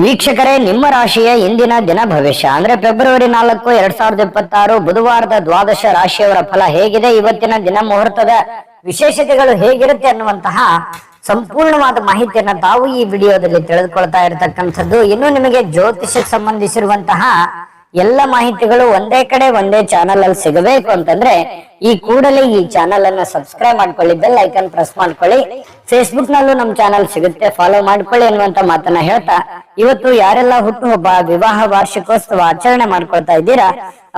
ವೀಕ್ಷಕರೇ, ನಿಮ್ಮ ರಾಶಿಯ ಇಂದಿನ ದಿನ ಭವಿಷ್ಯ ಅಂದ್ರೆ ಫೆಬ್ರವರಿ 4, 2026 ಬುಧವಾರದ ದ್ವಾದಶ ರಾಶಿಯವರ ಫಲ ಹೇಗಿದೆ, ಇವತ್ತಿನ ದಿನ ಮುಹೂರ್ತದ ವಿಶೇಷತೆಗಳು ಹೇಗಿರುತ್ತೆ ಅನ್ನುವಂತಹ ಸಂಪೂರ್ಣವಾದ ಮಾಹಿತಿಯನ್ನ ತಾವು ಈ ವಿಡಿಯೋದಲ್ಲಿ ತಿಳಿದುಕೊಳ್ತಾ ಇರತಕ್ಕಂಥದ್ದು. ಇನ್ನು ನಿಮಗೆ ಜ್ಯೋತಿಷಕ್ಕೆ ಸಂಬಂಧಿಸಿರುವಂತಹ ಎಲ್ಲ ಮಾಹಿತಿಗಳು ಒಂದೇ ಕಡೆ ಒಂದೇ ಚಾನಲ್ ಅಲ್ಲಿ ಸಿಗಬೇಕು ಅಂತಂದ್ರೆ ಈ ಕೂಡಲೇ ಈ ಚಾನಲ್ ಅನ್ನ ಸಬ್ಸ್ಕ್ರೈಬ್ ಮಾಡ್ಕೊಳ್ಳಿ, ಬೆಲ್ ಐಕನ್ ಪ್ರೆಸ್ ಮಾಡ್ಕೊಳ್ಳಿ. ಫೇಸ್ಬುಕ್ ನಲ್ಲೂ ನಮ್ಮ ಚಾನಲ್ ಸಿಗುತ್ತೆ, ಫಾಲೋ ಮಾಡ್ಕೊಳ್ಳಿ ಅನ್ನುವಂತ ಮಾತನ್ನ ಹೇಳ್ತಾ, ಇವತ್ತು ಯಾರೆಲ್ಲ ಹುಟ್ಟುಹಬ್ಬ, ವಿವಾಹ ವಾರ್ಷಿಕೋತ್ಸವ ಆಚರಣೆ ಮಾಡ್ಕೊಳ್ತಾ ಇದ್ದೀರಾ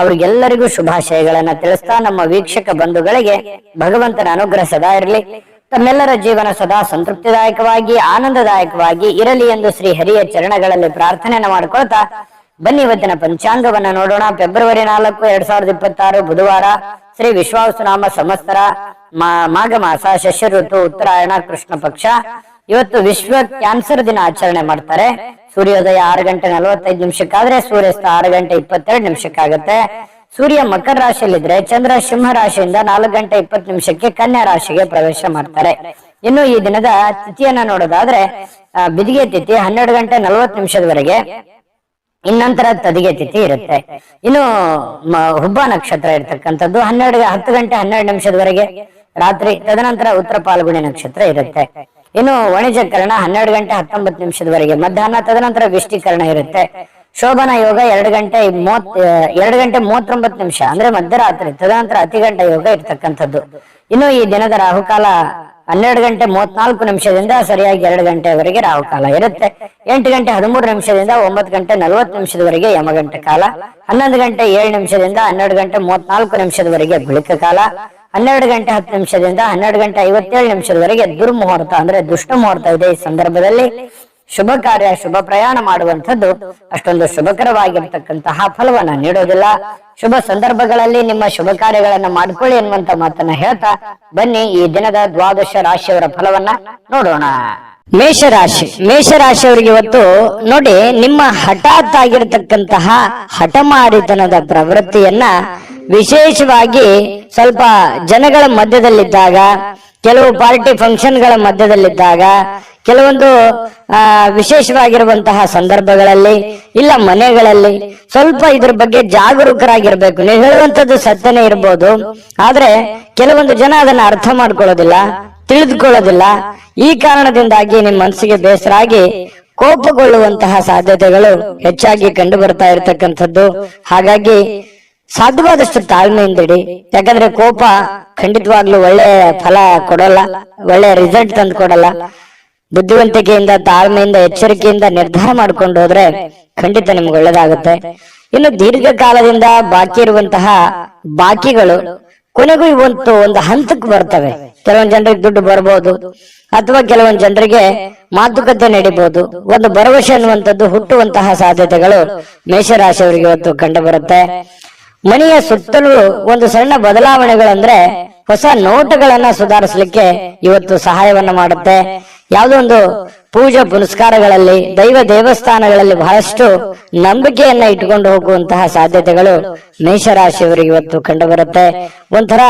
ಅವ್ರಿಗೆಲ್ಲರಿಗೂ ಶುಭಾಶಯಗಳನ್ನ ತಿಳಿಸ್ತಾ, ನಮ್ಮ ವೀಕ್ಷಕ ಬಂಧುಗಳಿಗೆ ಭಗವಂತನ ಅನುಗ್ರಹ ಸದಾ ಇರಲಿ, ತಮ್ಮೆಲ್ಲರ ಜೀವನ ಸದಾ ಸಂತೃಪ್ತಿದಾಯಕವಾಗಿ ಆನಂದದಾಯಕವಾಗಿ ಇರಲಿ ಎಂದು ಶ್ರೀ ಹರಿಯ ಚರಣಗಳಲ್ಲಿ ಪ್ರಾರ್ಥನೆಯನ್ನ ಮಾಡ್ಕೊಳ್ತಾ ಬನ್ನಿ ಇವತ್ತಿನ ಪಂಚಾಂಗವನ್ನ ನೋಡೋಣ. ಫೆಬ್ರವರಿ 4, 2026 ಬುಧವಾರ, ಶ್ರೀ ವಿಶ್ವಾವಸುನಾಮ ಸಂವತ್ಸರ, ಮಾಘ ಮಾಸ, ಶಶ ಋತು, ಉತ್ತರಾಯಣ, ಕೃಷ್ಣ ಪಕ್ಷ. ಇವತ್ತು ವಿಶ್ವ ಕ್ಯಾನ್ಸರ್ ದಿನ ಆಚರಣೆ ಮಾಡ್ತಾರೆ. ಸೂರ್ಯೋದಯ 6 ಗಂಟೆ 45 ನಿಮಿಷಕ್ಕಾದ್ರೆ ಸೂರ್ಯಾಸ್ತ 6 ಗಂಟೆ 22 ನಿಮಿಷಕ್ಕಾಗತ್ತೆ. ಸೂರ್ಯ ಮಕರ ರಾಶಿಯಲ್ಲಿದ್ರೆ ಚಂದ್ರ ಸಿಂಹ ರಾಶಿಯಿಂದ 4 ಗಂಟೆ 20 ನಿಮಿಷಕ್ಕೆ ಕನ್ಯಾ ರಾಶಿಗೆ ಪ್ರವೇಶ ಮಾಡ್ತಾರೆ. ಇನ್ನು ಈ ದಿನದ ತಿಥಿಯನ್ನ ನೋಡೋದಾದ್ರೆ ಬಿದಿಗೆ ತಿಥಿ 12 ಗಂಟೆ 40 ನಿಮಿಷದವರೆಗೆ, ಇನ್ನಂತರ ತದಿಗೆ ತಿಥಿ ಇರುತ್ತೆ. ಇನ್ನು ಹುಬ್ಬ ನಕ್ಷತ್ರ ಇರ್ತಕ್ಕಂಥದ್ದು 10 ಗಂಟೆ 12 ನಿಮಿಷದವರೆಗೆ ರಾತ್ರಿ, ತದನಂತರ ಉತ್ತರ ಪಾಲ್ಗುಣಿ ನಕ್ಷತ್ರ ಇರುತ್ತೆ. ಇನ್ನು ವಾಣಿಜ್ಯಕರಣ 12 ಗಂಟೆ 19 ನಿಮಿಷದವರೆಗೆ ಮಧ್ಯಾಹ್ನ, ತದನಂತರ ವಿಷ್ಟೀಕರಣ ಇರುತ್ತೆ. ಶೋಭನ ಯೋಗ 2 ಗಂಟೆ 39 ನಿಮಿಷ ಅಂದ್ರೆ ಮಧ್ಯರಾತ್ರಿ, ತದನಂತರ ಅತಿಗಂಟ ಯೋಗ ಇರ್ತಕ್ಕಂಥದ್ದು. ಇನ್ನು ಈ ದಿನದ ರಾಹುಕಾಲ 12 ಗಂಟೆ 34 ನಿಮಿಷದಿಂದ ಸರಿಯಾಗಿ 2 ಗಂಟೆವರೆಗೆ ರಾಹುಕಾಲ ಇರುತ್ತೆ. 8 ಗಂಟೆ 13 ನಿಮಿಷದಿಂದ 9 ಗಂಟೆ 40 ನಿಮಿಷದವರೆಗೆ ಯಮಗಂಟ ಕಾಲ. 11 ಗಂಟೆ 7 ನಿಮಿಷದಿಂದ 12 ಗಂಟೆ 34 ನಿಮಿಷದವರೆಗೆ ಗುಳಿಕ ಕಾಲ. 12 ಗಂಟೆ 10 ನಿಮಿಷದಿಂದ 12 ಗಂಟೆ 57 ನಿಮಿಷದವರೆಗೆ ದುರ್ಮುಹೂರ್ತ ಅಂದ್ರೆ ದುಷ್ಟ ಮುಹೂರ್ತ ಇದೆ. ಈ ಸಂದರ್ಭದಲ್ಲಿ ಶುಭ ಕಾರ್ಯ, ಶುಭ ಪ್ರಯಾಣ ಮಾಡುವಂಥದ್ದು ಅಷ್ಟೊಂದು ಶುಭಕರವಾಗಿರ್ತಕ್ಕಂತಹ ಫಲವನ್ನ ನೀಡೋದಿಲ್ಲ. ಶುಭ ಸಂದರ್ಭಗಳಲ್ಲಿ ನಿಮ್ಮ ಶುಭ ಕಾರ್ಯಗಳನ್ನ ಮಾಡ್ಕೊಳ್ಳಿ ಅನ್ನುವಂತ ಮಾತನ್ನ ಹೇಳ್ತಾ ಬನ್ನಿ ಈ ದಿನದ ದ್ವಾದಶ ರಾಶಿಯವರ ಫಲವನ್ನ ನೋಡೋಣ. ಮೇಷರಾಶಿಯವರಿಗೆ ಇವತ್ತು ನೋಡಿ, ನಿಮ್ಮ ಹಠಾತ್ ಆಗಿರತಕ್ಕಂತಹ ಹಠಮಾರಿತನದ ಪ್ರವೃತ್ತಿಯನ್ನ ವಿಶೇಷವಾಗಿ ಸ್ವಲ್ಪ ಜನಗಳ ಮಧ್ಯದಲ್ಲಿದ್ದಾಗ, ಕೆಲವು ಪಾರ್ಟಿ ಫಂಕ್ಷನ್ಗಳ ಮಧ್ಯದಲ್ಲಿದ್ದಾಗ, ಕೆಲವೊಂದು ವಿಶೇಷವಾಗಿರುವಂತಹ ಸಂದರ್ಭಗಳಲ್ಲಿ, ಇಲ್ಲ ಮನೆಗಳಲ್ಲಿ ಸ್ವಲ್ಪ ಇದ್ರ ಬಗ್ಗೆ ಜಾಗರೂಕರಾಗಿರ್ಬೇಕು. ನೀವು ಹೇಳುವಂತದ್ದು ಸತ್ಯನೇ ಇರ್ಬೋದು, ಆದ್ರೆ ಕೆಲವೊಂದು ಜನ ಅದನ್ನ ಅರ್ಥ ಮಾಡ್ಕೊಳ್ಳೋದಿಲ್ಲ, ತಿಳಿದುಕೊಳ್ಳೋದಿಲ್ಲ. ಈ ಕಾರಣದಿಂದಾಗಿ ನಿಮ್ಮ ಮನಸ್ಸಿಗೆ ಬೇಸರ ಆಗಿ ಕೋಪಗೊಳ್ಳುವಂತಹ ಸಾಧ್ಯತೆಗಳು ಹೆಚ್ಚಾಗಿ ಕಂಡು ಬರ್ತಾ ಇರತಕ್ಕಂಥದ್ದು. ಹಾಗಾಗಿ ಸಾಧ್ಯವಾದಷ್ಟು ತಾಳ್ಮೆಯಿಂದಿಡಿ. ಯಾಕಂದ್ರೆ ಕೋಪ ಖಂಡಿತವಾಗ್ಲೂ ಒಳ್ಳೆ ಫಲ ಕೊಡಲ್ಲ, ಒಳ್ಳೆ ರಿಸಲ್ಟ್ ತಂದು ಕೊಡಲ್ಲ. ಬುದ್ಧಿವಂತಿಕೆಯಿಂದ, ತಾಳ್ಮೆಯಿಂದ, ಎಚ್ಚರಿಕೆಯಿಂದ ನಿರ್ಧಾರ ಮಾಡ್ಕೊಂಡು ಹೋದ್ರೆ ಖಂಡಿತ ನಿಮ್ಗೆ ಒಳ್ಳೇದಾಗುತ್ತೆ. ಇನ್ನು ದೀರ್ಘಕಾಲದಿಂದ ಬಾಕಿ ಇರುವಂತಹ ಬಾಕಿಗಳು ಕೊನೆಗೂ ಇವತ್ತು ಒಂದು ಹಂತಕ್ಕೆ ಬರ್ತವೆ. ಕೆಲವೊಂದು ಜನರಿಗೆ ದುಡ್ಡು ಬರ್ಬೋದು, ಅಥವಾ ಕೆಲವೊಂದು ಜನರಿಗೆ ಮಾತುಕತೆ ನಡೀಬಹುದು. ಒಂದು ಭರವಸೆ ಅನ್ನುವಂಥದ್ದು ಹುಟ್ಟುವಂತಹ ಸಾಧ್ಯತೆಗಳು ಮೇಷರಾಶಿಯವರಿಗೆ ಇವತ್ತು ಕಂಡು ಬರುತ್ತೆ. ಮನೆಯ ಸುತ್ತಲೂ ಒಂದು ಸಣ್ಣ ಬದಲಾವಣೆಗಳಂದ್ರೆ ಹೊಸ ನೋಟಗಳನ್ನ ಸುಧಾರಿಸಲಿಕ್ಕೆ ಇವತ್ತು ಸಹಾಯವನ್ನ ಮಾಡುತ್ತೆ. ಯಾವುದೋ ಒಂದು ಪೂಜಾ ಪುನಸ್ಕಾರಗಳಲ್ಲಿ, ದೈವ ದೇವಸ್ಥಾನಗಳಲ್ಲಿ ಬಹಳಷ್ಟು ನಂಬಿಕೆಯನ್ನ ಇಟ್ಟುಕೊಂಡು ಹೋಗುವಂತಹ ಸಾಧ್ಯತೆಗಳು ಮೇಷರಾಶಿಯವರಿಗೆ ಇವತ್ತು ಕಂಡು ಬರುತ್ತೆ. ಒಂಥರ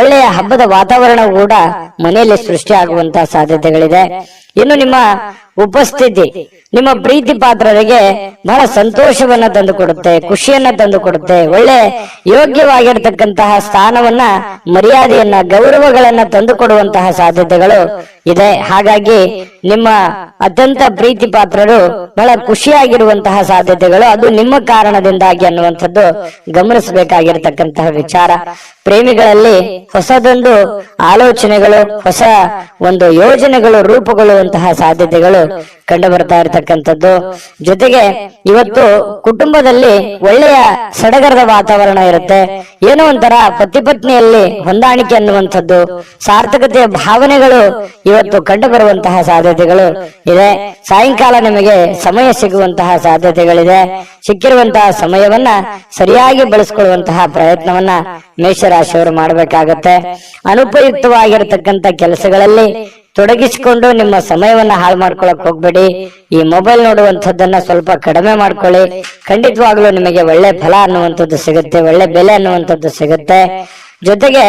ಒಳ್ಳೆಯ ಹಬ್ಬದ ವಾತಾವರಣ ಕೂಡ ಮನೆಯಲ್ಲಿ ಸೃಷ್ಟಿ ಆಗುವಂತಹ ಸಾಧ್ಯತೆಗಳಿದೆ. ಇನ್ನು ನಿಮ್ಮ ಉಪಸ್ಥಿತಿ ನಿಮ್ಮ ಪ್ರೀತಿ ಪಾತ್ರರಿಗೆ ಬಹಳ ಸಂತೋಷವನ್ನ ತಂದು ಕೊಡುತ್ತೆ, ಖುಷಿಯನ್ನ ತಂದು ಕೊಡುತ್ತೆ. ಒಳ್ಳೆ ಯೋಗ್ಯವಾಗಿರ್ತಕ್ಕಂತಹ ಸ್ಥಾನವನ್ನ, ಮರ್ಯಾದೆಯನ್ನ, ಗೌರವಗಳನ್ನ ತಂದು ಕೊಡುವಂತಹ ಸಾಧ್ಯತೆಗಳು ಇದೆ. ಹಾಗಾಗಿ ನಿಮ್ಮ ಅತ್ಯಂತ ಪ್ರೀತಿ ಪಾತ್ರರು ಬಹಳ ಖುಷಿಯಾಗಿರುವಂತಹ ಸಾಧ್ಯತೆಗಳು ಅದು ನಿಮ್ಮ ಕಾರಣದಿಂದಾಗಿ ಅನ್ನುವಂಥದ್ದು ಗಮನಿಸಬೇಕಾಗಿರ್ತಕ್ಕಂತಹ ವಿಚಾರ. ಪ್ರೇಮಿಗಳಲ್ಲಿ ಹೊಸದೊಂದು ಆಲೋಚನೆಗಳು, ಹೊಸ ಒಂದು ಯೋಜನೆಗಳು ರೂಪುಗೊಳ್ಳುವಂತಹ ಸಾಧ್ಯತೆಗಳು ಕಂಡು ಬರ್ತಾ ಇರತಕ್ಕಂಥದ್ದು. ಜೊತೆಗೆ ಇವತ್ತು ಕುಟುಂಬದಲ್ಲಿ ಒಳ್ಳೆಯ ಸಡಗರದ ವಾತಾವರಣ ಇರುತ್ತೆ. ಏನೋ ಒಂಥರ ಪತಿ ಪತ್ನಿಯಲ್ಲಿ ಹೊಂದಾಣಿಕೆ ಅನ್ನುವಂಥದ್ದು, ಸಾರ್ಥಕತೆಯ ಭಾವನೆಗಳು ಇವತ್ತು ಕಂಡು ಬರುವಂತಹ ಸಾಧ್ಯತೆಗಳು ಇದೆ. ಸಾಯಂಕಾಲ ನಿಮಗೆ ಸಮಯ ಸಿಗುವಂತಹ ಸಾಧ್ಯತೆಗಳಿದೆ. ಸಿಕ್ಕಿರುವಂತಹ ಸಮಯವನ್ನ ಸರಿಯಾಗಿ ಬಳಸ್ಕೊಳ್ಳುವಂತಹ ಪ್ರಯತ್ನವನ್ನ ಮೇಷರಾಶಿಯವರು ಮಾಡಬೇಕಾಗತ್ತೆ. ಅನುಪಯುಕ್ತವಾಗಿರತಕ್ಕಂತ ಕೆಲಸಗಳಲ್ಲಿ ತೊಡಗಿಸಿಕೊಂಡು ನಿಮ್ಮ ಸಮಯವನ್ನ ಹಾಳು ಮಾಡ್ಕೊಳಕ್ ಹೋಗ್ಬೇಡಿ. ಈ ಮೊಬೈಲ್ ನೋಡುವಂಥದ್ದನ್ನ ಸ್ವಲ್ಪ ಕಡಿಮೆ ಮಾಡ್ಕೊಳ್ಳಿ. ಖಂಡಿತವಾಗ್ಲೂ ನಿಮಗೆ ಒಳ್ಳೆ ಫಲ ಅನ್ನುವಂಥದ್ದು ಸಿಗುತ್ತೆ, ಒಳ್ಳೆ ಬೆಲೆ ಅನ್ನುವಂಥದ್ದು ಸಿಗುತ್ತೆ. ಜೊತೆಗೆ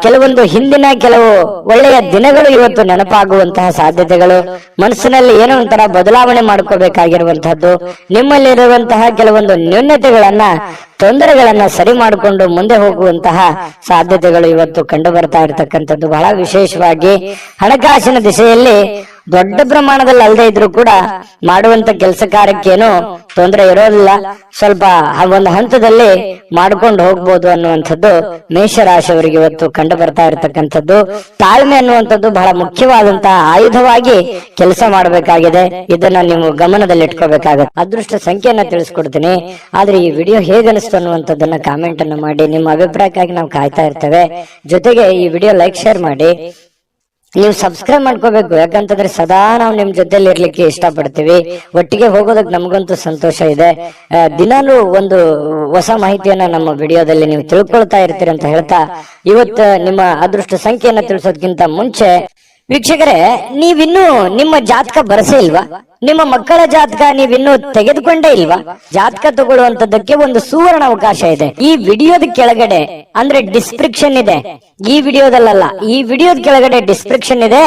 ಕೆಲವೊಂದು ಹಿಂದಿನ ಕೆಲವು ಒಳ್ಳೆಯ ದಿನಗಳು ಇವತ್ತು ನೆನಪಾಗುವಂತಹ ಸಾಧ್ಯತೆಗಳು, ಮನಸ್ಸಿನಲ್ಲಿ ಏನೋ ಒಂಥರ ಬದಲಾವಣೆ ಮಾಡ್ಕೋಬೇಕಾಗಿರುವಂತಹದ್ದು, ನಿಮ್ಮಲ್ಲಿರುವಂತಹ ಕೆಲವೊಂದು ನ್ಯೂನತೆಗಳನ್ನ ತೊಂದರೆಗಳನ್ನ ಸರಿ ಮಾಡಿಕೊಂಡು ಮುಂದೆ ಹೋಗುವಂತಹ ಸಾಧ್ಯತೆಗಳು ಇವತ್ತು ಕಂಡು ಬರ್ತಾ ಇರತಕ್ಕಂಥದ್ದು. ಬಹಳ ವಿಶೇಷವಾಗಿ ಹಣಕಾಸಿನ ದಿಶೆಯಲ್ಲಿ ದೊಡ್ಡ ಪ್ರಮಾಣದಲ್ಲಿ ಅಲ್ಲದೆ ಇದ್ರು ಕೂಡ ಮಾಡುವಂತ ಕೆಲಸ ಕಾರ್ಯಕ್ಕೇನು ತೊಂದರೆ ಇರೋದಿಲ್ಲ, ಸ್ವಲ್ಪ ಒಂದು ಹಂತದಲ್ಲಿ ಮಾಡ್ಕೊಂಡು ಹೋಗ್ಬೋದು ಅನ್ನುವಂಥದ್ದು ಮೇಷರಾಶಿಯವರಿಗೆ ಇವತ್ತು ಕಂಡು ಬರ್ತಾ ಇರತಕ್ಕಂಥದ್ದು. ತಾಳ್ಮೆ ಅನ್ನುವಂಥದ್ದು ಬಹಳ ಮುಖ್ಯವಾದಂತಹ ಆಯುಧವಾಗಿ ಕೆಲಸ ಮಾಡಬೇಕಾಗಿದೆ. ಇದನ್ನ ನೀವು ಗಮನದಲ್ಲಿ ಇಟ್ಕೋಬೇಕಾಗುತ್ತೆ. ಅದೃಷ್ಟ ಸಂಖ್ಯೆಯನ್ನ ತಿಳಿಸ್ಕೊಡ್ತೀನಿ, ಆದ್ರೆ ಈ ವಿಡಿಯೋ ಹೇಗನಿಸ್ತು ಅನ್ನುವಂಥದ್ದನ್ನ ಕಾಮೆಂಟ್ ಅನ್ನು ಮಾಡಿ. ನಿಮ್ಮ ಅಭಿಪ್ರಾಯಕ್ಕಾಗಿ ನಾವು ಕಾಯ್ತಾ ಇರ್ತೇವೆ. ಜೊತೆಗೆ ಈ ವಿಡಿಯೋ ಲೈಕ್ ಶೇರ್ ಮಾಡಿ. ನೀವು ಸಬ್ಸ್ಕ್ರೈಬ್ ಮಾಡ್ಕೋಬೇಕು, ಯಾಕಂತಂದ್ರೆ ಸದಾ ನಾವು ನಿಮ್ ಜೊತೆಲಿ ಇರ್ಲಿಕ್ಕೆ ಇಷ್ಟಪಡ್ತೀವಿ. ಒಟ್ಟಿಗೆ ಹೋಗೋದಕ್ಕೆ ನಮಗಂತೂ ಸಂತೋಷ ಇದೆ. ದಿನಾಲೂ ಒಂದು ಹೊಸ ಮಾಹಿತಿಯನ್ನ ನಮ್ಮ ವಿಡಿಯೋದಲ್ಲಿ ನೀವು ತಿಳ್ಕೊಳ್ತಾ ಇರ್ತೀರಿ ಅಂತ ಹೇಳ್ತಾ, ಇವತ್ತು ನಿಮ್ಮ ಅದೃಷ್ಟ ಸಂಖ್ಯೆಯನ್ನ ತಿಳಿಸೋದಕ್ಕಿಂತ ಮುಂಚೆ ವೀಕ್ಷಕರೇ, ನೀವಿನ್ನೂ ನಿಮ್ಮ ಜಾತಕ ಬರಸೇ ಇಲ್ವಾ? ನಿಮ್ಮ ಮಕ್ಕಳ ಜಾತಕ ನೀವಿನ್ನೂ ತೆಗೆದುಕೊಂಡೇ ಇಲ್ವಾ? ಜಾತಕ ತಗೊಳ್ಳುವಂತದಕ್ಕೆ ಒಂದು ಸುವರ್ಣ ಅವಕಾಶ ಇದೆ. ಈ ವಿಡಿಯೋದ ಕೆಳಗಡೆ ಅಂದ್ರೆ ಡಿಸ್ಕ್ರಿಪ್ಷನ್ ಇದೆ, ಈ ವಿಡಿಯೋದಲ್ಲ, ಈ ವಿಡಿಯೋದ ಕೆಳಗಡೆ ಡಿಸ್ಕ್ರಿಪ್ಷನ್ ಇದೆ.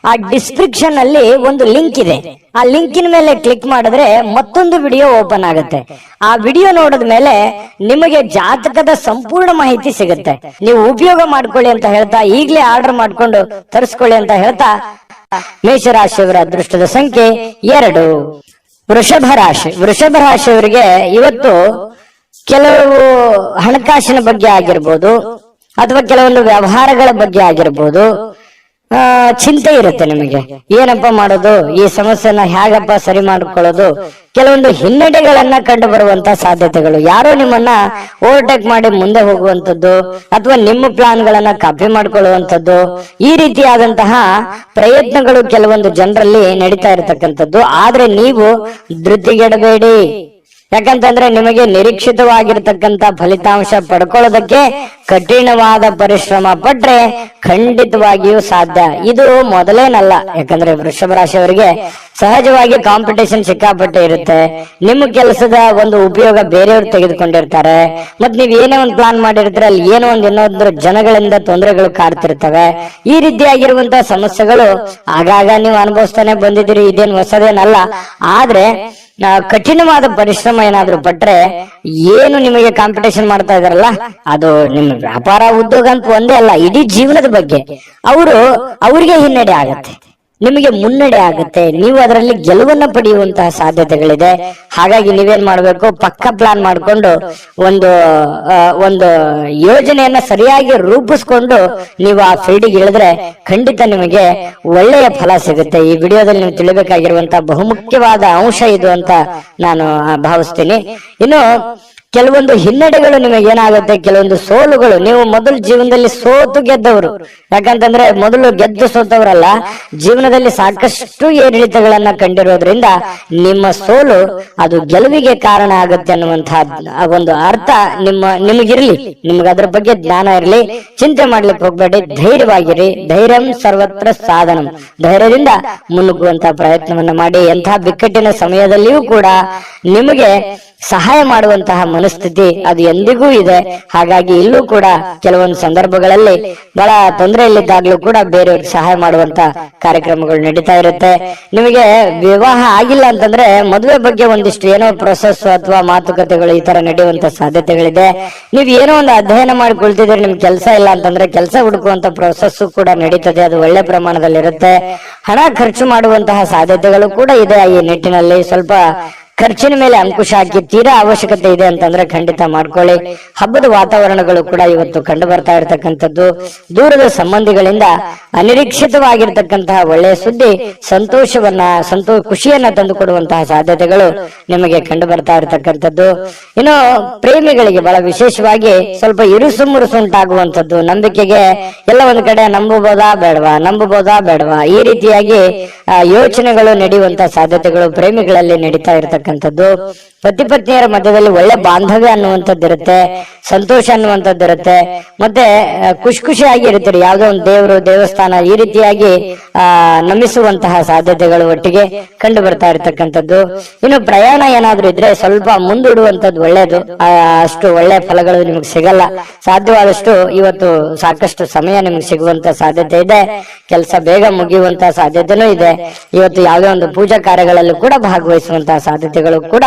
ಆ ಡಿಸ್ಕ್ರಿಪ್ಷನ್ ಅಲ್ಲಿ ಒಂದು ಲಿಂಕ್ ಇದೆ. ಆ ಲಿಂಕಿನ ಮೇಲೆ ಕ್ಲಿಕ್ ಮಾಡಿದ್ರೆ ಮತ್ತೊಂದು ವಿಡಿಯೋ ಓಪನ್ ಆಗುತ್ತೆ. ಆ ವಿಡಿಯೋ ನೋಡಿದ ಮೇಲೆ ನಿಮಗೆ ಜಾತಕದ ಸಂಪೂರ್ಣ ಮಾಹಿತಿ ಸಿಗುತ್ತೆ. ನೀವು ಉಪಯೋಗ ಮಾಡ್ಕೊಳ್ಳಿ ಅಂತ ಹೇಳ್ತಾ, ಈಗಲೇ ಆರ್ಡರ್ ಮಾಡ್ಕೊಂಡು ತರಿಸ್ಕೊಳ್ಳಿ ಅಂತ ಹೇಳ್ತಾ, ಮೇಷರಾಶಿಯವರ ಅದೃಷ್ಟದ ಸಂಖ್ಯೆ 2. ವೃಷಭ ರಾಶಿ. ವೃಷಭ ರಾಶಿಯವರಿಗೆ ಇವತ್ತು ಕೆಲವು ಹಣಕಾಸಿನ ಬಗ್ಗೆ ಆಗಿರ್ಬೋದು ಅಥವಾ ಕೆಲವೊಂದು ವ್ಯವಹಾರಗಳ ಬಗ್ಗೆ ಆಗಿರ್ಬೋದು ಚಿಂತೆ ಇರುತ್ತೆ ನಿಮಗೆ. ಏನಪ್ಪ ಮಾಡೋದು, ಈ ಸಮಸ್ಯೆನ ಹೇಗಪ್ಪ ಸರಿ ಮಾಡ್ಕೊಳ್ಳೋದು, ಕೆಲವೊಂದು ಹಿನ್ನಡೆಗಳನ್ನ ಕಂಡು ಬರುವಂತಹ ಸಾಧ್ಯತೆಗಳು, ಯಾರೋ ನಿಮ್ಮನ್ನ ಓವರ್ಟೇಕ್ ಮಾಡಿ ಮುಂದೆ ಹೋಗುವಂತದ್ದು ಅಥವಾ ನಿಮ್ಮ ಪ್ಲಾನ್ ಗಳನ್ನ ಕಾಪಿ ಮಾಡ್ಕೊಳ್ಳುವಂಥದ್ದು, ಈ ರೀತಿಯಾದಂತಹ ಪ್ರಯತ್ನಗಳು ಕೆಲವೊಂದು ಜನರಲ್ಲಿ ನಡೀತಾ ಇರತಕ್ಕಂಥದ್ದು. ಆದ್ರೆ ನೀವು ಧೃತಿಗೆಡಬೇಡಿ, ಯಾಕಂತಂದ್ರೆ ನಿಮಗೆ ನಿರೀಕ್ಷಿತವಾಗಿರ್ತಕ್ಕಂಥ ಫಲಿತಾಂಶ ಪಡ್ಕೊಳ್ಳೋದಕ್ಕೆ ಕಠಿಣವಾದ ಪರಿಶ್ರಮ ಪಟ್ರೆ ಖಂಡಿತವಾಗಿಯೂ ಸಾಧ್ಯ. ಇದು ಮೊದಲೇನಲ್ಲ, ಯಾಕಂದ್ರೆ ವೃಷಭ ರಾಶಿಯವರಿಗೆ ಸಹಜವಾಗಿ ಕಾಂಪಿಟೇಷನ್ ಸಿಕ್ಕಾಪಟ್ಟೆ ಇರುತ್ತೆ. ನಿಮ್ಮ ಕೆಲಸದ ಒಂದು ಉಪಯೋಗ ಬೇರೆಯವರು ತೆಗೆದುಕೊಂಡಿರ್ತಾರೆ. ಮತ್ ನೀವ್ ಏನೇ ಒಂದು ಪ್ಲಾನ್ ಮಾಡಿರ್ತೀರ, ಅಲ್ಲಿ ಏನೋ ಒಂದು ಇನ್ನೊಂದು ಜನಗಳಿಂದ ತೊಂದರೆಗಳು ಕಾಡ್ತಿರ್ತವೆ. ಈ ರೀತಿಯಾಗಿರುವಂತಹ ಸಮಸ್ಯೆಗಳು ಆಗಾಗ ನೀವು ಅನುಭವಿಸ್ತಾನೆ ಬಂದಿದ್ದೀರಿ, ಇದೇನು ಹೊಸದೇನಲ್ಲ. ಆದ್ರೆ ಕಠಿಣವಾದ ಪರಿಶ್ರಮ ಏನಾದ್ರೂ ಪಟ್ರೆ, ಏನು ನಿಮಗೆ ಕಾಂಪಿಟೇಷನ್ ಮಾಡ್ತಾ ಇದಾರಲ್ಲ, ಅದು ನಿಮ್ಮ ವ್ಯಾಪಾರ ಉದ್ಯೋಗ ಅಂತ ಒಂದೇ ಅಲ್ಲ, ಇಡೀ ಜೀವನದ ಬಗ್ಗೆ ಅವರಿಗೆ ಹಿನ್ನಡೆ ಆಗತ್ತೆ, ನಿಮಗೆ ಮುನ್ನಡೆ ಆಗುತ್ತೆ. ನೀವು ಅದರಲ್ಲಿ ಗೆಲುವನ್ನ ಪಡೆಯುವಂತಹ ಸಾಧ್ಯತೆಗಳಿದೆ. ಹಾಗಾಗಿ ನೀವೇನ್ ಮಾಡ್ಬೇಕು, ಪಕ್ಕ ಪ್ಲಾನ್ ಮಾಡ್ಕೊಂಡು ಒಂದು ಯೋಜನೆಯನ್ನ ಸರಿಯಾಗಿ ರೂಪಿಸ್ಕೊಂಡು ನೀವು ಆ ಫೀಲ್ಡಿಗೆ ಇಳಿದ್ರೆ ಖಂಡಿತ ನಿಮಗೆ ಒಳ್ಳೆಯ ಫಲ ಸಿಗುತ್ತೆ. ಈ ವಿಡಿಯೋದಲ್ಲಿ ನೀವು ತಿಳಿಬೇಕಾಗಿರುವಂತಹ ಬಹುಮುಖ್ಯವಾದ ಅಂಶ ಇದು ಅಂತ ನಾನು ಭಾವಿಸ್ತೀನಿ. ಇನ್ನು ಕೆಲವೊಂದು ಹಿನ್ನಡೆಗಳು ನಿಮಗೆ ಏನಾಗುತ್ತೆ, ಕೆಲವೊಂದು ಸೋಲುಗಳು, ನೀವು ಮೊದಲು ಜೀವನದಲ್ಲಿ ಸೋತು ಗೆದ್ದವರು, ಯಾಕಂತಂದ್ರೆ ಮೊದಲು ಗೆದ್ದು ಸೋತವರಲ್ಲ, ಜೀವನದಲ್ಲಿ ಸಾಕಷ್ಟು ಏರಿಳಿತಗಳನ್ನ ಕಂಡಿರೋದ್ರಿಂದ ನಿಮ್ಮ ಸೋಲು ಅದು ಗೆಲುವಿಗೆ ಕಾರಣ ಆಗುತ್ತೆ ಅನ್ನುವಂತಹ ಒಂದು ಅರ್ಥ ನಿಮಗಿರ್ಲಿ, ನಿಮ್ಗೆ ಅದ್ರ ಬಗ್ಗೆ ಜ್ಞಾನ ಇರಲಿ. ಚಿಂತೆ ಮಾಡ್ಲಿಕ್ಕೆ ಹೋಗ್ಬೇಡಿ, ಧೈರ್ಯವಾಗಿರಿ. ಧೈರ್ಯಂ ಸರ್ವತ್ರ ಸಾಧನಂ, ಧೈರ್ಯದಿಂದ ಮುನ್ನುಗ್ಗುವಂತಹ ಪ್ರಯತ್ನವನ್ನ ಮಾಡಿ. ಎಂತಹ ಬಿಕ್ಕಟ್ಟಿನ ಸಮಯದಲ್ಲಿಯೂ ಕೂಡ ನಿಮಗೆ ಸಹಾಯ ಮಾಡುವಂತಹ ಮನಸ್ಥಿತಿ ಅದು ಎಂದಿಗೂ ಇದೆ. ಹಾಗಾಗಿ ಇಲ್ಲೂ ಕೂಡ ಕೆಲವೊಂದು ಸಂದರ್ಭಗಳಲ್ಲಿ ಬಹಳ ತೊಂದರೆಯಲ್ಲಿದ್ದಾಗ್ಲೂ ಕೂಡ ಬೇರೆಯವ್ರಿಗೆ ಸಹಾಯ ಮಾಡುವಂತ ಕಾರ್ಯಕ್ರಮಗಳು ನಡೀತಾ ಇರುತ್ತೆ. ನಿಮಗೆ ವಿವಾಹ ಆಗಿಲ್ಲ ಅಂತಂದ್ರೆ ಮದುವೆ ಬಗ್ಗೆ ಒಂದಿಷ್ಟು ಏನೋ ಪ್ರೊಸೆಸ್ ಅಥವಾ ಮಾತುಕತೆಗಳು ಈ ತರ ನಡೆಯುವಂತ ಸಾಧ್ಯತೆಗಳಿದೆ. ನೀವ್ ಏನೋ ಒಂದು ಅಧ್ಯಯನ ಮಾಡ್ಕೊಳ್ತಿದ್ರೆ ನಿಮ್ಗೆ ಕೆಲಸ ಇಲ್ಲ ಅಂತಂದ್ರೆ ಕೆಲಸ ಹುಡುಕುವಂತ ಪ್ರೊಸೆಸ್ ಕೂಡ ನಡೀತದೆ, ಅದು ಒಳ್ಳೆ ಪ್ರಮಾಣದಲ್ಲಿ ಇರುತ್ತೆ. ಹಣ ಖರ್ಚು ಮಾಡುವಂತಹ ಸಾಧ್ಯತೆಗಳು ಕೂಡ ಇದೆ. ಈ ನಿಟ್ಟಿನಲ್ಲಿ ಸ್ವಲ್ಪ ಖರ್ಚಿನ ಮೇಲೆ ಅಂಕುಶ ಹಾಕಿ, ತೀರಾ ಅವಶ್ಯಕತೆ ಇದೆ ಅಂತಂದ್ರೆ ಖಂಡಿತ ಮಾಡ್ಕೊಳ್ಳಿ. ಹಬ್ಬದ ವಾತಾವರಣಗಳು ಕೂಡ ಇವತ್ತು ಕಂಡು ಬರ್ತಾ ಇರತಕ್ಕಂಥದ್ದು. ದೂರದ ಸಂಬಂಧಿಗಳಿಂದ ಅನಿರೀಕ್ಷಿತವಾಗಿರ್ತಕ್ಕಂತಹ ಒಳ್ಳೆಯ ಸುದ್ದಿ ಖುಷಿಯನ್ನ ತಂದುಕೊಡುವಂತಹ ಸಾಧ್ಯತೆಗಳು ನಿಮಗೆ ಕಂಡು ಬರ್ತಾ ಇರತಕ್ಕಂಥದ್ದು. ಇನ್ನು ಪ್ರೇಮಿಗಳಿಗೆ ಬಹಳ ವಿಶೇಷವಾಗಿ ಸ್ವಲ್ಪ ಇರುಸು ಮುರುಸು ಉಂಟಾಗುವಂಥದ್ದು, ನಂಬಿಕೆಗೆ ಎಲ್ಲ ಒಂದ್ ಕಡೆ ನಂಬಬಹುದಾ ಬೇಡವಾ ಈ ರೀತಿಯಾಗಿ ಯೋಚನೆಗಳು ನಡೆಯುವಂತಹ ಸಾಧ್ಯತೆಗಳು ಪ್ರೇಮಿಗಳಲ್ಲಿ ನಡೀತಾ ಇರತಕ್ಕಂಥ ಆಗಿರ್ತಕ್ಕಂಥದ್ದು. ಪತಿ ಪತ್ನಿಯರ ಮಧ್ಯದಲ್ಲಿ ಒಳ್ಳೆ ಬಾಂಧವ್ಯ ಅನ್ನುವಂಥದ್ದು ಇರುತ್ತೆ, ಸಂತೋಷ ಅನ್ನುವಂಥದ್ದು ಇರುತ್ತೆ, ಮತ್ತೆ ಖುಷಿಯಾಗಿ ಇರ್ತೀರಿ. ಯಾವುದೋ ಒಂದು ದೇವರು ದೇವಸ್ಥಾನ ಈ ರೀತಿಯಾಗಿ ನಮಿಸುವಂತಹ ಸಾಧ್ಯತೆಗಳು ಒಟ್ಟಿಗೆ ಕಂಡು ಬರ್ತಾ ಇರತಕ್ಕಂಥದ್ದು. ಇನ್ನು ಪ್ರಯಾಣ ಏನಾದ್ರೂ ಇದ್ರೆ ಸ್ವಲ್ಪ ಮುಂದೂಡುವಂತದ್ದು ಒಳ್ಳೇದು. ಅಷ್ಟು ಒಳ್ಳೆ ಫಲಗಳು ನಿಮಗೆ ಸಿಗಲ್ಲ. ಸಾಧ್ಯವಾದಷ್ಟು ಇವತ್ತು ಸಾಕಷ್ಟು ಸಮಯ ನಿಮ್ಗೆ ಸಿಗುವಂತ ಸಾಧ್ಯತೆ ಇದೆ. ಕೆಲಸ ಬೇಗ ಮುಗಿಯುವಂತಹ ಸಾಧ್ಯತೆನೂ ಇದೆ. ಇವತ್ತು ಯಾವುದೇ ಒಂದು ಪೂಜಾ ಕಾರ್ಯಗಳಲ್ಲೂ ಕೂಡ ಭಾಗವಹಿಸುವಂತಹ ಸಾಧ್ಯತೆಗಳು ಕೂಡ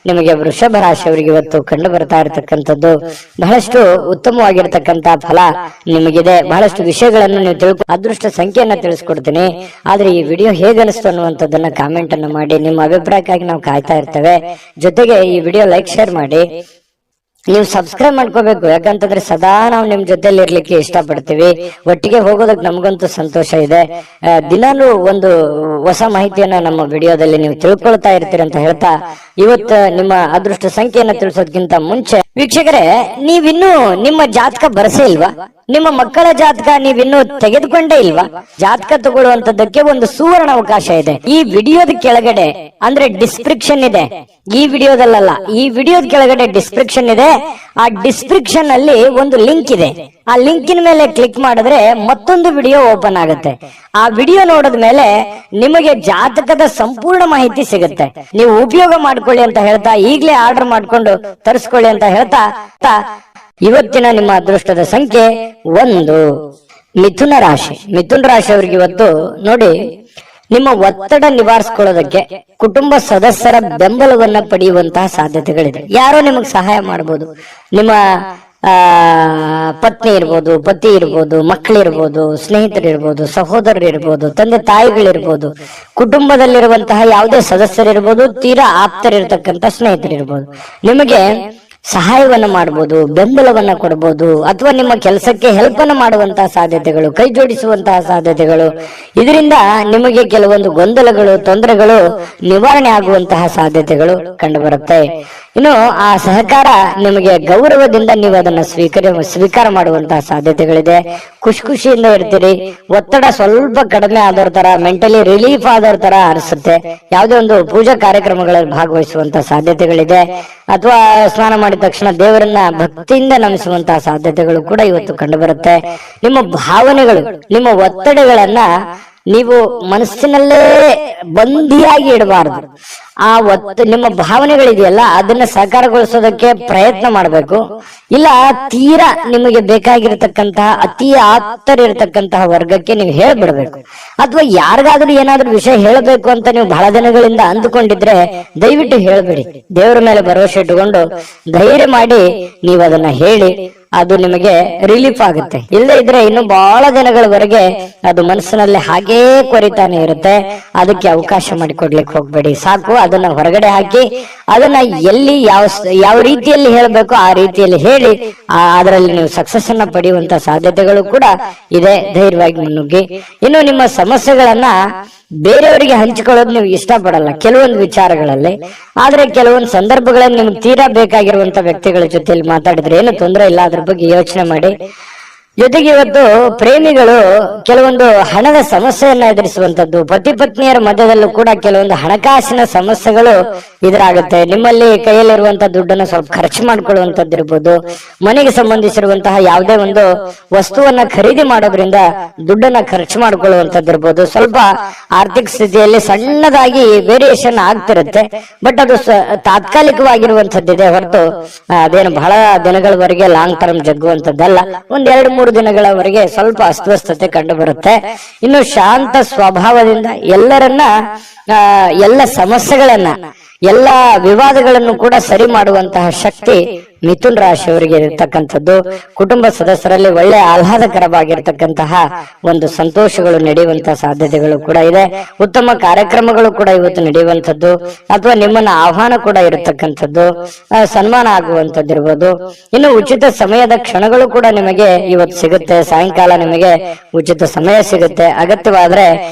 ನಿಮಗೆ ವೃಷಭ ರಾಶಿಯವರಿಗೆ ಇವತ್ತು ಕಂಡು ಬರ್ತಾ ಇರತಕ್ಕಂಥದ್ದು. ಬಹಳಷ್ಟು ಉತ್ತಮವಾಗಿರ್ತಕ್ಕಂತಹ ಫಲ ನಿಮಗಿದೆ. ಬಹಳಷ್ಟು ವಿಷಯಗಳನ್ನು ನೀವು ಅದೃಷ್ಟ ಸಂಖ್ಯೆಯನ್ನ ತಿಳಿಸ್ಕೊಡ್ತೀನಿ. ಆದ್ರೆ ಈ ವಿಡಿಯೋ ಹೇಗನಿಸ್ತು ಅನ್ನುವಂಥದ್ದನ್ನ ಕಾಮೆಂಟ್ ಅನ್ನು ಮಾಡಿ. ನಿಮ್ಮ ಅಭಿಪ್ರಾಯಕ್ಕಾಗಿ ನಾವು ಕಾಯ್ತಾ ಇರ್ತೇವೆ. ಜೊತೆಗೆ ಈ ವಿಡಿಯೋ ಲೈಕ್ ಶೇರ್ ಮಾಡಿ. ನೀವು ಸಬ್ಸ್ಕ್ರೈಬ್ ಮಾಡ್ಕೋಬೇಕು, ಯಾಕಂತಂದ್ರೆ ಸದಾ ನಾವು ನಿಮ್ ಜೊತೆಲಿ ಇರ್ಲಿಕ್ಕೆ ಇಷ್ಟಪಡ್ತೀವಿ. ಒಟ್ಟಿಗೆ ಹೋಗೋದಕ್ಕೆ ನಮಗಂತೂ ಸಂತೋಷ ಇದೆ. ದಿನಾನು ಒಂದು ಹೊಸ ಮಾಹಿತಿಯನ್ನ ನಮ್ಮ ವಿಡಿಯೋದಲ್ಲಿ ನೀವು ತಿಳ್ಕೊಳ್ತಾ ಇರ್ತೀರಿ ಅಂತ ಹೇಳ್ತಾ, ಇವತ್ತು ನಿಮ್ಮ ಅದೃಷ್ಟ ಸಂಖ್ಯೆಯನ್ನ ತಿಳಿಸೋದಕ್ಕಿಂತ ಮುಂಚೆ ವೀಕ್ಷಕರೇ, ನೀವಿನ್ನೂ ನಿಮ್ಮ ಜಾತಕ ಬರಸೇ ಇಲ್ವಾ? ನಿಮ್ಮ ಮಕ್ಕಳ ಜಾತಕ ನೀವಿನ್ನೂ ತೆಗೆದುಕೊಂಡೇ ಇಲ್ವಾ? ಜಾತಕ ತಗೊಳ್ಳುವಂತದ್ದಕ್ಕೆ ಒಂದು ಸುವರ್ಣ ಅವಕಾಶ ಇದೆ. ಈ ವಿಡಿಯೋದ ಕೆಳಗಡೆ ಅಂದ್ರೆ ಡಿಸ್ಕ್ರಿಪ್ಷನ್ ಇದೆ. ಈ ವಿಡಿಯೋದಲ್ಲ, ಈ ವಿಡಿಯೋದ ಕೆಳಗಡೆ ಡಿಸ್ಕ್ರಿಪ್ಷನ್ ಇದೆ. ಆ ಡಿಸ್ಕ್ರಿಪ್ಷನ್ ಅಲ್ಲಿ ಒಂದು ಲಿಂಕ್ ಇದೆ. ಆ ಲಿಂಕಿನ ಮೇಲೆ ಕ್ಲಿಕ್ ಮಾಡಿದ್ರೆ ಮತ್ತೊಂದು ವಿಡಿಯೋ ಓಪನ್ ಆಗುತ್ತೆ. ಆ ವಿಡಿಯೋ ನೋಡಿದ ಮೇಲೆ ನಿಮಗೆ ಜಾತಕದ ಸಂಪೂರ್ಣ ಮಾಹಿತಿ ಸಿಗುತ್ತೆ. ನೀವು ಉಪಯೋಗ ಮಾಡ್ಕೊಳ್ಳಿ ಅಂತ ಹೇಳ್ತಾ, ಈಗಲೇ ಆರ್ಡರ್ ಮಾಡ್ಕೊಂಡು ತರಿಸ್ಕೊಳ್ಳಿ ಅಂತ ಹೇಳ್ತಾ, ಇವತ್ತಿನ ನಿಮ್ಮ ಅದೃಷ್ಟದ ಸಂಖ್ಯೆ 1 ಮಿಥುನ ರಾಶಿ. ಮಿಥುನ ರಾಶಿಯವರಿಗೆ ಇವತ್ತು ನೋಡಿ, ನಿಮ್ಮ ಒತ್ತಡ ನಿವಾರಿಸಿಕೊಳ್ಳೋದಕ್ಕೆ ಕುಟುಂಬ ಸದಸ್ಯರ ಬೆಂಬಲವನ್ನ ಪಡೆಯುವಂತಹ ಸಾಧ್ಯತೆಗಳಿದೆ. ಯಾರೋ ನಿಮಗೆ ಸಹಾಯ ಮಾಡಬಹುದು. ನಿಮ್ಮ ಪತ್ನಿ ಇರ್ಬೋದು, ಪತಿ ಇರ್ಬೋದು, ಮಕ್ಕಳಿರ್ಬೋದು, ಸ್ನೇಹಿತರಿರ್ಬೋದು, ಸಹೋದರರಿರ್ಬೋದು, ತಂದೆ ತಾಯಿಗಳಿರ್ಬೋದು, ಕುಟುಂಬದಲ್ಲಿರುವಂತಹ ಯಾವುದೇ ಸದಸ್ಯರಿರ್ಬೋದು, ತೀರಾ ಆಪ್ತರಿರ್ತಕ್ಕಂಥ ಸ್ನೇಹಿತರಿರ್ಬೋದು, ನಿಮಗೆ ಸಹಾಯವನ್ನ ಮಾಡಬಹುದು, ಬೆಂಬಲವನ್ನ ಕೊಡಬಹುದು, ಅಥವಾ ನಿಮ್ಮ ಕೆಲಸಕ್ಕೆ ಹೆಲ್ಪ್ ಅನ್ನು ಮಾಡುವಂತಹ ಸಾಧ್ಯತೆಗಳು, ಕೈ ಜೋಡಿಸುವಂತಹ ಸಾಧ್ಯತೆಗಳು. ಇದರಿಂದ ನಿಮಗೆ ಕೆಲವೊಂದು ಗೊಂದಲಗಳು, ತೊಂದರೆಗಳು ನಿವಾರಣೆ ಆಗುವಂತಹ ಸಾಧ್ಯತೆಗಳು ಕಂಡು ಬರುತ್ತೆ. ಇನ್ನು ಆ ಸಹಕಾರ ನಿಮಗೆ ಗೌರವದಿಂದ ನೀವು ಅದನ್ನ ಸ್ವೀಕಾರ ಮಾಡುವಂತಹ ಸಾಧ್ಯತೆಗಳಿದೆ. ಖುಷಿಯಿಂದ ಇರ್ತೀರಿ. ಒತ್ತಡ ಸ್ವಲ್ಪ ಕಡಿಮೆ ಆದವ್ರ ತರ, ಮೆಂಟಲಿ ರಿಲೀಫ್ ಆದವ್ರ ತರ ಅನಿಸುತ್ತೆ. ಯಾವುದೇ ಒಂದು ಪೂಜಾ ಕಾರ್ಯಕ್ರಮಗಳಲ್ಲಿ ಭಾಗವಹಿಸುವಂತಹ ಸಾಧ್ಯತೆಗಳಿದೆ. ಅಥವಾ ಸ್ನಾನ ಮಾಡಿದ ತಕ್ಷಣ ದೇವರನ್ನ ಭಕ್ತಿಯಿಂದ ನಮಿಸುವಂತಹ ಸಾಧ್ಯತೆಗಳು ಕೂಡ ಇವತ್ತು ಕಂಡು ಬರುತ್ತೆ. ನಿಮ್ಮ ಭಾವನೆಗಳು, ನಿಮ್ಮ ಒತ್ತಡಗಳನ್ನ ನೀವು ಮನಸ್ಸಿನಲ್ಲೇ ಬಂದಿಯಾಗಿ ಇಡಬಾರದು. ನಿಮ್ಮ ಭಾವನೆಗಳಿದೆಯಲ್ಲ, ಅದನ್ನ ಸಾಕಾರಗೊಳಿಸೋದಕ್ಕೆ ಪ್ರಯತ್ನ ಮಾಡಬೇಕು. ಇಲ್ಲ ತೀರಾ ನಿಮಗೆ ಬೇಕಾಗಿರತಕ್ಕಂತಹ ಅತಿ ಆಪ್ತರಿರತಕ್ಕಂತಹ ವರ್ಗಕ್ಕೆ ನೀವು ಹೇಳ್ಬಿಡ್ಬೇಕು. ಅಥವಾ ಯಾರಿಗಾದ್ರೂ ಏನಾದ್ರೂ ವಿಷಯ ಹೇಳಬೇಕು ಅಂತ ನೀವು ಬಹಳ ದಿನಗಳಿಂದ ಅಂದುಕೊಂಡಿದ್ರೆ ದಯವಿಟ್ಟು ಹೇಳ್ಬೇಡಿ. ದೇವರ ಮೇಲೆ ಭರವಸೆ ಇಟ್ಟುಕೊಂಡು ಧೈರ್ಯ ಮಾಡಿ ನೀವು ಅದನ್ನ ಹೇಳಿ. ಅದು ನಿಮಗೆ ರಿಲೀಫ್ ಆಗುತ್ತೆ. ಇಲ್ಲದೆ ಇದ್ರೆ ಇನ್ನು ಬಹಳ ದಿನಗಳವರೆಗೆ ಅದು ಮನಸ್ಸಿನಲ್ಲಿ ಹಾಗೇ ಕೊರಿತಾನೆ ಇರುತ್ತೆ. ಅದಕ್ಕೆ ಅವಕಾಶ ಮಾಡಿಕೊಡ್ಲಿಕ್ಕೆ ಹೋಗ್ಬೇಡಿ. ಸಾಕು, ಅದನ್ನ ಹೊರಗಡೆ ಹಾಕಿ ಅದನ್ನ ಎಲ್ಲಿ ಯಾವ ರೀತಿಯಲ್ಲಿ ಹೇಳಬೇಕು ಆ ರೀತಿಯಲ್ಲಿ ಹೇಳಿ ಅದರಲ್ಲಿ ನೀವು ಸಕ್ಸಸ್ ಅನ್ನ ಪಡೆಯುವಂತ ಸಾಧ್ಯತೆಗಳು ಕೂಡ ಇದೆ. ಧೈರ್ಯವಾಗಿ ಮುನ್ನುಗ್ಗಿ. ಇನ್ನು ನಿಮ್ಮ ಸಮಸ್ಯೆಗಳನ್ನ ಬೇರೆಯವರಿಗೆ ಹಂಚಿಕೊಳ್ಳೋದು ನೀವು ಇಷ್ಟಪಡಲ್ಲ ಕೆಲವೊಂದು ವಿಚಾರಗಳಲ್ಲಿ. ಆದ್ರೆ ಕೆಲವೊಂದು ಸಂದರ್ಭಗಳಲ್ಲಿ ನಿಮ್ಗೆ ತೀರಾ ಬೇಕಾಗಿರುವಂತ ವ್ಯಕ್ತಿಗಳ ಜೊತೆಲಿ ಮಾತಾಡಿದ್ರೆ ಏನು ತೊಂದರೆ ಇಲ್ಲ. ಅದ್ರ ಬಗ್ಗೆ ಯೋಚನೆ ಮಾಡಿ. ಜೊತೆಗೆ ಇವತ್ತು ಪ್ರೇಮಿಗಳು ಕೆಲವೊಂದು ಹಣದ ಸಮಸ್ಯೆಯನ್ನ ಎದುರಿಸುವಂತದ್ದು, ಪತಿ ಪತ್ನಿಯರ ಮಧ್ಯದಲ್ಲೂ ಕೂಡ ಕೆಲವೊಂದು ಹಣಕಾಸಿನ ಸಮಸ್ಯೆಗಳು ಎದುರಾಗುತ್ತೆ. ನಿಮ್ಮಲ್ಲಿ ಕೈಯಲ್ಲಿರುವಂತಹ ದುಡ್ಡನ್ನು ಸ್ವಲ್ಪ ಖರ್ಚು ಮಾಡ್ಕೊಳ್ಳುವಂತದ್ದು ಇರ್ಬೋದು. ಮನೆಗೆ ಸಂಬಂಧಿಸಿರುವಂತಹ ಯಾವುದೇ ಒಂದು ವಸ್ತುವನ್ನ ಖರೀದಿ ಮಾಡೋದ್ರಿಂದ ದುಡ್ಡನ್ನ ಖರ್ಚು ಮಾಡ್ಕೊಳ್ಳುವಂತದ್ದು ಇರ್ಬೋದು. ಸ್ವಲ್ಪ ಆರ್ಥಿಕ ಸ್ಥಿತಿಯಲ್ಲಿ ಸಣ್ಣದಾಗಿ ವೇರಿಯೇಷನ್ ಆಗ್ತಿರುತ್ತೆ. ಬಟ್ ಅದು ತಾತ್ಕಾಲಿಕವಾಗಿರುವಂತದ್ದಿದೆ ಹೊರತು ಅದೇನು ಬಹಳ ದಿನಗಳವರೆಗೆ ಲಾಂಗ್ ಟರ್ಮ್ ಜಗ್ಗುವಂತದ್ದಲ್ಲ. ಒಂದ್ 2-3 ದಿನಗಳವರೆಗೆ ಸ್ವಲ್ಪ ಅಸ್ವಸ್ಥತೆ ಕಂಡು ಬರುತ್ತೆ. ಇನ್ನು ಶಾಂತ ಸ್ವಭಾವದಿಂದ ಎಲ್ಲ ಸಮಸ್ಯೆಗಳನ್ನ, ಎಲ್ಲ ವಿವಾದಗಳನ್ನು ಕೂಡ ಸರಿ ಮಾಡುವಂತಹ ಶಕ್ತಿ ಮಿಥುನ್ ರಾಶಿಯವರಿಗೆ ಇರತಕ್ಕಂಥದ್ದು. ಕುಟುಂಬ ಸದಸ್ಯರಲ್ಲಿ ಒಳ್ಳೆ ಆಹ್ಲಾದಕರವಾಗಿರ್ತಕ್ಕಂತಹ ಒಂದು ಸಂತೋಷಗಳು ನಡೆಯುವಂತಹ ಸಾಧ್ಯತೆಗಳು ಕೂಡ ಇದೆ. ಉತ್ತಮ ಕಾರ್ಯಕ್ರಮಗಳು ಕೂಡ ಇವತ್ತು ನಡೆಯುವಂಥದ್ದು, ಅಥವಾ ನಿಮ್ಮನ್ನ ಆಹ್ವಾನ ಕೂಡ ಇರತಕ್ಕಂಥದ್ದು, ಸನ್ಮಾನ ಆಗುವಂತದ್ದಿರ್ಬೋದು. ಇನ್ನು ಉಚಿತ ಸಮಯದ ಕ್ಷಣಗಳು ಕೂಡ ನಿಮಗೆ ಇವತ್ತು ಸಿಗುತ್ತೆ. ಸಾಯಂಕಾಲ ನಿಮಗೆ ಉಚಿತ ಸಮಯ ಸಿಗುತ್ತೆ. ಅಗತ್ಯವಾದ್ರೆ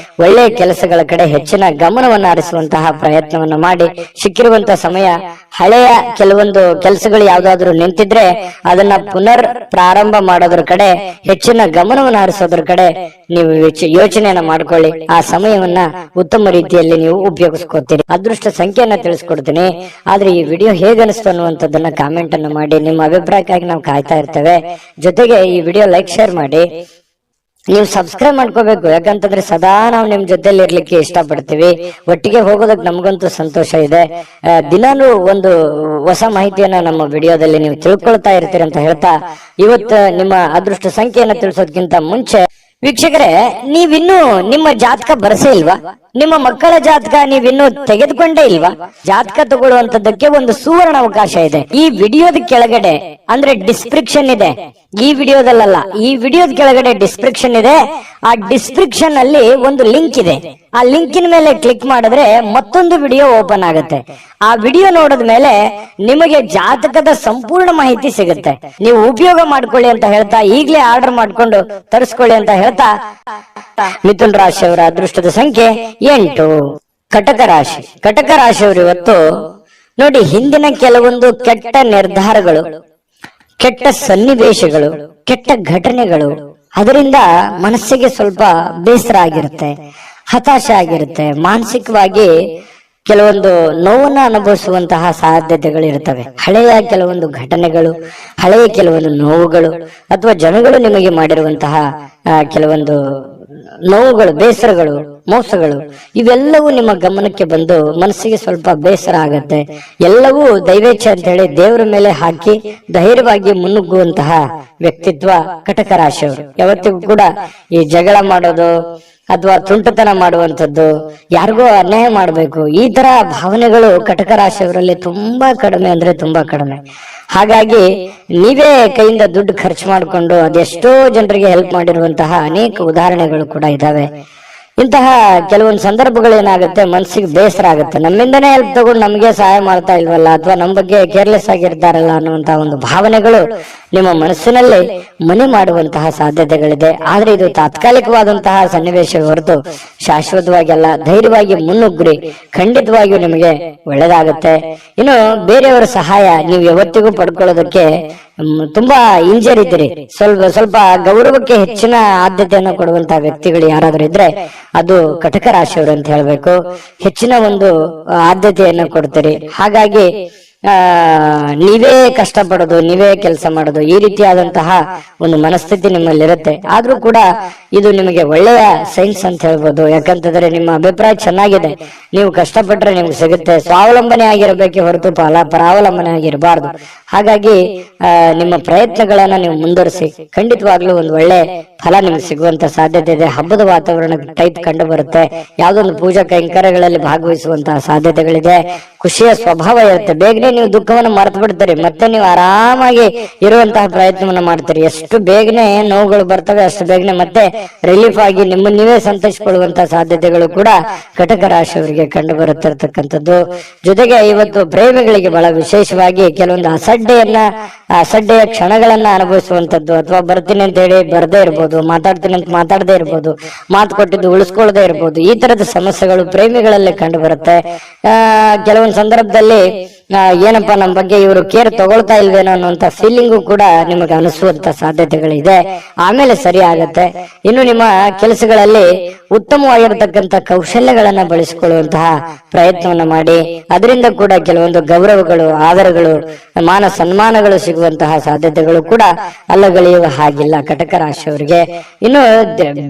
ಒಳ್ಳೆಯ ಕೆಲಸಗಳ ಕಡೆ ಹೆಚ್ಚಿನ ಗಮನವನ್ನು ಹರಿಸುವಂತಹ ಪ್ರಯತ್ನವನ್ನು ಮಾಡಿ. ಸಿಕ್ಕಿರುವಂತಹ ಸಮಯ ಹಳೆಯ ಕೆಲವೊಂದು ಕೆಲಸಗಳು ಯಾವ್ದಾದ್ರು ಏನಾದ್ರೂ ನಿಂತಿದ್ರೆ ಅದನ್ನ ಪುನರ್ ಪ್ರಾರಂಭ ಮಾಡೋದ್ರ ಕಡೆ ಹೆಚ್ಚಿನ ಗಮನವನ್ನು ಹರಿಸೋದ್ರ ಕಡೆ ನೀವು ಯೋಚನೆಯನ್ನ ಮಾಡ್ಕೊಳ್ಳಿ. ಆ ಸಮಯವನ್ನ ಉತ್ತಮ ರೀತಿಯಲ್ಲಿ ನೀವು ಉಪಯೋಗಿಸ್ಕೊತೀರಿ. ಅದೃಷ್ಟ ಸಂಖ್ಯೆಯನ್ನ ತಿಳಿಸ್ಕೊಡ್ತೀನಿ. ಆದ್ರೆ ಈ ವಿಡಿಯೋ ಹೇಗನಿಸ್ತು ಅನ್ನುವಂಥದ್ದನ್ನ ಕಾಮೆಂಟ್ ಅನ್ನು ಮಾಡಿ. ನಿಮ್ಮ ಅಭಿಪ್ರಾಯಕ್ಕಾಗಿ ನಾವು ಕಾಯ್ತಾ ಇರ್ತೇವೆ. ಜೊತೆಗೆ ಈ ವಿಡಿಯೋ ಲೈಕ್ ಶೇರ್ ಮಾಡಿ. ನೀವು ಸಬ್ಸ್ಕ್ರೈಬ್ ಮಾಡ್ಕೋಬೇಕು, ಯಾಕಂತಂದ್ರೆ ಸದಾ ನಾವು ನಿಮ್ ಜೊತೆಲಿ ಇರ್ಲಿಕ್ಕೆ ಇಷ್ಟಪಡ್ತೀವಿ. ಒಟ್ಟಿಗೆ ಹೋಗೋದಕ್ಕೆ ನಮಗಂತೂ ಸಂತೋಷ ಇದೆ. ದಿನಾನು ಒಂದು ಹೊಸ ಮಾಹಿತಿಯನ್ನ ನಮ್ಮ ವಿಡಿಯೋದಲ್ಲಿ ನೀವು ತಿಳ್ಕೊಳ್ತಾ ಇರ್ತೀರಿ ಅಂತ ಹೇಳ್ತಾ, ಇವತ್ತು ನಿಮ್ಮ ಅದೃಷ್ಟ ಸಂಖ್ಯೆಯನ್ನ ತಿಳಿಸೋದಕ್ಕಿಂತ ಮುಂಚೆ ವೀಕ್ಷಕರೇ, ನೀವಿನ್ನೂ ನಿಮ್ಮ ಜಾತಕ ಬರಸೇ ಇಲ್ವಾ? ನಿಮ್ಮ ಮಕ್ಕಳ ಜಾತಕ ನೀವಿನ್ನೂ ತೆಗೆದುಕೊಂಡೇ ಇಲ್ವಾ? ಜಾತಕ ತಗೊಳ್ಳುವಂತದ್ದಕ್ಕೆ ಒಂದು ಸುವರ್ಣ ಅವಕಾಶ ಇದೆ. ಈ ವಿಡಿಯೋದ ಕೆಳಗಡೆ ಅಂದ್ರೆ ಡಿಸ್ಕ್ರಿಪ್ಷನ್ ಇದೆ. ಈ ವಿಡಿಯೋದಲ್ಲ, ಈ ವಿಡಿಯೋದ ಕೆಳಗಡೆ ಡಿಸ್ಕ್ರಿಪ್ಷನ್ ಇದೆ. ಆ ಡಿಸ್ಕ್ರಿಪ್ಷನ್ ಅಲ್ಲಿ ಒಂದು ಲಿಂಕ್ ಇದೆ. ಆ ಲಿಂಕಿನ ಮೇಲೆ ಕ್ಲಿಕ್ ಮಾಡಿದ್ರೆ ಮತ್ತೊಂದು ವಿಡಿಯೋ ಓಪನ್ ಆಗುತ್ತೆ. ಆ ವಿಡಿಯೋ ನೋಡಿದ ಮೇಲೆ ನಿಮಗೆ ಜಾತಕದ ಸಂಪೂರ್ಣ ಮಾಹಿತಿ ಸಿಗುತ್ತೆ. ನೀವು ಉಪಯೋಗ ಮಾಡ್ಕೊಳ್ಳಿ ಅಂತ ಹೇಳ್ತಾ, ಈಗಲೇ ಆರ್ಡರ್ ಮಾಡ್ಕೊಂಡು ತರಿಸ್ಕೊಳ್ಳಿ ಅಂತ ಹೇಳ್ತಾ, ಮಿಥುನ್ ರಾಶಿಯವರ ಅದೃಷ್ಟದ ಸಂಖ್ಯೆ 8. ಕಟಕ ರಾಶಿ. ಕಟಕ ರಾಶಿಯವರು ಇವತ್ತು ನೋಡಿ, ಹಿಂದಿನ ಕೆಲವೊಂದು ಕೆಟ್ಟ ನಿರ್ಧಾರಗಳು, ಕೆಟ್ಟ ಸನ್ನಿವೇಶಗಳು, ಕೆಟ್ಟ ಘಟನೆಗಳು, ಅದರಿಂದ ಮನಸ್ಸಿಗೆ ಸ್ವಲ್ಪ ಬೇಸರ ಆಗಿರುತ್ತೆ, ಹತಾಶೆ ಆಗಿರುತ್ತೆ. ಮಾನಸಿಕವಾಗಿ ಕೆಲವೊಂದು ನೋವನ್ನ ಅನುಭವಿಸುವಂತಹ ಸಾಧ್ಯತೆಗಳು ಇರ್ತವೆ. ಹಳೆಯ ಕೆಲವೊಂದು ಘಟನೆಗಳು, ಹಳೆಯ ಕೆಲವೊಂದು ನೋವುಗಳು, ಅಥವಾ ಜನಗಳು ನಿಮಗೆ ಮಾಡಿರುವಂತಹ ಕೆಲವೊಂದು ನೋವುಗಳು, ಬೇಸರಗಳು, ಮೋಸಗಳು, ಇವೆಲ್ಲವೂ ನಿಮ್ಮ ಗಮನಕ್ಕೆ ಬಂದು ಮನಸ್ಸಿಗೆ ಸ್ವಲ್ಪ ಬೇಸರ ಆಗತ್ತೆ. ಎಲ್ಲವೂ ದೈವೇಚ್ಛೆ ಅಂತ ಹೇಳಿ ದೇವರ ಮೇಲೆ ಹಾಕಿ ಧೈರ್ಯವಾಗಿ ಮುನ್ನುಗ್ಗುವಂತಹ ವ್ಯಕ್ತಿತ್ವ ಕಟಕ ರಾಶಿಯವರು. ಯಾವತ್ತಿಗೂ ಕೂಡ ಈ ಜಗಳ ಮಾಡೋದು ಅಥವಾ ತುಂಟತನ ಮಾಡುವಂಥದ್ದು, ಯಾರಿಗೋ ಅನ್ಯಾಯ ಮಾಡಬೇಕು, ಈ ತರ ಭಾವನೆಗಳು ಕಟಕ ರಾಶಿಯವರಲ್ಲಿ ತುಂಬಾ ಕಡಿಮೆ ಅಂದ್ರೆ ತುಂಬಾ ಕಡಿಮೆ. ಹಾಗಾಗಿ ನೀವೇ ಕೈಯಿಂದ ದುಡ್ಡು ಖರ್ಚು ಮಾಡಿಕೊಂಡು ಅದೆಷ್ಟೋ ಜನರಿಗೆ ಹೆಲ್ಪ್ ಮಾಡಿರುವಂತಹ ಅನೇಕ ಉದಾಹರಣೆಗಳು ಕೂಡ ಇದಾವೆ. ಇಂತಹ ಕೆಲವೊಂದು ಸಂದರ್ಭಗಳು ಏನಾಗುತ್ತೆ, ಮನಸ್ಸಿಗೆ ಬೇಸರ ಆಗುತ್ತೆ. ನಮ್ಮಿಂದನೇ ಹೆಲ್ಪ್ ತಗೊಂಡು ನಮ್ಗೆ ಸಹಾಯ ಮಾಡ್ತಾ ಇಲ್ವಲ್ಲ, ಅಥವಾ ನಮ್ಮ ಬಗ್ಗೆ ಕೇರ್ಲೆಸ್ ಆಗಿರ್ತಾರಲ್ಲ ಅನ್ನುವಂತಹ ಒಂದು ಭಾವನೆಗಳು ನಿಮ್ಮ ಮನಸ್ಸಿನಲ್ಲಿ ಮನೆ ಮಾಡುವಂತಹ ಸಾಧ್ಯತೆಗಳಿದೆ. ಆದ್ರೆ ಇದು ತಾತ್ಕಾಲಿಕವಾದಂತಹ ಸನ್ನಿವೇಶ ಹೊರತು ಶಾಶ್ವತವಾಗಿ ಅಲ್ಲ. ಧೈರ್ಯವಾಗಿ ಮುನ್ನುಗ್ರಿ, ಖಂಡಿತವಾಗಿಯೂ ನಿಮಗೆ ಒಳ್ಳೇದಾಗುತ್ತೆ. ಇನ್ನು ಬೇರೆಯವರ ಸಹಾಯ ನೀವು ಯಾವತ್ತಿಗೂ ಪಡ್ಕೊಳ್ಳೋದಕ್ಕೆ ತುಂಬಾ ಹಿಂಜರಿದ್ದೀರಿ. ಸ್ವಲ್ಪ ಗೌರವಕ್ಕೆ ಹೆಚ್ಚಿನ ಆದ್ಯತೆಯನ್ನು ಕೊಡುವಂತಹ ವ್ಯಕ್ತಿಗಳು ಯಾರಾದ್ರೂ ಇದ್ರೆ ಅದು ಕಟಕ ರಾಶಿಯವರು ಅಂತ ಹೇಳ್ಬೇಕು. ಹೆಚ್ಚಿನ ಒಂದು ಆದ್ಯತೆಯನ್ನು ಕೊಡ್ತೀರಿ. ಹಾಗಾಗಿ ನೀವೇ ಕಷ್ಟಪಡೋದು, ನೀವೇ ಕೆಲಸ ಮಾಡೋದು, ಈ ರೀತಿಯಾದಂತಹ ಒಂದು ಮನಸ್ಥಿತಿ ನಿಮ್ಮಲ್ಲಿರುತ್ತೆ. ಆದ್ರೂ ಕೂಡ ಇದು ನಿಮಗೆ ಒಳ್ಳೆಯ ಸೈನ್ಸ್ ಅಂತ ಹೇಳ್ಬೋದು. ಯಾಕಂತಂದ್ರೆ ನಿಮ್ಮ ಅಭಿಪ್ರಾಯ ಚೆನ್ನಾಗಿದೆ, ನೀವು ಕಷ್ಟಪಟ್ರೆ ನಿಮ್ಗೆ ಸಿಗುತ್ತೆ. ಸ್ವಾವಲಂಬನೆ ಆಗಿರಬೇಕೆ ಹೊರತು ಪರಾವಲಂಬನೆ ಆಗಿರಬಾರ್ದು. ಹಾಗಾಗಿ ನಿಮ್ಮ ಪ್ರಯತ್ನಗಳನ್ನ ನೀವು ಮುಂದುವರಿಸಿ, ಖಂಡಿತವಾಗ್ಲೂ ಒಂದು ಒಳ್ಳೆ ಫಲ ನಿಮ್ಗೆ ಸಿಗುವಂತ ಸಾಧ್ಯತೆ ಇದೆ. ಹಬ್ಬದ ವಾತಾವರಣ ಟೈಪ್ ಕಂಡು ಬರುತ್ತೆ. ಯಾವ್ದೊಂದು ಪೂಜಾ ಕೈಂಕರ್ಯಗಳಲ್ಲಿ ಭಾಗವಹಿಸುವಂತಹ ಸಾಧ್ಯತೆಗಳಿದೆ. ಖುಷಿಯ ಸ್ವಭಾವ ಇರುತ್ತೆ. ಬೇಗನೆ ನೀವು ದುಃಖವನ್ನು ಮರೆತು ಬಿಡ್ತೀರಿ, ಮತ್ತೆ ನೀವು ಆರಾಮಾಗಿ ಇರುವಂತಹ ಪ್ರಯತ್ನವನ್ನ ಮಾಡ್ತೀರಿ. ಎಷ್ಟು ಬೇಗನೆ ನೋವುಗಳು ಬರ್ತವೆ ಅಷ್ಟು ಬೇಗನೆ ಮತ್ತೆ ರಿಲೀಫ್ ಆಗಿ ನಿಮ್ಮ ನೀವೇ ಸಂತೋಷಿಸಿಕೊಳ್ಳುವಂತಹ ಸಾಧ್ಯತೆಗಳು ಕೂಡ ಕಟಕ ರಾಶಿಯವರಿಗೆ ಕಂಡು ಬರುತ್ತಿರ್ತಕ್ಕಂಥದ್ದು. ಜೊತೆಗೆ ಇವತ್ತು ಪ್ರೇಮಿಗಳಿಗೆ ಬಹಳ ವಿಶೇಷವಾಗಿ ಕೆಲವೊಂದು ಅಸಡ್ಡೆಯ ಕ್ಷಣಗಳನ್ನ ಅನುಭವಿಸುವಂತದ್ದು, ಅಥವಾ ಬರ್ತೀನಿ ಅಂತ ಹೇಳಿ ಬರ್ದೇ ಇರ್ಬೋದು, ಮಾತಾಡ್ತೀನಿ ಅಂತ ಮಾತಾಡದೇ ಇರ್ಬೋದು, ಮಾತು ಕೊಟ್ಟಿದ್ದು ಉಳಿಸ್ಕೊಳ್ಳದೆ ಇರ್ಬೋದು. ಈ ತರದ ಸಮಸ್ಯೆಗಳು ಪ್ರೇಮಿಗಳಲ್ಲಿ ಕಂಡು ಬರುತ್ತೆ. ಕೆಲವೊಂದು ಸಂದರ್ಭದಲ್ಲಿ ಏನಪ್ಪಾ ನಮ್ಮ ಬಗ್ಗೆ ಇವರು ಕೇರ್ ತಗೊಳ್ತಾ ಇಲ್ವೇನೋ ಅನ್ನುವಂತ ಫೀಲಿಂಗು ಕೂಡ ನಿಮಗೆ ಅನಿಸುವಂತ ಸಾಧ್ಯತೆಗಳಿದೆ. ಆಮೇಲೆ ಸರಿ ಆಗತ್ತೆ. ಇನ್ನು ನಿಮ್ಮ ಕೆಲಸಗಳಲ್ಲಿ ಉತ್ತಮವಾಗಿರತಕ್ಕಂತ ಕೌಶಲ್ಯಗಳನ್ನ ಬಳಸಿಕೊಳ್ಳುವಂತಹ ಪ್ರಯತ್ನವನ್ನ ಮಾಡಿ. ಅದರಿಂದ ಕೂಡ ಕೆಲವೊಂದು ಗೌರವಗಳು, ಆದರಗಳು, ಮಾನ ಸನ್ಮಾನಗಳು ಸಿಗುವಂತಹ ಸಾಧ್ಯತೆಗಳು ಕೂಡ ಅಲ್ಲಗಳೆಯುವ ಹಾಗಿಲ್ಲ ಕಟಕ ರಾಶಿಯವರಿಗೆ. ಇನ್ನು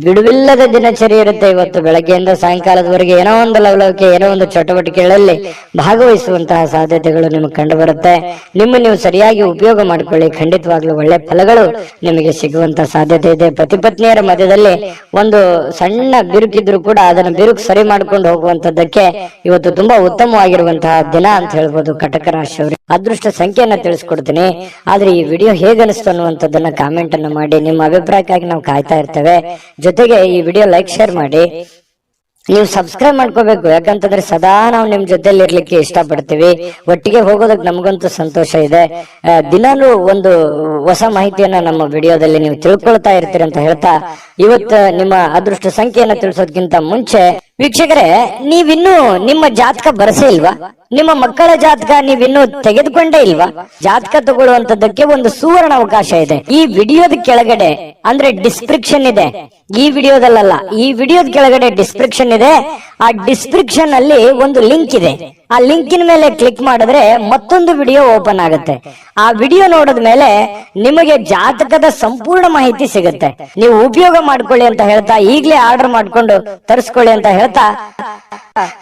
ಬಿಡುವಿಲ್ಲದ ದಿನಚರಿ ಇರುತ್ತೆ. ಇವತ್ತು ಬೆಳಗ್ಗೆಯಿಂದ ಸಾಯಂಕಾಲದವರೆಗೆ ಏನೋ ಒಂದು ಲವಲವಿಕೆ, ಏನೋ ಒಂದು ಚಟುವಟಿಕೆಗಳಲ್ಲಿ ಭಾಗವಹಿಸುವಂತಹ ಸಾಧ್ಯತೆಗಳು ನಿಮಗೆ ಕಂಡು ಬರುತ್ತೆ. ನೀವು ಸರಿಯಾಗಿ ಉಪಯೋಗ ಮಾಡಿಕೊಳ್ಳಿ, ಖಂಡಿತವಾಗ್ಲೂ ಒಳ್ಳೆ ಫಲಗಳು ನಿಮಗೆ ಸಿಗುವಂತ ಸಾಧ್ಯತೆ ಇದೆ. ಪತಿ ಪತ್ನಿಯರ ಮಧ್ಯದಲ್ಲಿ ಒಂದು ಸಣ್ಣ ಬಿರುಕಿದ್ರು ಕೂಡ ಅದನ್ನ ಬಿರುಕು ಸರಿ ಮಾಡ್ಕೊಂಡು ಹೋಗುವಂತದ್ದಕ್ಕೆ ಇವತ್ತು ತುಂಬಾ ಉತ್ತಮವಾಗಿರುವಂತಹ ದಿನ ಅಂತ ಹೇಳ್ಬೋದು ಕಟಕ ರಾಶಿಯವರು. ಅದೃಷ್ಟ ಸಂಖ್ಯೆಯನ್ನ ತಿಳಿಸ್ಕೊಡ್ತೀನಿ. ಆದ್ರೆ ಈ ವಿಡಿಯೋ ಹೇಗನಿಸ್ತು ಅನ್ನುವಂಥದ್ದನ್ನ ಕಾಮೆಂಟ್ ಅನ್ನು ಮಾಡಿ. ನಿಮ್ಮ ಅಭಿಪ್ರಾಯಕ್ಕಾಗಿ ನಾವು ಕಾಯ್ತಾ ಇರ್ತೇವೆ. ಜೊತೆಗೆ ಈ ವಿಡಿಯೋ ಲೈಕ್ ಶೇರ್ ಮಾಡಿ. ನೀವು ಸಬ್ಸ್ಕ್ರೈಬ್ ಮಾಡ್ಕೋಬೇಕು, ಯಾಕಂತಂದ್ರೆ ಸದಾ ನಾವು ನಿಮ್ ಜೊತೆಲಿ ಇರ್ಲಿಕ್ಕೆ ಇಷ್ಟಪಡ್ತೀವಿ. ಒಟ್ಟಿಗೆ ಹೋಗೋದಕ್ಕೆ ನಮಗಂತೂ ಸಂತೋಷ ಇದೆ. ದಿನಾನು ಒಂದು ಹೊಸ ಮಾಹಿತಿಯನ್ನ ನಮ್ಮ ವಿಡಿಯೋದಲ್ಲಿ ನೀವು ತಿಳ್ಕೊಳ್ತಾ ಇರ್ತೀರಿ ಅಂತ ಹೇಳ್ತಾ, ಇವತ್ತು ನಿಮ್ಮ ಅದೃಷ್ಟ ಸಂಖ್ಯೆಯನ್ನ ತಿಳಿಸೋದಕ್ಕಿಂತ ಮುಂಚೆ ವೀಕ್ಷಕರೇ, ನೀವಿನ್ನೂ ನಿಮ್ಮ ಜಾತಕ ಬರಸೇ ಇಲ್ವಾ? ನಿಮ್ಮ ಮಕ್ಕಳ ಜಾತಕ ನೀವಿನ್ನೂ ತೆಗೆದುಕೊಂಡೇ ಇಲ್ವಾ? ಜಾತಕ ತಗೊಳ್ಳುವಂತದ್ದಕ್ಕೆ ಒಂದು ಸುವರ್ಣ ಅವಕಾಶ ಇದೆ. ಈ ವಿಡಿಯೋದ ಕೆಳಗಡೆ ಅಂದ್ರೆ ಡಿಸ್ಕ್ರಿಪ್ಷನ್ ಇದೆ. ಈ ವಿಡಿಯೋದಲ್ಲ, ಈ ವಿಡಿಯೋದ ಕೆಳಗಡೆ ಡಿಸ್ಕ್ರಿಪ್ಷನ್ ಇದೆ. ಆ ಡಿಸ್ಕ್ರಿಪ್ಷನ್ ಅಲ್ಲಿ ಒಂದು ಲಿಂಕ್ ಇದೆ. ಆ ಲಿಂಕಿನ ಮೇಲೆ ಕ್ಲಿಕ್ ಮಾಡಿದ್ರೆ ಮತ್ತೊಂದು ವಿಡಿಯೋ ಓಪನ್ ಆಗುತ್ತೆ. ಆ ವಿಡಿಯೋ ನೋಡಿದ ಮೇಲೆ ನಿಮಗೆ ಜಾತಕದ ಸಂಪೂರ್ಣ ಮಾಹಿತಿ ಸಿಗುತ್ತೆ. ನೀವು ಉಪಯೋಗ ಮಾಡ್ಕೊಳ್ಳಿ ಅಂತ ಹೇಳ್ತಾ, ಈಗಲೇ ಆರ್ಡರ್ ಮಾಡ್ಕೊಂಡು ತರಿಸ್ಕೊಳ್ಳಿ ಅಂತ ಹೇಳ್ತಾ,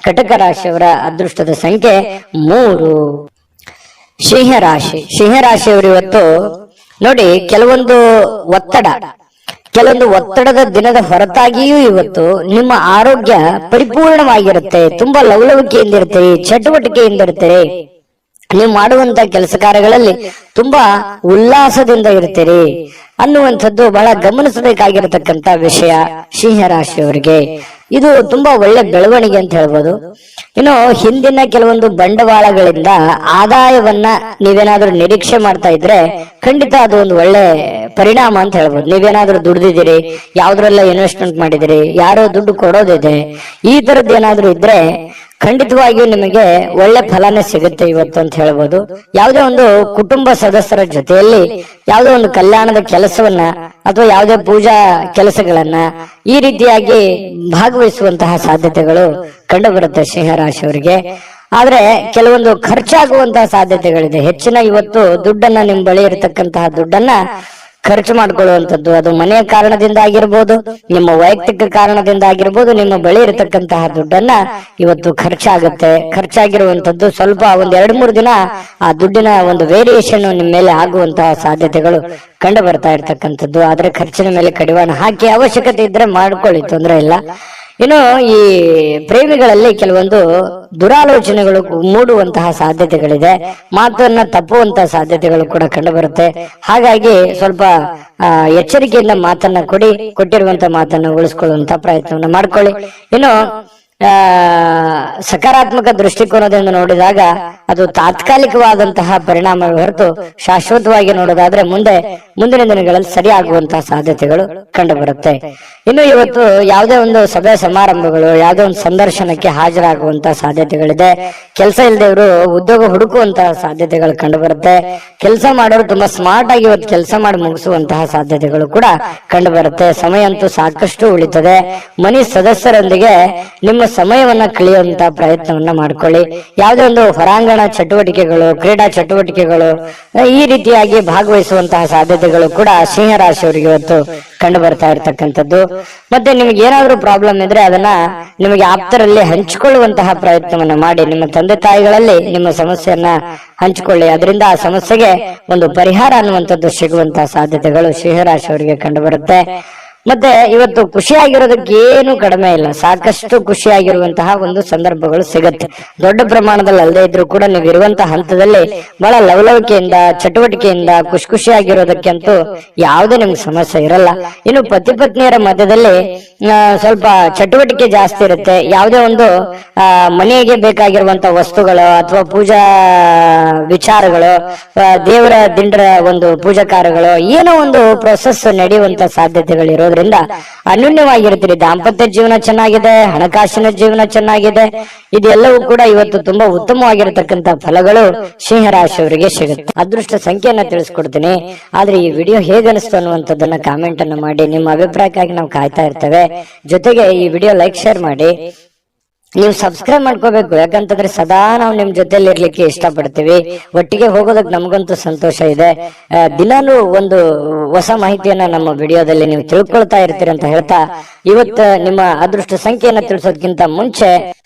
ಕಟಕ ರಾಶಿಯವರ ಅದೃಷ್ಟದ ಸಂಖ್ಯೆ 3. ಸಿಂಹರಾಶಿಯವರು ಇವತ್ತು ನೋಡಿ, ಕೆಲವೊಂದು ಒತ್ತಡದ ದಿನದ ಹೊರತಾಗಿಯೂ ಇವತ್ತು ನಿಮ್ಮ ಆರೋಗ್ಯ ಪರಿಪೂರ್ಣವಾಗಿರುತ್ತೆ. ತುಂಬಾ ಲವಲವಿಕೆಯಿಂದ ಇರ್ತೀರಿ, ಚಟುವಟಿಕೆಯಿಂದ ಇರ್ತೀರಿ. ನೀವು ಮಾಡುವಂತ ಕೆಲಸ ಕಾರ್ಯಗಳಲ್ಲಿ ತುಂಬಾ ಉಲ್ಲಾಸದಿಂದ ಇರ್ತೀರಿ ಅನ್ನುವಂಥದ್ದು ಬಹಳ ಗಮನಿಸಬೇಕಾಗಿರತಕ್ಕಂತ ವಿಷಯ ಸಿಂಹರಾಶಿಯವರಿಗೆ. ಇದು ತುಂಬಾ ಒಳ್ಳೆ ಬೆಳವಣಿಗೆ ಅಂತ ಹೇಳ್ಬೋದು. ಇನ್ನು ಹಿಂದಿನ ಕೆಲವೊಂದು ಬಂಡವಾಳಗಳಿಂದ ಆದಾಯವನ್ನ ನೀವೇನಾದ್ರೂ ನಿರೀಕ್ಷೆ ಮಾಡ್ತಾ ಇದ್ರೆ ಖಂಡಿತ ಅದು ಒಂದು ಒಳ್ಳೆ ಪರಿಣಾಮ ಅಂತ ಹೇಳ್ಬೋದು. ನೀವೇನಾದ್ರೂ ದುಡ್ದಿದ್ದೀರಿ, ಯಾವ್ದ್ರೆಲ್ಲ ಇನ್ವೆಸ್ಟ್ಮೆಂಟ್ ಮಾಡಿದಿರಿ, ಯಾರೋ ದುಡ್ಡು ಕೊಡೋದಿದೆ, ಈ ತರದ್ದು ಏನಾದ್ರೂ ಇದ್ರೆ ಖಂಡಿತವಾಗಿಯೂ ನಿಮಗೆ ಒಳ್ಳೆ ಫಲನೇ ಸಿಗುತ್ತೆ ಇವತ್ತು ಅಂತ ಹೇಳ್ಬೋದು. ಯಾವುದೇ ಒಂದು ಕುಟುಂಬ ಸದಸ್ಯರ ಜೊತೆಯಲ್ಲಿ ಯಾವುದೋ ಒಂದು ಕಲ್ಯಾಣದ ಕೆಲಸವನ್ನ ಅಥವಾ ಯಾವುದೇ ಪೂಜಾ ಕೆಲಸಗಳನ್ನ ಈ ರೀತಿಯಾಗಿ ಭಾಗವಹಿಸುವಂತಹ ಸಾಧ್ಯತೆಗಳು ಕಂಡು ಬರುತ್ತೆ ಸಿಂಹರಾಶಿಯವರಿಗೆ. ಆದ್ರೆ ಕೆಲವೊಂದು ಖರ್ಚಾಗುವಂತಹ ಸಾಧ್ಯತೆಗಳಿದೆ. ಹೆಚ್ಚಿನ ಇವತ್ತು ದುಡ್ಡನ್ನ ನಿಮ್ ಬಳಿ ಇರತಕ್ಕಂತಹ ದುಡ್ಡನ್ನ ಖರ್ಚು ಮಾಡ್ಕೊಳ್ಳುವಂಥದ್ದು, ಅದು ಮನೆಯ ಕಾರಣದಿಂದ ಆಗಿರ್ಬೋದು, ನಿಮ್ಮ ವೈಯಕ್ತಿಕ ಕಾರಣದಿಂದ ಆಗಿರ್ಬೋದು. ನಿಮ್ಮ ಬಳಿ ಇರತಕ್ಕಂತಹ ದುಡ್ಡನ್ನ ಇವತ್ತು ಖರ್ಚಾಗಿರುವಂತದ್ದು ಸ್ವಲ್ಪ ಒಂದ್ 2-3 ದಿನ ಆ ದುಡ್ಡಿನ ಒಂದು ವೇರಿಯೇಷನ್ ನಿಮ್ಮ ಮೇಲೆ ಆಗುವಂತಹ ಸಾಧ್ಯತೆಗಳು ಕಂಡು ಬರ್ತಾ ಇರ್ತಕ್ಕಂಥದ್ದು. ಆದ್ರೆ ಖರ್ಚಿನ ಮೇಲೆ ಕಡಿವಾಣ ಹಾಕಿ ಅವಶ್ಯಕತೆ ಇದ್ರೆ ಮಾಡ್ಕೊಳ್ಳಿ, ತೊಂದರೆ ಇಲ್ಲ. ಇನ್ನು ಈ ಪ್ರೇಮಿಗಳಲ್ಲಿ ಕೆಲವೊಂದು ದುರಾಲೋಚನೆಗಳು ಮೂಡುವಂತಹ ಸಾಧ್ಯತೆಗಳಿದೆ. ಮಾತನ್ನ ತಪ್ಪುವಂತಹ ಸಾಧ್ಯತೆಗಳು ಕೂಡ ಕಂಡು ಬರುತ್ತೆ. ಹಾಗಾಗಿ ಸ್ವಲ್ಪ ಎಚ್ಚರಿಕೆಯಿಂದ ಮಾತನ್ನ ಕೊಟ್ಟಿರುವಂತಹ ಮಾತನ್ನ ಉಳಿಸ್ಕೊಳ್ಳುವಂತ ಪ್ರಯತ್ನವನ್ನ ಮಾಡ್ಕೊಳ್ಳಿ. ಇನ್ನು ಸಕಾರಾತ್ಮಕ ದೃಷ್ಟಿಕೋನದಿಂದ ನೋಡಿದಾಗ ಅದು ತಾತ್ಕಾಲಿಕವಾದಂತಹ ಪರಿಣಾಮ ಹೊರತು ಶಾಶ್ವತವಾಗಿ ನೋಡೋದಾದ್ರೆ ಮುಂದಿನ ದಿನಗಳಲ್ಲಿ ಸರಿಯಾಗುವಂತಹ ಸಾಧ್ಯತೆಗಳು ಕಂಡು ಬರುತ್ತೆ. ಇನ್ನು ಇವತ್ತು ಯಾವುದೇ ಒಂದು ಸಭೆ ಸಮಾರಂಭಗಳು, ಯಾವುದೇ ಒಂದು ಸಂದರ್ಶನಕ್ಕೆ ಹಾಜರಾಗುವಂತಹ ಸಾಧ್ಯತೆಗಳಿದೆ. ಕೆಲಸ ಇಲ್ಲದವರು ಉದ್ಯೋಗ ಹುಡುಕುವಂತಹ ಸಾಧ್ಯತೆಗಳು ಕಂಡು ಬರುತ್ತೆ. ಕೆಲಸ ಮಾಡೋರು ತುಂಬಾ ಸ್ಮಾರ್ಟ್ ಆಗಿ ಇವತ್ತು ಕೆಲಸ ಮಾಡಿ ಮುಗಿಸುವಂತಹ ಸಾಧ್ಯತೆಗಳು ಕೂಡ ಕಂಡು ಬರುತ್ತೆ. ಸಮಯ ಅಂತೂ ಸಾಕಷ್ಟು ಉಳಿತದೆ. ಮನೆ ಸದಸ್ಯರೊಂದಿಗೆ ನಿಮ್ಮ ಸಮಯವನ್ನ ಕಳೆಯುವಂತ ಪ್ರಯತ್ನವನ್ನ ಮಾಡ್ಕೊಳ್ಳಿ. ಯಾವುದೇ ಒಂದು ಹೊರಾಂಗಣ ಚಟುವಟಿಕೆಗಳು, ಕ್ರೀಡಾ ಚಟುವಟಿಕೆಗಳು ಈ ರೀತಿಯಾಗಿ ಭಾಗವಹಿಸುವಂತಹ ಸಾಧ್ಯತೆಗಳು ಕೂಡ ಸಿಂಹರಾಶಿಯವರಿಗೆ ಇವತ್ತು ಕಂಡು ಬರ್ತಾ ಇರ್ತಕ್ಕಂಥದ್ದು. ಮತ್ತೆ ನಿಮ್ಗೆ ಏನಾದ್ರೂ ಪ್ರಾಬ್ಲಮ್ ಇದ್ರೆ ಅದನ್ನ ನಿಮಗೆ ಆಪ್ತರಲ್ಲಿ ಹಂಚಿಕೊಳ್ಳುವಂತಹ ಪ್ರಯತ್ನವನ್ನ ಮಾಡಿ. ನಿಮ್ಮ ತಂದೆ ತಾಯಿಗಳಲ್ಲಿ ನಿಮ್ಮ ಸಮಸ್ಯೆಯನ್ನ ಹಂಚಿಕೊಳ್ಳಿ. ಅದರಿಂದ ಆ ಸಮಸ್ಯೆಗೆ ಒಂದು ಪರಿಹಾರ ಅನ್ನುವಂಥದ್ದು ಸಿಗುವಂತಹ ಸಾಧ್ಯತೆಗಳು ಸಿಂಹರಾಶಿಯವರಿಗೆ ಕಂಡು ಬರುತ್ತೆ. ಮತ್ತೆ ಇವತ್ತು ಖುಷಿಯಾಗಿರೋದಕ್ಕೆ ಏನು ಕಡಿಮೆ ಇಲ್ಲ. ಸಾಕಷ್ಟು ಖುಷಿಯಾಗಿರುವಂತಹ ಒಂದು ಸಂದರ್ಭಗಳು ಸಿಗುತ್ತೆ. ದೊಡ್ಡ ಪ್ರಮಾಣದಲ್ಲಿ ಅಲ್ಲದೆ ಇದ್ರೂ ಕೂಡ ನೀವು ಇರುವಂತಹ ಹಂತದಲ್ಲಿ ಬಹಳ ಲವಲವಿಕೆಯಿಂದ, ಚಟುವಟಿಕೆಯಿಂದ ಖುಷಿಯಾಗಿರೋದಕ್ಕಂತೂ ಯಾವುದೇ ನಿಮ್ಗೆ ಸಮಸ್ಯೆ ಇರಲ್ಲ. ಇನ್ನು ಪತಿ ಪತ್ನಿಯರ ಮಧ್ಯದಲ್ಲಿ ಸ್ವಲ್ಪ ಚಟುವಟಿಕೆ ಜಾಸ್ತಿ ಇರುತ್ತೆ. ಯಾವುದೇ ಒಂದು ಮನೆಗೆ ಬೇಕಾಗಿರುವಂತಹ ವಸ್ತುಗಳು ಅಥವಾ ಪೂಜಾ ವಿಚಾರಗಳು, ದೇವರ ದಿಂಡರ ಒಂದು ಪೂಜಾ ಕಾರ್ಯಗಳು, ಏನೋ ಒಂದು ಪ್ರೊಸೆಸ್ ನಡೆಯುವಂತ ಸಾಧ್ಯತೆಗಳಿರೋದ್ರಿಂದ ಅನ್ಯೂನ್ಯವಾಗಿರ್ತೀರಿ. ದಾಂಪತ್ಯ ಜೀವನ ಚೆನ್ನಾಗಿದೆ, ಹಣಕಾಸಿನ ಜೀವನ ಚೆನ್ನಾಗಿದೆ. ಇದೆಲ್ಲವೂ ಕೂಡ ಇವತ್ತು ತುಂಬಾ ಉತ್ತಮವಾಗಿರತಕ್ಕಂತ ಫಲಗಳು ಸಿಂಹರಾಶಿಯವರಿಗೆ ಸಿಗುತ್ತೆ. ಅದೃಷ್ಟ ಸಂಖ್ಯೆಯನ್ನ ತಿಳಿಸ್ಕೊಡ್ತೀನಿ. ಆದ್ರೆ ಈ ವಿಡಿಯೋ ಹೇಗನಿಸ್ತು ಅನ್ನುವಂಥದ್ದನ್ನ ಕಾಮೆಂಟ್ ಅನ್ನು ಮಾಡಿ. ನಿಮ್ಮ ಅಭಿಪ್ರಾಯಕ್ಕಾಗಿ ನಾವು ಕಾಯ್ತಾ ಇರ್ತೇವೆ. ಜೊತೆಗೆ ಈ ವಿಡಿಯೋ ಲೈಕ್, ಶೇರ್ ಮಾಡಿ. ನೀವು ಸಬ್ಸ್ಕ್ರೈಬ್ ಮಾಡ್ಕೋಬೇಕು. ಯಾಕಂತಂದ್ರೆ ಸದಾ ನಾವು ನಿಮ್ ಜೊತೆಲಿ ಇರ್ಲಿಕ್ಕೆ ಇಷ್ಟಪಡ್ತೀವಿ. ಒಟ್ಟಿಗೆ ಹೋಗೋದಕ್ಕೆ ನಮಗಂತೂ ಸಂತೋಷ ಇದೆ. ದಿನಾನು ಒಂದು ಹೊಸ ಮಾಹಿತಿಯನ್ನ ನಮ್ಮ ವಿಡಿಯೋದಲ್ಲಿ ನೀವು ತಿಳ್ಕೊಳ್ತಾ ಇರ್ತೀರಿ ಅಂತ ಹೇಳ್ತಾ, ಇವತ್ತು ನಿಮ್ಮ ಅದೃಷ್ಟ ಸಂಖ್ಯೆಯನ್ನ ತಿಳಿಸೋದಕ್ಕಿಂತ ಮುಂಚೆ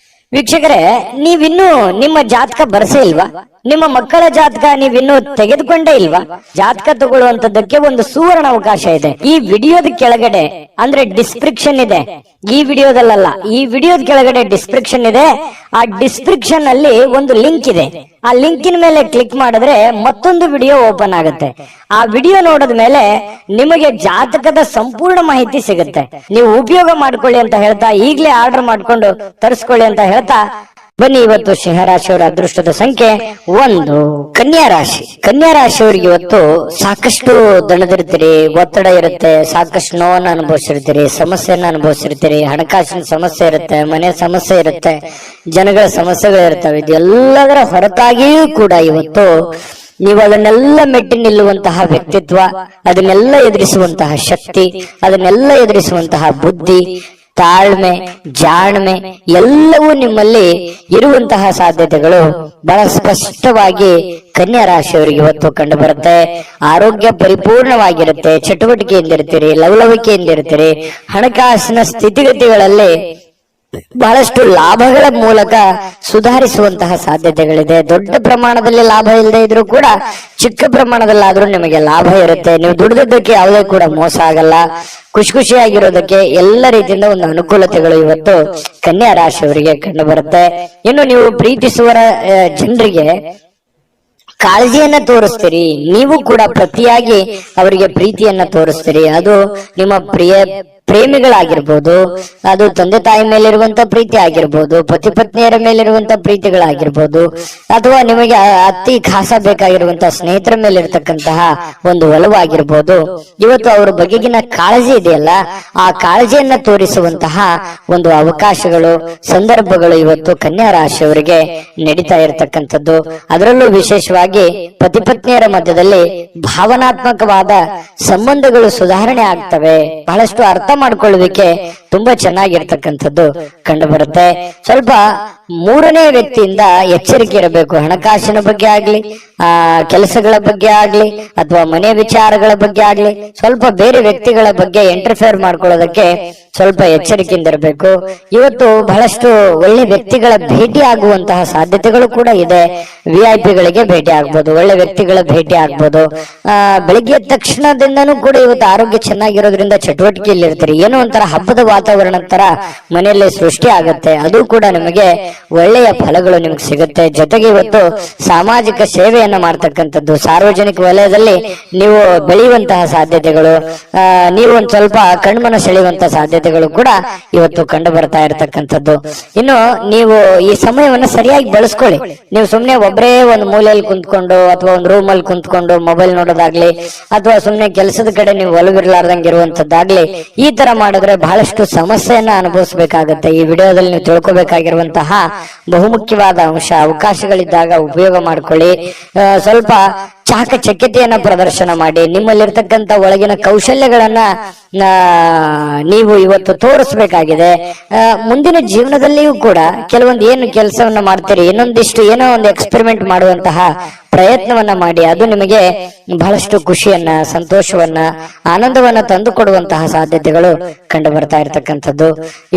ವೀಕ್ಷಕರೇ, ನೀವಿನ್ನೂ ನಿಮ್ಮ ಜಾತಕ ಬರಸೇ ಇಲ್ವಾ? ನಿಮ್ಮ ಮಕ್ಕಳ ಜಾತಕ ನೀವಿನ್ನೂ ತೆಗೆದುಕೊಂಡೇ ಇಲ್ವಾ? ಜಾತಕ ತಗೊಳ್ಳುವಂತದ್ದಕ್ಕೆ ಒಂದು ಸುವರ್ಣ ಅವಕಾಶ ಇದೆ. ಈ ವಿಡಿಯೋದ ಕೆಳಗಡೆ ಅಂದ್ರೆ ಡಿಸ್ಕ್ರಿಪ್ಷನ್ ಇದೆ. ಈ ವಿಡಿಯೋದಲ್ಲ, ಈ ವಿಡಿಯೋದ ಕೆಳಗಡೆ ಡಿಸ್ಕ್ರಿಪ್ಷನ್ ಇದೆ. ಆ ಡಿಸ್ಕ್ರಿಪ್ಷನ್ ಅಲ್ಲಿ ಒಂದು ಲಿಂಕ್ ಇದೆ. ಆ ಲಿಂಕಿನ ಮೇಲೆ ಕ್ಲಿಕ್ ಮಾಡಿದ್ರೆ ಮತ್ತೊಂದು ವಿಡಿಯೋ ಓಪನ್ ಆಗುತ್ತೆ. ಆ ವಿಡಿಯೋ ನೋಡಿದ ಮೇಲೆ ನಿಮಗೆ ಜಾತಕದ ಸಂಪೂರ್ಣ ಮಾಹಿತಿ ಸಿಗುತ್ತೆ. ನೀವು ಉಪಯೋಗ ಮಾಡ್ಕೊಳ್ಳಿ ಅಂತ ಹೇಳ್ತಾ, ಈಗಲೇ ಆರ್ಡರ್ ಮಾಡ್ಕೊಂಡು ತರಿಸ್ಕೊಳ್ಳಿ ಅಂತ ಹೇಳ್ತಾ, ಬನ್ನಿ ಇವತ್ತು ಸಿಂಹರಾಶಿಯವರ ಅದೃಷ್ಟದ ಸಂಖ್ಯೆ 1. ಕನ್ಯಾ ರಾಶಿ. ಕನ್ಯಾ ರಾಶಿಯವರಿಗೆ ಇವತ್ತು ಸಾಕಷ್ಟು ದಣದಿರ್ತೀರಿ, ಒತ್ತಡ ಇರುತ್ತೆ, ಸಾಕಷ್ಟು ನೋವನ್ನು ಅನುಭವಿಸಿರ್ತೀರಿ, ಸಮಸ್ಯೆಯನ್ನ ಅನುಭವಿಸಿರ್ತೀರಿ, ಹಣಕಾಸಿನ ಸಮಸ್ಯೆ ಇರುತ್ತೆ, ಮನೆ ಸಮಸ್ಯೆ ಇರುತ್ತೆ, ಜನಗಳ ಸಮಸ್ಯೆಗಳು ಇರ್ತವೆ. ಇದೆಲ್ಲದರ ಹೊರತಾಗಿಯೂ ಕೂಡ ಇವತ್ತು ನೀವು ಅದನ್ನೆಲ್ಲ ಮೆಟ್ಟಿ ನಿಲ್ಲುವಂತಹ ವ್ಯಕ್ತಿತ್ವ, ಅದನ್ನೆಲ್ಲ ಎದುರಿಸುವಂತಹ ಶಕ್ತಿ, ಅದನ್ನೆಲ್ಲ ಎದುರಿಸುವಂತಹ ಬುದ್ಧಿ, ತಾಳ್ಮೆ, ಜಾಣ್ಮೆ ಎಲ್ಲವೂ ನಿಮ್ಮಲ್ಲಿ ಇರುವಂತಹ ಸಾಧ್ಯತೆಗಳು ಬಹಳ ಸ್ಪಷ್ಟವಾಗಿ ಕನ್ಯಾ ರಾಶಿಯವರಿಗೆ ಇವತ್ತು ಕಂಡು ಬರುತ್ತೆ. ಆರೋಗ್ಯ ಪರಿಪೂರ್ಣವಾಗಿರುತ್ತೆ, ಚಟುವಟಿಕೆಯಿಂದಿರ್ತೀರಿ, ಲವಲವಿಕೆಯಿಂದಿರ್ತೀರಿ, ಹಣಕಾಸಿನ ಸ್ಥಿತಿಗತಿಗಳಲ್ಲಿ ಬಹಳಷ್ಟು ಲಾಭಗಳ ಮೂಲಕ ಸುಧಾರಿಸುವಂತಹ ಸಾಧ್ಯತೆಗಳಿದೆ. ದೊಡ್ಡ ಪ್ರಮಾಣದಲ್ಲಿ ಲಾಭ ಇಲ್ಲದೆ ಇದ್ರೂ ಕೂಡ ಚಿಕ್ಕ ಪ್ರಮಾಣದಲ್ಲಾದ್ರೂ ನಿಮಗೆ ಲಾಭ ಇರುತ್ತೆ. ನೀವು ದುಡಿದಕ್ಕೆ ಯಾವುದೇ ಕೂಡ ಮೋಸ ಆಗಲ್ಲ. ಖುಷಿಯಾಗಿರೋದಕ್ಕೆ ಎಲ್ಲ ರೀತಿಯಿಂದ ಒಂದು ಅನುಕೂಲತೆಗಳು ಇವತ್ತು ಕನ್ಯಾ ರಾಶಿಯವರಿಗೆ ಕಂಡು ಬರುತ್ತೆ. ಇನ್ನು ನೀವು ಪ್ರೀತಿಸುವ ಜನರಿಗೆ ಕಾಳಜಿಯನ್ನ ತೋರಿಸ್ತೀರಿ, ನೀವು ಕೂಡ ಪ್ರತಿಯಾಗಿ ಅವರಿಗೆ ಪ್ರೀತಿಯನ್ನ ತೋರಿಸ್ತೀರಿ. ಅದು ನಿಮ್ಮ ಪ್ರೇಮಿಗಳಾಗಿರ್ಬೋದು, ಅದು ತಂದೆ ತಾಯಿ ಮೇಲಿರುವಂತ ಪ್ರೀತಿ ಆಗಿರ್ಬೋದು, ಪತಿ ಪತ್ನಿಯರ ಮೇಲಿರುವಂತ ಪ್ರೀತಿಗಳಾಗಿರ್ಬೋದು, ಅಥವಾ ನಿಮಗೆ ಅತಿ ಖಾಸ ಬೇಕಾಗಿರುವಂತ ಸ್ನೇಹಿತರ ಮೇಲಿರ್ತಕ್ಕಂತಹ ಒಂದು ಒಲವಾಗಿರ್ಬೋದು. ಇವತ್ತು ಅವರ ಬಗೆಗಿನ ಕಾಳಜಿ ಇದೆಯಲ್ಲ, ಆ ಕಾಳಜಿಯನ್ನ ತೋರಿಸುವಂತಹ ಒಂದು ಅವಕಾಶಗಳು, ಸಂದರ್ಭಗಳು ಇವತ್ತು ಕನ್ಯಾ ರಾಶಿಯವರಿಗೆ ನಡೀತಾ ಇರತಕ್ಕಂಥದ್ದು. ಅದರಲ್ಲೂ ವಿಶೇಷವಾಗಿ ಪತಿ ಪತ್ನಿಯರ ಮಧ್ಯದಲ್ಲಿ ಭಾವನಾತ್ಮಕವಾದ ಸಂಬಂಧಗಳು ಸುಧಾರಣೆ ಆಗ್ತವೆ. ಬಹಳಷ್ಟು ಅರ್ಥ ಮಾಡ್ಕೊಳ್ಳುವಿಕೆ ತುಂಬಾ ಚೆನ್ನಾಗಿರ್ತಕ್ಕಂಥದ್ದು ಕಂಡು ಬರುತ್ತೆ. ಸ್ವಲ್ಪ ಮೂರನೇ ವ್ಯಕ್ತಿಯಿಂದ ಎಚ್ಚರಿಕೆ ಇರಬೇಕು. ಹಣಕಾಸಿನ ಬಗ್ಗೆ ಆಗ್ಲಿ, ಕೆಲಸಗಳ ಬಗ್ಗೆ ಆಗ್ಲಿ, ಅಥವಾ ಮನೆ ವಿಚಾರಗಳ ಬಗ್ಗೆ ಆಗ್ಲಿ, ಸ್ವಲ್ಪ ಬೇರೆ ವ್ಯಕ್ತಿಗಳ ಬಗ್ಗೆ ಇಂಟರ್ಫಿಯರ್ ಮಾಡ್ಕೊಳ್ಳೋದಕ್ಕೆ ಸ್ವಲ್ಪ ಎಚ್ಚರಿಕೆಯಿಂದ ಇರಬೇಕು. ಇವತ್ತು ಬಹಳಷ್ಟು ಒಳ್ಳೆ ವ್ಯಕ್ತಿಗಳ ಭೇಟಿ ಆಗುವಂತಹ ಸಾಧ್ಯತೆಗಳು ಕೂಡ ಇದೆ. VIP ಗಳಿಗೆ ಭೇಟಿ ಆಗ್ಬೋದು, ಒಳ್ಳೆ ವ್ಯಕ್ತಿಗಳ ಭೇಟಿ ಆಗ್ಬೋದು. ಬೆಳಿಗ್ಗೆ ತಕ್ಷಣದಿಂದನೂ ಕೂಡ ಇವತ್ತು ಆರೋಗ್ಯ ಚೆನ್ನಾಗಿರೋದ್ರಿಂದ ಚಟುವಟಿಕೆಯಲ್ಲಿ ಇರ್ತೀರಿ. ಏನೋ ಒಂಥರ ಹಬ್ಬದ ವಾತಾವರಣ ತರ ಮನೆಯಲ್ಲಿ ಸೃಷ್ಟಿ ಆಗುತ್ತೆ. ಅದು ಕೂಡ ನಿಮಗೆ ಒಳ್ಳೆಯ ಫಲಗಳು ನಿಮ್ಗೆ ಸಿಗುತ್ತೆ. ಜೊತೆಗೆ ಇವತ್ತು ಸಾಮಾಜಿಕ ಸೇವೆಯನ್ನ ಮಾಡ್ತಕ್ಕಂಥದ್ದು, ಸಾರ್ವಜನಿಕ ವಲಯದಲ್ಲಿ ನೀವು ಬೆಳೆಯುವಂತಹ ಸಾಧ್ಯತೆಗಳು, ನೀವು ಒಂದ್ ಸ್ವಲ್ಪ ಕಣ್ಮನ ಸೆಳೆಯುವಂತಹ ಸಾಧ್ಯತೆಗಳು ಕೂಡ ಇವತ್ತು ಕಂಡು ಬರ್ತಾ ಇರತಕ್ಕಂಥದ್ದು. ಇನ್ನು ನೀವು ಈ ಸಮಯವನ್ನು ಸರಿಯಾಗಿ ಬಳಸ್ಕೊಳ್ಳಿ. ನೀವು ಸುಮ್ನೆ ಒಬ್ಬರೇ ಒಂದು ಮೂಲೆಯಲ್ಲಿ ಕುಂತ್ಕೊಂಡು ಅಥವಾ ಒಂದು ರೂಮ್ ಅಲ್ಲಿ ಕುಂತ್ಕೊಂಡು ಮೊಬೈಲ್ ನೋಡೋದಾಗ್ಲಿ, ಅಥವಾ ಸುಮ್ನೆ ಕೆಲಸದ ಕಡೆ ನೀವು ಒಲವಿರ್ಲಾರ್ದಂಗೆ ಇರುವಂತದ್ದಾಗ್ಲಿ, ಈ ತರ ಮಾಡಿದ್ರೆ ಬಹಳಷ್ಟು ಸಮಸ್ಯೆಯನ್ನ ಅನುಭವಿಸಬೇಕಾಗತ್ತೆ. ಈ ವಿಡಿಯೋದಲ್ಲಿ ನೀವು ತಿಳ್ಕೊಬೇಕಾಗಿರುವಂತಹ ಬಹುಮುಖ್ಯವಾದ ಅಂಶ, ಅವಕಾಶಗಳಿದ್ದಾಗ ಉಪಯೋಗ ಮಾಡ್ಕೊಳ್ಳಿ. ಸ್ವಲ್ಪ ಚಾಕಚಕ್ಯತೆಯನ್ನ ಪ್ರದರ್ಶನ ಮಾಡಿ, ನಿಮ್ಮಲ್ಲಿರ್ತಕ್ಕಂಥ ಒಳಗಿನ ಕೌಶಲ್ಯಗಳನ್ನ ನೀವು ಇವತ್ತು ತೋರಿಸ್ಬೇಕಾಗಿದೆ. ಮುಂದಿನ ಜೀವನದಲ್ಲಿಯೂ ಕೂಡ ಕೆಲವೊಂದು ಏನು ಕೆಲಸವನ್ನ ಮಾಡ್ತೀರಿ, ಇನ್ನೊಂದಿಷ್ಟು ಏನೋ ಒಂದು ಎಕ್ಸ್ಪೆರಿಮೆಂಟ್ ಮಾಡುವಂತಹ ಪ್ರಯತ್ನವನ್ನ ಮಾಡಿ. ಅದು ನಿಮಗೆ ಬಹಳಷ್ಟು ಖುಷಿಯನ್ನ, ಸಂತೋಷವನ್ನ, ಆನಂದವನ್ನ ತಂದು ಕೊಡುವಂತಹ ಸಾಧ್ಯತೆಗಳು ಕಂಡು ಬರ್ತಾ ಇರತಕ್ಕಂಥದ್ದು.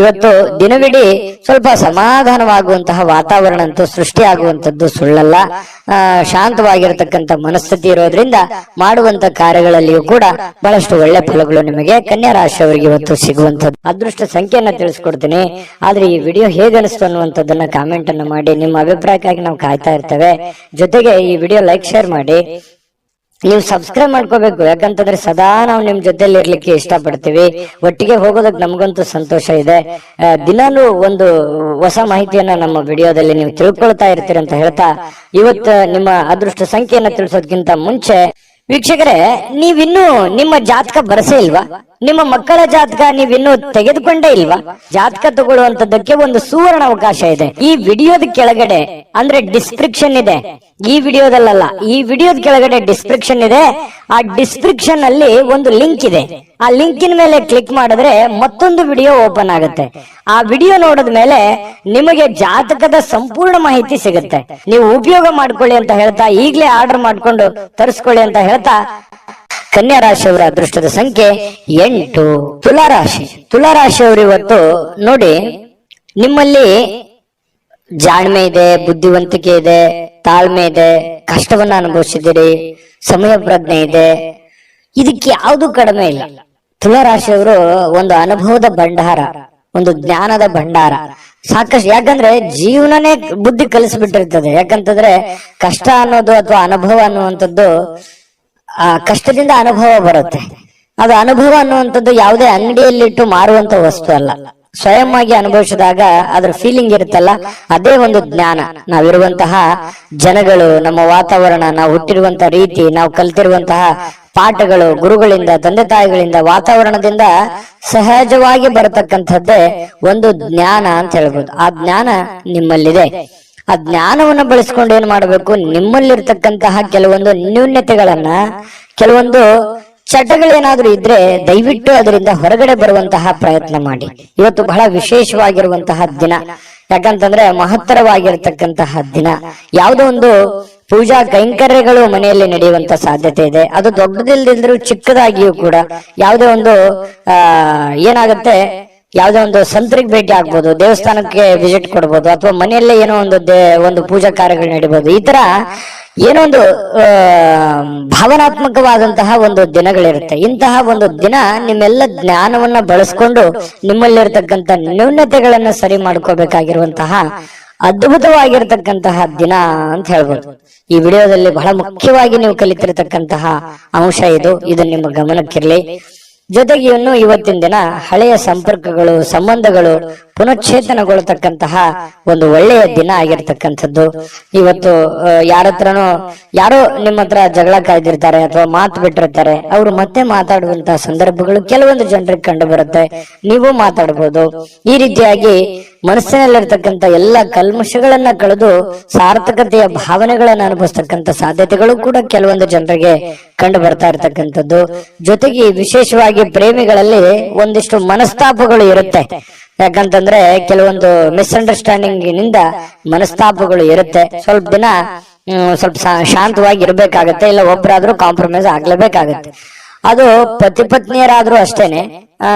ಇವತ್ತು ದಿನವಿಡೀ ಸ್ವಲ್ಪ ಸಮಾಧಾನವಾಗುವಂತಹ ವಾತಾವರಣ ಅಂತೂ ಸೃಷ್ಟಿ ಆಗುವಂತದ್ದು ಸುಳ್ಳಲ್ಲ. ಶಾಂತವಾಗಿರತಕ್ಕಂಥ ಮನಸ್ಥಿತಿ ಇರೋದ್ರಿಂದ ಮಾಡುವಂತ ಕಾರ್ಯಗಳಲ್ಲಿಯೂ ಕೂಡ ಬಹಳಷ್ಟು ಒಳ್ಳೆ ಫಲಗಳು ನಿಮಗೆ ಕನ್ಯಾ ರಾಶಿಯವರಿಗೆ ಇವತ್ತು ಸಿಗುವಂತದ್ದು. ಅದೃಷ್ಟ ಸಂಖ್ಯೆಯನ್ನ ತಿಳಿಸ್ಕೊಡ್ತೀನಿ. ಆದ್ರೆ ಈ ವಿಡಿಯೋ ಹೇಗನಿಸ್ತು ಅನ್ನುವಂಥದ್ದನ್ನ ಕಾಮೆಂಟ್ ಅನ್ನು ಮಾಡಿ. ನಿಮ್ಮ ಅಭಿಪ್ರಾಯಕ್ಕಾಗಿ ನಾವು ಕಾಯ್ತಾ ಇರ್ತೇವೆ. ಜೊತೆಗೆ ಈ ವಿಡಿಯೋ ಲೈಕ್, ಶೇರ್ ಮಾಡಿ. ನೀವು ಸಬ್ಸ್ಕ್ರೈಬ್ ಮಾಡ್ಕೋಬೇಕು. ಯಾಕಂತಂದ್ರೆ ಸದಾ ನಾವು ನಿಮ್ ಜೊತೆಲಿ ಇರ್ಲಿಕ್ಕೆ ಇಷ್ಟಪಡ್ತೀವಿ. ಒಟ್ಟಿಗೆ ಹೋಗೋದಕ್ಕೆ ನಮಗಂತೂ ಸಂತೋಷ ಇದೆ. ದಿನಾಲೂ ಒಂದು ಹೊಸ ಮಾಹಿತಿಯನ್ನ ನಮ್ಮ ವಿಡಿಯೋದಲ್ಲಿ ನೀವು ತಿಳ್ಕೊಳ್ತಾ ಇರ್ತೀರಿ ಅಂತ ಹೇಳ್ತಾ, ಇವತ್ತು ನಿಮ್ಮ ಅದೃಷ್ಟ ಸಂಖ್ಯೆಯನ್ನ ತಿಳಿಸೋದಕ್ಕಿಂತ ಮುಂಚೆ ವೀಕ್ಷಕರೇ, ನೀವಿನ್ನೂ ನಿಮ್ಮ ಜಾತಕ ಬರಸೇ ಇಲ್ವಾ? ನಿಮ್ಮ ಮಕ್ಕಳ ಜಾತಕ ನೀವಿನ್ನೂ ತೆಗೆದುಕೊಂಡೇ ಇಲ್ವಾ? ಜಾತಕ ತಗೊಳ್ಳುವಂತದ್ದಕ್ಕೆ ಒಂದು ಸುವರ್ಣ ಅವಕಾಶ ಇದೆ. ಈ ವಿಡಿಯೋದ ಕೆಳಗಡೆ ಅಂದ್ರೆ ಡಿಸ್ಕ್ರಿಪ್ಷನ್ ಇದೆ. ಈ ವಿಡಿಯೋದಲ್ಲ, ಈ ವಿಡಿಯೋದ ಕೆಳಗಡೆ ಡಿಸ್ಕ್ರಿಪ್ಷನ್ ಇದೆ. ಆ ಡಿಸ್ಕ್ರಿಪ್ಷನ್ ಅಲ್ಲಿ ಒಂದು ಲಿಂಕ್ ಇದೆ. ಆ ಲಿಂಕಿನ ಮೇಲೆ ಕ್ಲಿಕ್ ಮಾಡಿದ್ರೆ ಮತ್ತೊಂದು ವಿಡಿಯೋ ಓಪನ್ ಆಗುತ್ತೆ. ಆ ವಿಡಿಯೋ ನೋಡಿದ ಮೇಲೆ ನಿಮಗೆ ಜಾತಕದ ಸಂಪೂರ್ಣ ಮಾಹಿತಿ ಸಿಗುತ್ತೆ. ನೀವು ಉಪಯೋಗ ಮಾಡ್ಕೊಳ್ಳಿ ಅಂತ ಹೇಳ್ತಾ, ಈಗಲೇ ಆರ್ಡರ್ ಮಾಡ್ಕೊಂಡು ತರಿಸ್ಕೊಳ್ಳಿ ಅಂತ ಹೇಳ್ತಾ, ಕನ್ಯಾ ರಾಶಿಯವರ ಅದೃಷ್ಟದ ಸಂಖ್ಯೆ 8. ತುಲಾರಾಶಿ. ತುಲಾರಾಶಿಯವರು ಇವತ್ತು ನೋಡಿ, ನಿಮ್ಮಲ್ಲಿ ಜಾಣ್ಮೆ ಇದೆ, ಬುದ್ಧಿವಂತಿಕೆ ಇದೆ, ತಾಳ್ಮೆ ಇದೆ, ಕಷ್ಟವನ್ನ ಅನುಭವಿಸಿದ್ದೀರಿ, ಸಮಯ ಪ್ರಜ್ಞೆ ಇದೆ. ಇದಕ್ಕೆ ಯಾವುದು ಕಡಿಮೆ ಇಲ್ಲ. ತುಲಾರಾಶಿಯವರು ಒಂದು ಅನುಭವದ ಭಂಡಾರ, ಒಂದು ಜ್ಞಾನದ ಭಂಡಾರ ಸಾಕಷ್ಟು. ಯಾಕಂದ್ರೆ ಜೀವನನೇ ಬುದ್ಧಿ ಕಲಿಸ್ಬಿಟ್ಟಿರ್ತದೆ. ಯಾಕಂತಂದ್ರೆ ಕಷ್ಟ ಅನ್ನೋದು ಅಥವಾ ಅನುಭವ ಅನ್ನುವಂಥದ್ದು, ಆ ಕಷ್ಟದಿಂದ ಅನುಭವ ಬರುತ್ತೆ. ಅದು ಅನುಭವ ಅನ್ನುವಂಥದ್ದು ಯಾವುದೇ ಅಂಗಡಿಯಲ್ಲಿಟ್ಟು ಮಾರುವಂತ ವಸ್ತು ಅಲ್ಲ. ಸ್ವಯಂ ಆಗಿ ಅನುಭವಿಸಿದಾಗ ಅದ್ರ ಫೀಲಿಂಗ್ ಇರುತ್ತಲ್ಲ, ಅದೇ ಒಂದು ಜ್ಞಾನ. ನಾವಿರುವಂತಹ ಜನಗಳು, ನಮ್ಮ ವಾತಾವರಣ, ನಾವು ಹುಟ್ಟಿರುವಂತಹ ರೀತಿ, ನಾವು ಕಲ್ತಿರುವಂತಹ ಪಾಠಗಳು, ಗುರುಗಳಿಂದ, ತಂದೆ ತಾಯಿಗಳಿಂದ, ವಾತಾವರಣದಿಂದ ಸಹಜವಾಗಿ ಬರತಕ್ಕಂಥದ್ದೇ ಒಂದು ಜ್ಞಾನ ಅಂತ ಹೇಳ್ಬೋದು. ಆ ಜ್ಞಾನ ನಿಮ್ಮಲ್ಲಿದೆ. ಆ ಜ್ಞಾನವನ್ನ ಬಳಸ್ಕೊಂಡು ಏನ್ ಮಾಡಬೇಕು, ನಿಮ್ಮಲ್ಲಿರ್ತಕ್ಕಂತಹ ಕೆಲವೊಂದು ನ್ಯೂನ್ಯತೆಗಳನ್ನ, ಕೆಲವೊಂದು ಚಟಗಳೇನಾದ್ರೂ ಇದ್ರೆ ದಯವಿಟ್ಟು ಅದರಿಂದ ಹೊರಗಡೆ ಬರುವಂತಹ ಪ್ರಯತ್ನ ಮಾಡಿ. ಇವತ್ತು ಬಹಳ ವಿಶೇಷವಾಗಿರುವಂತಹ ದಿನ, ಯಾಕಂತಂದ್ರೆ ಮಹತ್ತರವಾಗಿರ್ತಕ್ಕಂತಹ ದಿನ. ಯಾವುದೋ ಒಂದು ಪೂಜಾ ಕೈಂಕರ್ಯಗಳು ಮನೆಯಲ್ಲಿ ನಡೆಯುವಂತ ಸಾಧ್ಯತೆ ಇದೆ. ಅದು ದೊಡ್ಡದಿಲ್ದಿದ್ರು ಚಿಕ್ಕದಾಗಿಯೂ ಕೂಡ ಯಾವುದೇ ಒಂದು ಏನಾಗುತ್ತೆ, ಯಾವುದೇ ಒಂದು ಸಂತರಿಗೆ ಭೇಟಿ ಆಗ್ಬೋದು, ದೇವಸ್ಥಾನಕ್ಕೆ ವಿಸಿಟ್ ಕೊಡ್ಬೋದು, ಅಥವಾ ಮನೆಯಲ್ಲೇ ಏನೋ ಒಂದು ಪೂಜಾ ಕಾರ್ಯಗಳು ನಡೀಬಹುದು. ಈ ತರ ಏನೋ ಒಂದು ಭಾವನಾತ್ಮಕವಾದಂತಹ ಒಂದು ದಿನಗಳಿರುತ್ತೆ. ಇಂತಹ ಒಂದು ದಿನ ನಿಮ್ಮೆಲ್ಲ ಜ್ಞಾನವನ್ನ ಬಳಸ್ಕೊಂಡು ನಿಮ್ಮಲ್ಲಿರ್ತಕ್ಕಂಥ ನ್ಯೂನತೆಗಳನ್ನ ಸರಿ ಮಾಡ್ಕೋಬೇಕಾಗಿರುವಂತಹ ಅದ್ಭುತವಾಗಿರ್ತಕ್ಕಂತಹ ದಿನ ಅಂತ ಹೇಳ್ಬೋದು. ಈ ವಿಡಿಯೋದಲ್ಲಿ ಬಹಳ ಮುಖ್ಯವಾಗಿ ನೀವು ಕಲಿತಿರತಕ್ಕಂತಹ ಅಂಶ ಇದು ನಿಮ್ಮ ಗಮನಕ್ಕಿರ್ಲಿ. ಜೊತೆಗೆ ಇನ್ನು ಇವತ್ತಿನ ದಿನ ಹಳೆಯ ಸಂಪರ್ಕಗಳು, ಸಂಬಂಧಗಳು ಪುನಶ್ಚೇತನಗೊಳ್ಳತಕ್ಕಂತಹ ಒಂದು ಒಳ್ಳೆಯ ದಿನ ಆಗಿರ್ತಕ್ಕಂಥದ್ದು. ಇವತ್ತು ಯಾರೋ ನಿಮ್ಮ ಹತ್ರ ಜಗಳ ಕಾಯ್ದಿರ್ತಾರೆ ಅಥವಾ ಮಾತು ಬಿಟ್ಟಿರ್ತಾರೆ, ಅವರು ಮತ್ತೆ ಮಾತಾಡುವಂತಹ ಸಂದರ್ಭಗಳು ಕೆಲವೊಂದು ಜನರಿಗೆ ಕಂಡು ಬರುತ್ತೆ. ನೀವು ಮಾತಾಡಬಹುದು. ಈ ರೀತಿಯಾಗಿ ಮನಸ್ಸಿನಲ್ಲಿರ್ತಕ್ಕಂಥ ಎಲ್ಲ ಕಲ್ಮಶಗಳನ್ನ ಕಳೆದು ಸಾರ್ಥಕತೆಯ ಭಾವನೆಗಳನ್ನ ಅನುಭವಿಸ್ತಕ್ಕಂಥ ಸಾಧ್ಯತೆಗಳು ಕೂಡ ಕೆಲವೊಂದು ಜನರಿಗೆ ಕಂಡು ಬರ್ತಾ ಇರ್ತಕ್ಕಂಥದ್ದು. ಜೊತೆಗೆ ವಿಶೇಷವಾಗಿ ಪ್ರೇಮಿಗಳಲ್ಲಿ ಒಂದಿಷ್ಟು ಮನಸ್ತಾಪಗಳು ಇರುತ್ತೆ. ಯಾಕಂತಂದ್ರೆ ಕೆಲವೊಂದು ಮಿಸ್ಅಂಡರ್ಸ್ಟ್ಯಾಂಡಿಂಗ್ ನಿಂದ ಮನಸ್ತಾಪಗಳು ಇರುತ್ತೆ. ಸ್ವಲ್ಪ ದಿನ ಸ್ವಲ್ಪ ಶಾಂತವಾಗಿ ಇರ್ಬೇಕಾಗತ್ತೆ, ಇಲ್ಲ ಒಬ್ಬರಾದ್ರೂ ಕಾಂಪ್ರಮೈಸ್ ಆಗ್ಲೇಬೇಕಾಗತ್ತೆ. ಅದು ಪತಿ ಪತ್ನಿಯರಾದ್ರೂ ಅಷ್ಟೇನೆ.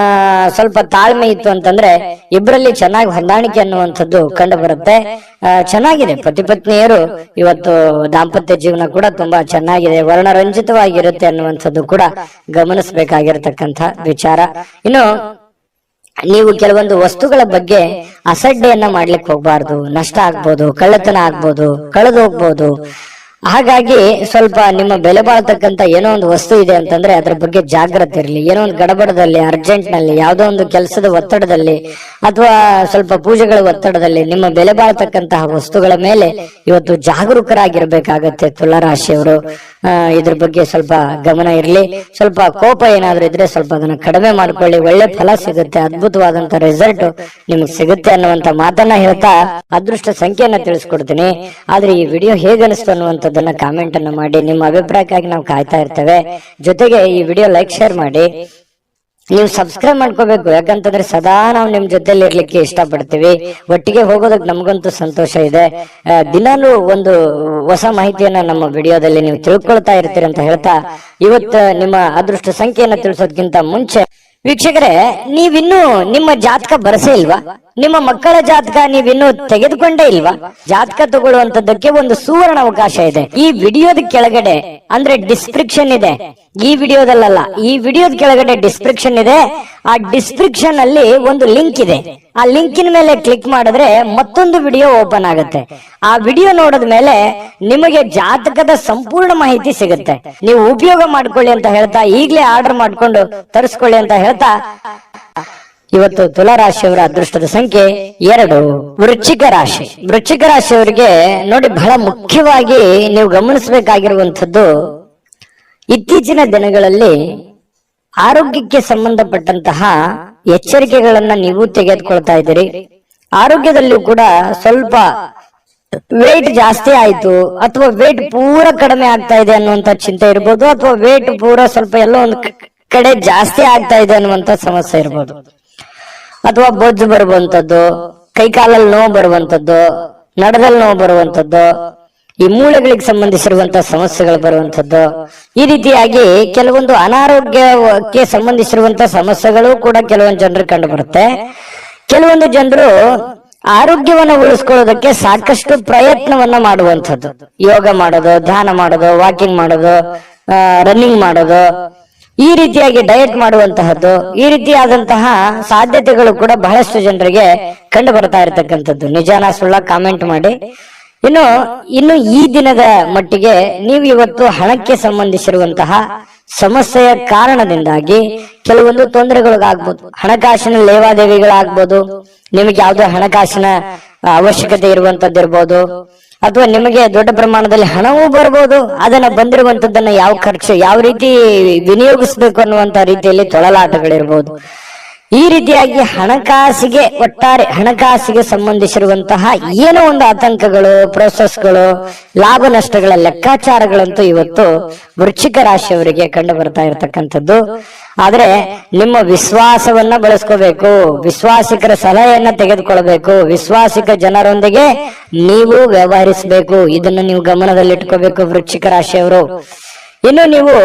ಸ್ವಲ್ಪ ತಾಳ್ಮೆ ಇತ್ತು ಅಂತಂದ್ರೆ ಇಬ್ಬರಲ್ಲಿ ಚೆನ್ನಾಗಿ ಹೊಂದಾಣಿಕೆ ಅನ್ನುವಂಥದ್ದು ಕಂಡು ಬರುತ್ತೆ. ಚೆನ್ನಾಗಿದೆ, ಪತಿ ಪತ್ನಿಯರು ಇವತ್ತು ದಾಂಪತ್ಯ ಜೀವನ ಕೂಡ ತುಂಬಾ ಚೆನ್ನಾಗಿದೆ, ವರ್ಣರಂಜಿತವಾಗಿರುತ್ತೆ ಅನ್ನುವಂಥದ್ದು ಕೂಡ ಗಮನಿಸಬೇಕಾಗಿರ್ತಕ್ಕಂಥ ವಿಚಾರ. ಇನ್ನು ನೀವು ಕೆಲವೊಂದು ವಸ್ತುಗಳ ಬಗ್ಗೆ ಅಸಡ್ಡೆಯನ್ನ ಮಾಡ್ಲಿಕ್ಕೆ ಹೋಗ್ಬಾರ್ದು. ನಷ್ಟ ಆಗ್ಬೋದು, ಕಳ್ಳತನ ಆಗ್ಬೋದು, ಕಳೆದು ಹೋಗ್ಬೋದು. ಹಾಗಾಗಿ ಸ್ವಲ್ಪ ನಿಮ್ಮ ಬೆಲೆ ಬಾಳ್ತಕ್ಕಂತ ಏನೋ ಒಂದು ವಸ್ತು ಇದೆ ಅಂತಂದ್ರೆ ಅದ್ರ ಬಗ್ಗೆ ಜಾಗ್ರತೆ ಇರಲಿ. ಏನೋ ಒಂದು ಗಡಬಡದಲ್ಲಿ, ಅರ್ಜೆಂಟ್ ನಲ್ಲಿ, ಯಾವುದೋ ಒಂದು ಕೆಲಸದ ಒತ್ತಡದಲ್ಲಿ ಅಥವಾ ಸ್ವಲ್ಪ ಪೂಜೆಗಳ ಒತ್ತಡದಲ್ಲಿ ನಿಮ್ಮ ಬೆಲೆ ಬಾಳ್ತಕ್ಕಂತಹ ವಸ್ತುಗಳ ಮೇಲೆ ಇವತ್ತು ಜಾಗರೂಕರಾಗಿರ್ಬೇಕಾಗತ್ತೆ ತುಲಾರಾಶಿಯವರು. ಇದ್ರ ಬಗ್ಗೆ ಸ್ವಲ್ಪ ಗಮನ ಇರಲಿ. ಸ್ವಲ್ಪ ಕೋಪ ಏನಾದ್ರೂ ಇದ್ರೆ ಸ್ವಲ್ಪ ಅದನ್ನ ಕಡಿಮೆ ಮಾಡ್ಕೊಳ್ಳಿ. ಒಳ್ಳೆ ಫಲ ಸಿಗುತ್ತೆ, ಅದ್ಭುತವಾದಂತ ರಿಸಲ್ಟ್ ನಿಮ್ಗೆ ಸಿಗುತ್ತೆ ಅನ್ನುವಂತ ಮಾತನ್ನ ಹೇಳ್ತಾ ಅದೃಷ್ಟ ಸಂಖ್ಯೆಯನ್ನ ತಿಳಿಸ್ಕೊಡ್ತೀನಿ. ಆದ್ರೆ ಈ ವಿಡಿಯೋ ಹೇಗನಿಸ್ತು ಅನ್ನುವಂಥದ್ದನ್ನ ಕಾಮೆಂಟ್ ಅನ್ನ ಮಾಡಿ. ನಿಮ್ಮ ಅಭಿಪ್ರಾಯಕ್ಕಾಗಿ ನಾವು ಕಾಯ್ತಾ ಇರ್ತೇವೆ. ಜೊತೆಗೆ ಈ ವಿಡಿಯೋ ಲೈಕ್, ಶೇರ್ ಮಾಡಿ. ನೀವು ಸಬ್ಸ್ಕ್ರೈಬ್ ಮಾಡ್ಕೋಬೇಕು, ಯಾಕಂತಂದ್ರೆ ಸದಾ ನಾವು ನಿಮ್ ಜೊತೆಲಿ ಇರ್ಲಿಕ್ಕೆ ಇಷ್ಟಪಡ್ತೀವಿ. ಒಟ್ಟಿಗೆ ಹೋಗೋದಕ್ಕೆ ನಮಗಂತೂ ಸಂತೋಷ ಇದೆ. ದಿನಾಲೂ ಒಂದು ಹೊಸ ಮಾಹಿತಿಯನ್ನ ನಮ್ಮ ವಿಡಿಯೋದಲ್ಲಿ ನೀವು ತಿಳ್ಕೊಳ್ತಾ ಇರ್ತೀರಿ ಅಂತ ಹೇಳ್ತಾ, ಇವತ್ತು ನಿಮ್ಮ ಅದೃಷ್ಟ ಸಂಖ್ಯೆಯನ್ನ ತಿಳಿಸೋದಕ್ಕಿಂತ ಮುಂಚೆ ವೀಕ್ಷಕರೇ, ನೀವಿನ್ನೂ ನಿಮ್ಮ ಜಾತಕ ಬರಸೇ ಇಲ್ವಾ? ನಿಮ್ಮ ಮಕ್ಕಳ ಜಾತಕ ನೀವಿನ್ನೂ ತೆಗೆದುಕೊಂಡೇ ಇಲ್ವಾ? ಜಾತಕ ತಗೊಳ್ಳುವಂತದ್ದಕ್ಕೆ ಒಂದು ಸುವರ್ಣ ಅವಕಾಶ ಇದೆ. ಈ ವಿಡಿಯೋದ ಕೆಳಗಡೆ ಅಂದ್ರೆ ಡಿಸ್ಕ್ರಿಪ್ಷನ್ ಇದೆ. ಈ ವಿಡಿಯೋದಲ್ಲ, ಈ ವಿಡಿಯೋದ ಕೆಳಗಡೆ ಡಿಸ್ಕ್ರಿಪ್ಷನ್ ಇದೆ. ಆ ಡಿಸ್ಕ್ರಿಪ್ಷನ್ ಅಲ್ಲಿ ಒಂದು ಲಿಂಕ್ ಇದೆ. ಆ ಲಿಂಕಿನ ಮೇಲೆ ಕ್ಲಿಕ್ ಮಾಡಿದ್ರೆ ಮತ್ತೊಂದು ವಿಡಿಯೋ ಓಪನ್ ಆಗುತ್ತೆ. ಆ ವಿಡಿಯೋ ನೋಡಿದ ಮೇಲೆ ನಿಮಗೆ ಜಾತಕದ ಸಂಪೂರ್ಣ ಮಾಹಿತಿ ಸಿಗುತ್ತೆ. ನೀವು ಉಪಯೋಗ ಮಾಡ್ಕೊಳ್ಳಿ ಅಂತ ಹೇಳ್ತಾ, ಈಗಲೇ ಆರ್ಡರ್ ಮಾಡ್ಕೊಂಡು ತರಿಸ್ಕೊಳ್ಳಿ ಅಂತ ಹೇಳ್ತಾ, ಇವತ್ತು ತುಲಾ ರಾಶಿಯವರ ಅದೃಷ್ಟದ ಸಂಖ್ಯೆ 2. ವೃಶ್ಚಿಕ ರಾಶಿ. ವೃಶ್ಚಿಕ ರಾಶಿಯವರಿಗೆ ನೋಡಿ, ಬಹಳ ಮುಖ್ಯವಾಗಿ ನೀವು ಗಮನಿಸಬೇಕಾಗಿರುವಂತದ್ದು, ಇತ್ತೀಚಿನ ದಿನಗಳಲ್ಲಿ ಆರೋಗ್ಯಕ್ಕೆ ಸಂಬಂಧಪಟ್ಟಂತಹ ಎಚ್ಚರಿಕೆಗಳನ್ನ ನೀವು ತೆಗೆದುಕೊಳ್ತಾ ಇದ್ದೀರಿ. ಆರೋಗ್ಯದಲ್ಲೂ ಕೂಡ ಸ್ವಲ್ಪ ವೇಟ್ ಜಾಸ್ತಿ ಆಯ್ತು ಅಥವಾ ವೇಟ್ ಪೂರ ಕಡಿಮೆ ಆಗ್ತಾ ಇದೆ ಅನ್ನುವಂತ ಚಿಂತೆ ಇರ್ಬೋದು, ಅಥವಾ ವೇಟ್ ಪೂರ ಸ್ವಲ್ಪ ಎಲ್ಲೋ ಒಂದು ಕಡೆ ಜಾಸ್ತಿ ಆಗ್ತಾ ಇದೆ ಅನ್ನುವಂತ ಸಮಸ್ಯೆ ಇರ್ಬೋದು, ಅಥವಾ ಬೊಜ್ಜು ಬರುವಂತದ್ದು, ಕೈಕಾಲಲ್ಲಿ ನೋವು ಬರುವಂತದ್ದು, ನಡದಲ್ಲಿ ನೋವು ಬರುವಂತದ್ದು, ಈ ಮೂಳೆಗಳಿಗೆ ಸಂಬಂಧಿಸಿರುವಂತಹ ಸಮಸ್ಯೆಗಳು ಬರುವಂತದ್ದು. ಈ ರೀತಿಯಾಗಿ ಕೆಲವೊಂದು ಅನಾರೋಗ್ಯಕ್ಕೆ ಸಂಬಂಧಿಸಿರುವಂತಹ ಸಮಸ್ಯೆಗಳು ಕೂಡ ಕೆಲವೊಂದು ಜನರು ಕಂಡು ಬರುತ್ತೆ. ಕೆಲವೊಂದು ಜನರು ಆರೋಗ್ಯವನ್ನ ಉಳಿಸ್ಕೊಳ್ಳೋದಕ್ಕೆ ಸಾಕಷ್ಟು ಪ್ರಯತ್ನವನ್ನ ಮಾಡುವಂಥದ್ದು, ಯೋಗ ಮಾಡೋದು, ಧ್ಯಾನ ಮಾಡೋದು, ವಾಕಿಂಗ್ ಮಾಡೋದು, ರನ್ನಿಂಗ್ ಮಾಡೋದು, ಈ ರೀತಿಯಾಗಿ ಡಯಟ್ ಮಾಡುವಂತಹದ್ದು, ಈ ರೀತಿಯಾದಂತಹ ಸಾಧ್ಯತೆಗಳು ಕೂಡ ಬಹಳಷ್ಟು ಜನರಿಗೆ ಕಂಡು ಬರ್ತಾ ಇರತಕ್ಕಂಥದ್ದು. ನಿಜಾನ ಸುಳ್ಳ ಕಾಮೆಂಟ್ ಮಾಡಿ. ಇನ್ನು ಈ ದಿನದ ಮಟ್ಟಿಗೆ ನೀವು ಇವತ್ತು ಹಣಕ್ಕೆ ಸಂಬಂಧಿಸಿರುವಂತಹ ಸಮಸ್ಯೆಯ ಕಾರಣದಿಂದಾಗಿ ಕೆಲವೊಂದು ತೊಂದರೆಗಳಿಗಾಗ್ಬೋದು. ಹಣಕಾಸಿನ ಲೇವಾದೇವಿಗಳಾಗ್ಬೋದು, ನಿಮಗೆ ಯಾವುದೋ ಹಣಕಾಸಿನ ಅವಶ್ಯಕತೆ ಇರುವಂತದ್ದಿರ್ಬೋದು, ಅಥವಾ ನಿಮಗೆ ದೊಡ್ಡ ಪ್ರಮಾಣದಲ್ಲಿ ಹಣವೂ ಬರ್ಬೋದು. ಅದನ್ನ ಬಂದಿರುವಂತದ್ದನ್ನ ಯಾವ ರೀತಿ ವಿನಿಯೋಗಿಸ್ಬೇಕು ಅನ್ನುವಂತ ರೀತಿಯಲ್ಲಿ ತೊಳಲಾಟಗಳಿರ್ಬೋದು. ಈ ರೀತಿಯಾಗಿ ಒಟ್ಟಾರೆ ಹಣಕಾಸಿಗೆ ಸಂಬಂಧಿಸಿರುವಂತಹ ಏನೋ ಒಂದು ಆತಂಕಗಳು, ಪ್ರೋಸೆಸ್ಗಳು, ಲಾಭ ನಷ್ಟಗಳ ಲೆಕ್ಕಾಚಾರಗಳಂತೂ ಇವತ್ತು ವೃಶ್ಚಿಕ ರಾಶಿಯವರಿಗೆ ಕಂಡು ಬರ್ತಾ ಇರತಕ್ಕಂಥದ್ದು. ಆದ್ರೆ ನಿಮ್ಮ ವಿಶ್ವಾಸವನ್ನ ಬಳಸ್ಕೋಬೇಕು, ವಿಶ್ವಾಸಿಕರ ಸಲಹೆಯನ್ನ ತೆಗೆದುಕೊಳ್ಬೇಕು, ವಿಶ್ವಾಸಿಕ ಜನರೊಂದಿಗೆ ನೀವು ವ್ಯವಹರಿಸಬೇಕು. ಇದನ್ನು ನೀವು ಗಮನದಲ್ಲಿಟ್ಕೋಬೇಕು ವೃಶ್ಚಿಕ ರಾಶಿಯವರು. ಇನ್ನು ನೀವು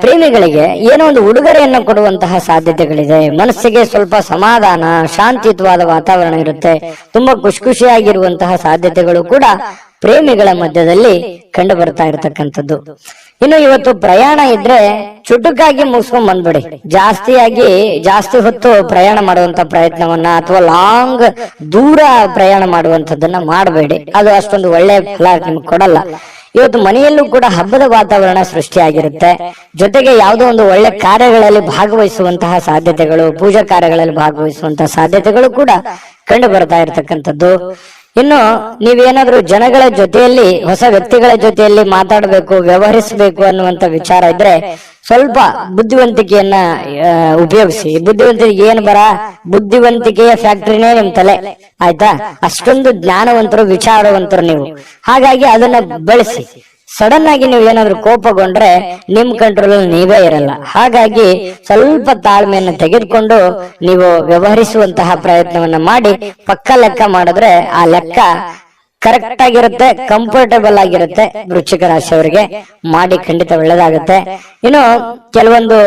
ಪ್ರೇಮಿಗಳಿಗೆ ಏನೋ ಒಂದು ಉಡುಗೊರೆಯನ್ನು ಕೊಡುವಂತಹ ಸಾಧ್ಯತೆಗಳಿದೆ. ಮನಸ್ಸಿಗೆ ಸ್ವಲ್ಪ ಸಮಾಧಾನ, ಶಾಂತಿಯುತವಾದ ವಾತಾವರಣ ಇರುತ್ತೆ. ತುಂಬಾ ಖುಷಿಯಾಗಿರುವಂತಹ ಸಾಧ್ಯತೆಗಳು ಕೂಡ ಪ್ರೇಮಿಗಳ ಮಧ್ಯದಲ್ಲಿ ಕಂಡು ಬರ್ತಾ ಇರತಕ್ಕಂಥದ್ದು. ಇನ್ನು ಇವತ್ತು ಪ್ರಯಾಣ ಇದ್ರೆ ಚುಟುಕಾಗಿ ಮುಗಿಸ್ಕೊಂಡ್ ಬಂದ್ಬಿಡಿ. ಜಾಸ್ತಿ ಹೊತ್ತು ಪ್ರಯಾಣ ಮಾಡುವಂತ ಪ್ರಯತ್ನವನ್ನ ಅಥವಾ ಲಾಂಗ್ ದೂರ ಪ್ರಯಾಣ ಮಾಡುವಂತದ್ದನ್ನ ಮಾಡಬೇಡಿ. ಅದು ಅಷ್ಟೊಂದು ಒಳ್ಳೆ ಫಲ ನಿಮ್ಗೆ ಕೊಡಲ್ಲ. ಇವತ್ತು ಮನೆಯಲ್ಲೂ ಕೂಡ ಹಬ್ಬದ ವಾತಾವರಣ ಸೃಷ್ಟಿಯಾಗಿರುತ್ತೆ. ಜೊತೆಗೆ ಯಾವುದೋ ಒಂದು ಒಳ್ಳೆ ಕಾರ್ಯಗಳಲ್ಲಿ ಭಾಗವಹಿಸುವಂತಹ ಸಾಧ್ಯತೆಗಳು, ಪೂಜಾ ಕಾರ್ಯಗಳಲ್ಲಿ ಭಾಗವಹಿಸುವಂತಹ ಸಾಧ್ಯತೆಗಳು ಕೂಡ ಕಂಡು ಬರ್ತಾ ಇರತಕ್ಕಂಥದ್ದು. ಇನ್ನು ನೀವೇನಾದ್ರೂ ಜನಗಳ ಜೊತೆಯಲ್ಲಿ, ಹೊಸ ವ್ಯಕ್ತಿಗಳ ಜೊತೆಯಲ್ಲಿ ಮಾತಾಡಬೇಕು, ವ್ಯವಹರಿಸಬೇಕು ಅನ್ನುವಂತ ವಿಚಾರ ಇದ್ರೆ ಸ್ವಲ್ಪ ಬುದ್ಧಿವಂತಿಕೆಯನ್ನ ಉಪಯೋಗಿಸಿ. ಬುದ್ಧಿವಂತಿಕೆ ಬುದ್ಧಿವಂತಿಕೆಯ ಫ್ಯಾಕ್ಟ್ರಿನೇ ನಿಮ್ ತಲೆ, ಆಯ್ತಾ? ಅಷ್ಟೊಂದು ಜ್ಞಾನವಂತರು, ವಿಚಾರವಂತರು ನೀವು. ಹಾಗಾಗಿ ಅದನ್ನ ಬಳಸಿ. ಸಡನ್ ಆಗಿ ನೀವು ಏನಾದ್ರು ಕೋಪಗೊಂಡ್ರೆ ನಿಮ್ ಕಂಟ್ರೋಲ್ ನೀವೇ ಇರಲ್ಲ. ಹಾಗಾಗಿ ಸ್ವಲ್ಪ ತಾಳ್ಮೆಯನ್ನು ತೆಗೆದುಕೊಂಡು ನೀವು ವ್ಯವಹರಿಸುವಂತಹ ಪ್ರಯತ್ನವನ್ನ ಮಾಡಿ. ಪಕ್ಕ ಲೆಕ್ಕ ಮಾಡಿದ್ರೆ ಆ ಲೆಕ್ಕ ಕರೆಕ್ಟ್ ಆಗಿರುತ್ತೆ, ಕಂಫರ್ಟಬಲ್ ಆಗಿರುತ್ತೆ. ವೃಶ್ಚಿಕ ರಾಶಿಯವರಿಗೆ ಮಾಡಿ ಖಂಡಿತ ಒಳ್ಳೇದಾಗುತ್ತೆ. ಇನ್ನು ಕೆಲವೊಂದು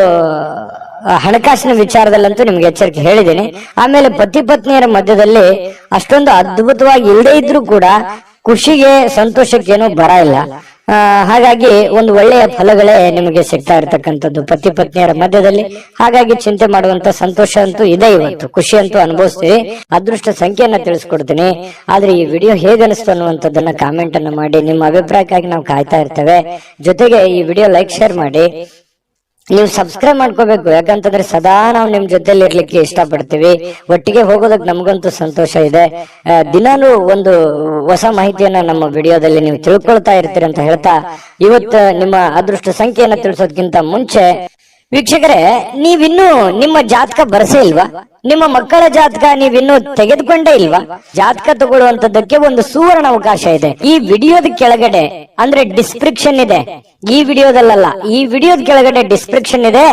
ಹಣಕಾಸಿನ ವಿಚಾರದಲ್ಲಂತೂ ನಿಮ್ಗೆ ಎಚ್ಚರಿಕೆ ಹೇಳಿದ್ದೀನಿ. ಆಮೇಲೆ ಪತಿ ಪತ್ನಿಯರ ಮಧ್ಯದಲ್ಲಿ ಅಷ್ಟೊಂದು ಅದ್ಭುತವಾಗಿ ಇಲ್ಲದೆ ಇದ್ರೂ ಕೂಡ ಖುಷಿಗೆ, ಸಂತೋಷಕ್ಕೇನು ಬರ ಇಲ್ಲ. ಹಾಗಾಗಿ ಒಂದು ಒಳ್ಳೆಯ ಫಲಗಳೇ ನಿಮಗೆ ಸಿಗ್ತಾ ಇರ್ತಕ್ಕಂಥದ್ದು ಪತಿ ಪತ್ನಿಯರ ಮಧ್ಯದಲ್ಲಿ. ಹಾಗಾಗಿ ಚಿಂತೆ ಮಾಡುವಂತ ಸಂತೋಷ ಅಂತೂ ಇದೆ. ಇವತ್ತು ಖುಷಿ ಅಂತೂ ಅನುಭವಿಸ್ತೀವಿ. ಅದೃಷ್ಟ ಸಂಖ್ಯೆಯನ್ನ ತಿಳಿಸ್ಕೊಡ್ತೀನಿ. ಆದ್ರೆ ಈ ವಿಡಿಯೋ ಹೇಗನಿಸ್ತು ಅನ್ನುವಂಥದ್ದನ್ನ ಕಾಮೆಂಟ್ ಅನ್ನ ಮಾಡಿ. ನಿಮ್ಮ ಅಭಿಪ್ರಾಯಕ್ಕಾಗಿ ನಾವು ಕಾಯ್ತಾ ಇರ್ತೇವೆ. ಜೊತೆಗೆ ಈ ವಿಡಿಯೋ ಲೈಕ್, ಶೇರ್ ಮಾಡಿ. ನೀವು ಸಬ್ಸ್ಕ್ರೈಬ್ ಮಾಡ್ಕೋಬೇಕು. ಯಾಕಂತಂದ್ರೆ ಸದಾ ನಾವು ನಿಮ್ ಜೊತೆಲಿ ಇರ್ಲಿಕ್ಕೆ ಇಷ್ಟಪಡ್ತೀವಿ. ಒಟ್ಟಿಗೆ ಹೋಗೋದಕ್ಕೆ ನಮಗಂತೂ ಸಂತೋಷ ಇದೆ. ದಿನಾನು ಒಂದು ಹೊಸ ಮಾಹಿತಿಯನ್ನ ನಮ್ಮ ವಿಡಿಯೋದಲ್ಲಿ ನೀವು ತಿಳ್ಕೊಳ್ತಾ ಇರ್ತೀರಿ ಅಂತ ಹೇಳ್ತಾ, ಇವತ್ತು ನಿಮ್ಮ ಅದೃಷ್ಟ ಸಂಖ್ಯೆಯನ್ನ ತಿಳಿಸೋದಕ್ಕಿಂತ ಮುಂಚೆ ವೀಕ್ಷಕರೇ, ನೀವಿನ್ನೂ ನಿಮ್ಮ ಜಾತಕ ಬರಸೇ ಇಲ್ವಾ? ನಿಮ್ಮ ಮಕ್ಕಳ ಜಾತಕ ನೀವಿನ್ನೂ ತೆಗೆದುಕೊಂಡೇ ಇಲ್ವಾ? ಜಾತಕ ತಗೊಳ್ಳುವಂತದ್ದಕ್ಕೆ ಒಂದು ಸುವರ್ಣ ಅವಕಾಶ ಇದೆ. ಈ ವಿಡಿಯೋದ ಕೆಳಗಡೆ ಅಂದ್ರೆ ಡಿಸ್ಕ್ರಿಪ್ಷನ್ ಇದೆ. ಈ ವಿಡಿಯೋದಲ್ಲ, ಈ ವಿಡಿಯೋದ ಕೆಳಗಡೆ ಡಿಸ್ಕ್ರಿಪ್ಷನ್ ಇದೆ.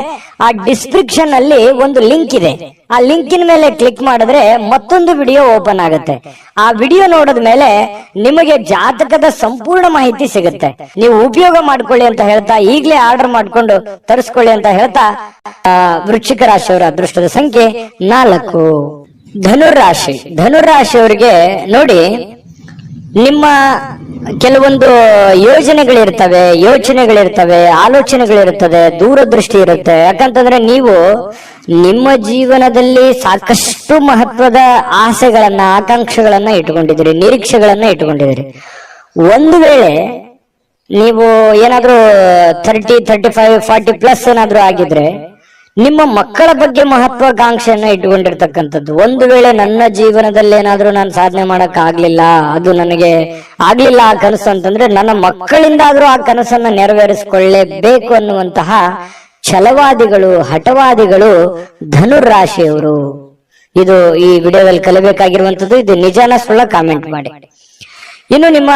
ಆ ಡಿಸ್ಕ್ರಿಪ್ಷನ್ ಅಲ್ಲಿ ಒಂದು ಲಿಂಕ್ ಇದೆ. ಆ ಲಿಂಕಿನ ಮೇಲೆ ಕ್ಲಿಕ್ ಮಾಡಿದ್ರೆ ಮತ್ತೊಂದು ವಿಡಿಯೋ ಓಪನ್ ಆಗುತ್ತೆ. ಆ ವಿಡಿಯೋ ನೋಡಿದ ಮೇಲೆ ನಿಮಗೆ ಜಾತಕದ ಸಂಪೂರ್ಣ ಮಾಹಿತಿ ಸಿಗುತ್ತೆ. ನೀವು ಉಪಯೋಗ ಮಾಡ್ಕೊಳ್ಳಿ ಅಂತ ಹೇಳ್ತಾ, ಈಗಲೇ ಆರ್ಡರ್ ಮಾಡ್ಕೊಂಡು ತರಿಸ್ಕೊಳ್ಳಿ ಅಂತ ಹೇಳ್ತಾ, ವೃಶ್ಚಿಕ ರಾಶಿಯವರ ಅದೃಷ್ಟದ ಸಂಖ್ಯೆ 4. ಧನುರಾಶಿಯವರಿಗೆ ನೋಡಿ, ನಿಮ್ಮ ಕೆಲವೊಂದು ಯೋಚನೆಗಳಿರ್ತವೆ, ಆಲೋಚನೆಗಳಿರ್ತದೆ, ದೂರದೃಷ್ಟಿ ಇರುತ್ತೆ. ಯಾಕಂತಂದ್ರೆ ನೀವು ನಿಮ್ಮ ಜೀವನದಲ್ಲಿ ಸಾಕಷ್ಟು ಮಹತ್ವದ ಆಸೆಗಳನ್ನ, ಆಕಾಂಕ್ಷೆಗಳನ್ನ ಇಟ್ಕೊಂಡಿದ್ದೀರಿ, ನಿರೀಕ್ಷೆಗಳನ್ನ ಇಟ್ಕೊಂಡಿದ್ದೀರಿ. ಒಂದು ವೇಳೆ ನೀವು ಏನಾದ್ರೂ 30, 35, 40 ಪ್ಲಸ್ ಏನಾದ್ರೂ ಆಗಿದ್ರೆ ನಿಮ್ಮ ಮಕ್ಕಳ ಬಗ್ಗೆ ಮಹತ್ವಾಕಾಂಕ್ಷೆಯನ್ನ ಇಟ್ಟುಕೊಂಡಿರ್ತಕ್ಕಂಥದ್ದು. ಒಂದು ವೇಳೆ ನನ್ನ ಜೀವನದಲ್ಲಿ ಏನಾದ್ರೂ ನಾನು ಸಾಧನೆ ಮಾಡಕ್ ಆಗ್ಲಿಲ್ಲ, ಅದು ನನಗೆ ಆಗ್ಲಿಲ್ಲ ಆ ಕನಸು ಅಂತಂದ್ರೆ, ನನ್ನ ಮಕ್ಕಳಿಂದಾದ್ರೂ ಆ ಕನಸನ್ನ ನೆರವೇರಿಸಿಕೊಳ್ಳೇಬೇಕು ಅನ್ನುವಂತಹ ಛಲವಾದಿಗಳು, ಹಠವಾದಿಗಳು ಧನುರಾಶಿಯವರು. ಇದು ಈ ವಿಡಿಯೋದಲ್ಲಿ ಕಲಿಬೇಕಾಗಿರುವಂತದ್ದು. ಇದು ನಿಜಾನ ಸುಳ್ಳ ಕಾಮೆಂಟ್ ಮಾಡಿ. ಇನ್ನು ನಿಮ್ಮ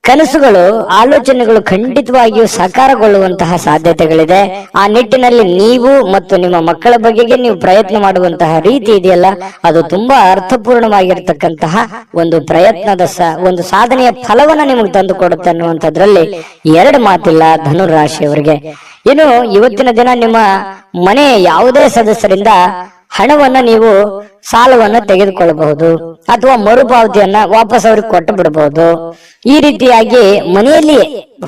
ಕನಸುಗಳು, ಆಲೋಚನೆಗಳು ಖಂಡಿತವಾಗಿಯೂ ಸಾಕಾರಗೊಳ್ಳುವಂತಹ ಸಾಧ್ಯತೆಗಳಿದೆ. ಆ ನಿಟ್ಟಿನಲ್ಲಿ ನೀವು ಮತ್ತು ನಿಮ್ಮ ಮಕ್ಕಳ ಬಗೆಗೆ ನೀವು ಪ್ರಯತ್ನ ಮಾಡುವಂತಹ ರೀತಿ ಇದೆಯಲ್ಲ, ಅದು ತುಂಬಾ ಅರ್ಥಪೂರ್ಣವಾಗಿರ್ತಕ್ಕಂತಹ ಒಂದು ಪ್ರಯತ್ನದ ಒಂದು ಸಾಧನೆಯ ಫಲವನ್ನ ನಿಮಗೆ ತಂದು ಕೊಡುತ್ತೆ ಅನ್ನುವಂಥದ್ರಲ್ಲಿ ಎರಡು ಮಾತಿಲ್ಲ ಧನುರಾಶಿಯವರಿಗೆ. ಇನ್ನು ಇವತ್ತಿನ ದಿನ ನಿಮ್ಮ ಮನೆ ಯಾವುದೇ ಸದಸ್ಯರಿಂದ ಹಣವನ್ನ ನೀವು ಸಾಲವನ್ನ ತೆಗೆದುಕೊಳ್ಳಬಹುದು ಅಥವಾ ಮರುಪಾವತಿಯನ್ನ ವಾಪಸ್ ಅವ್ರಿಗೆ ಕೊಟ್ಟು ಬಿಡಬಹುದು. ಈ ರೀತಿಯಾಗಿ ಮನೆಯಲ್ಲಿ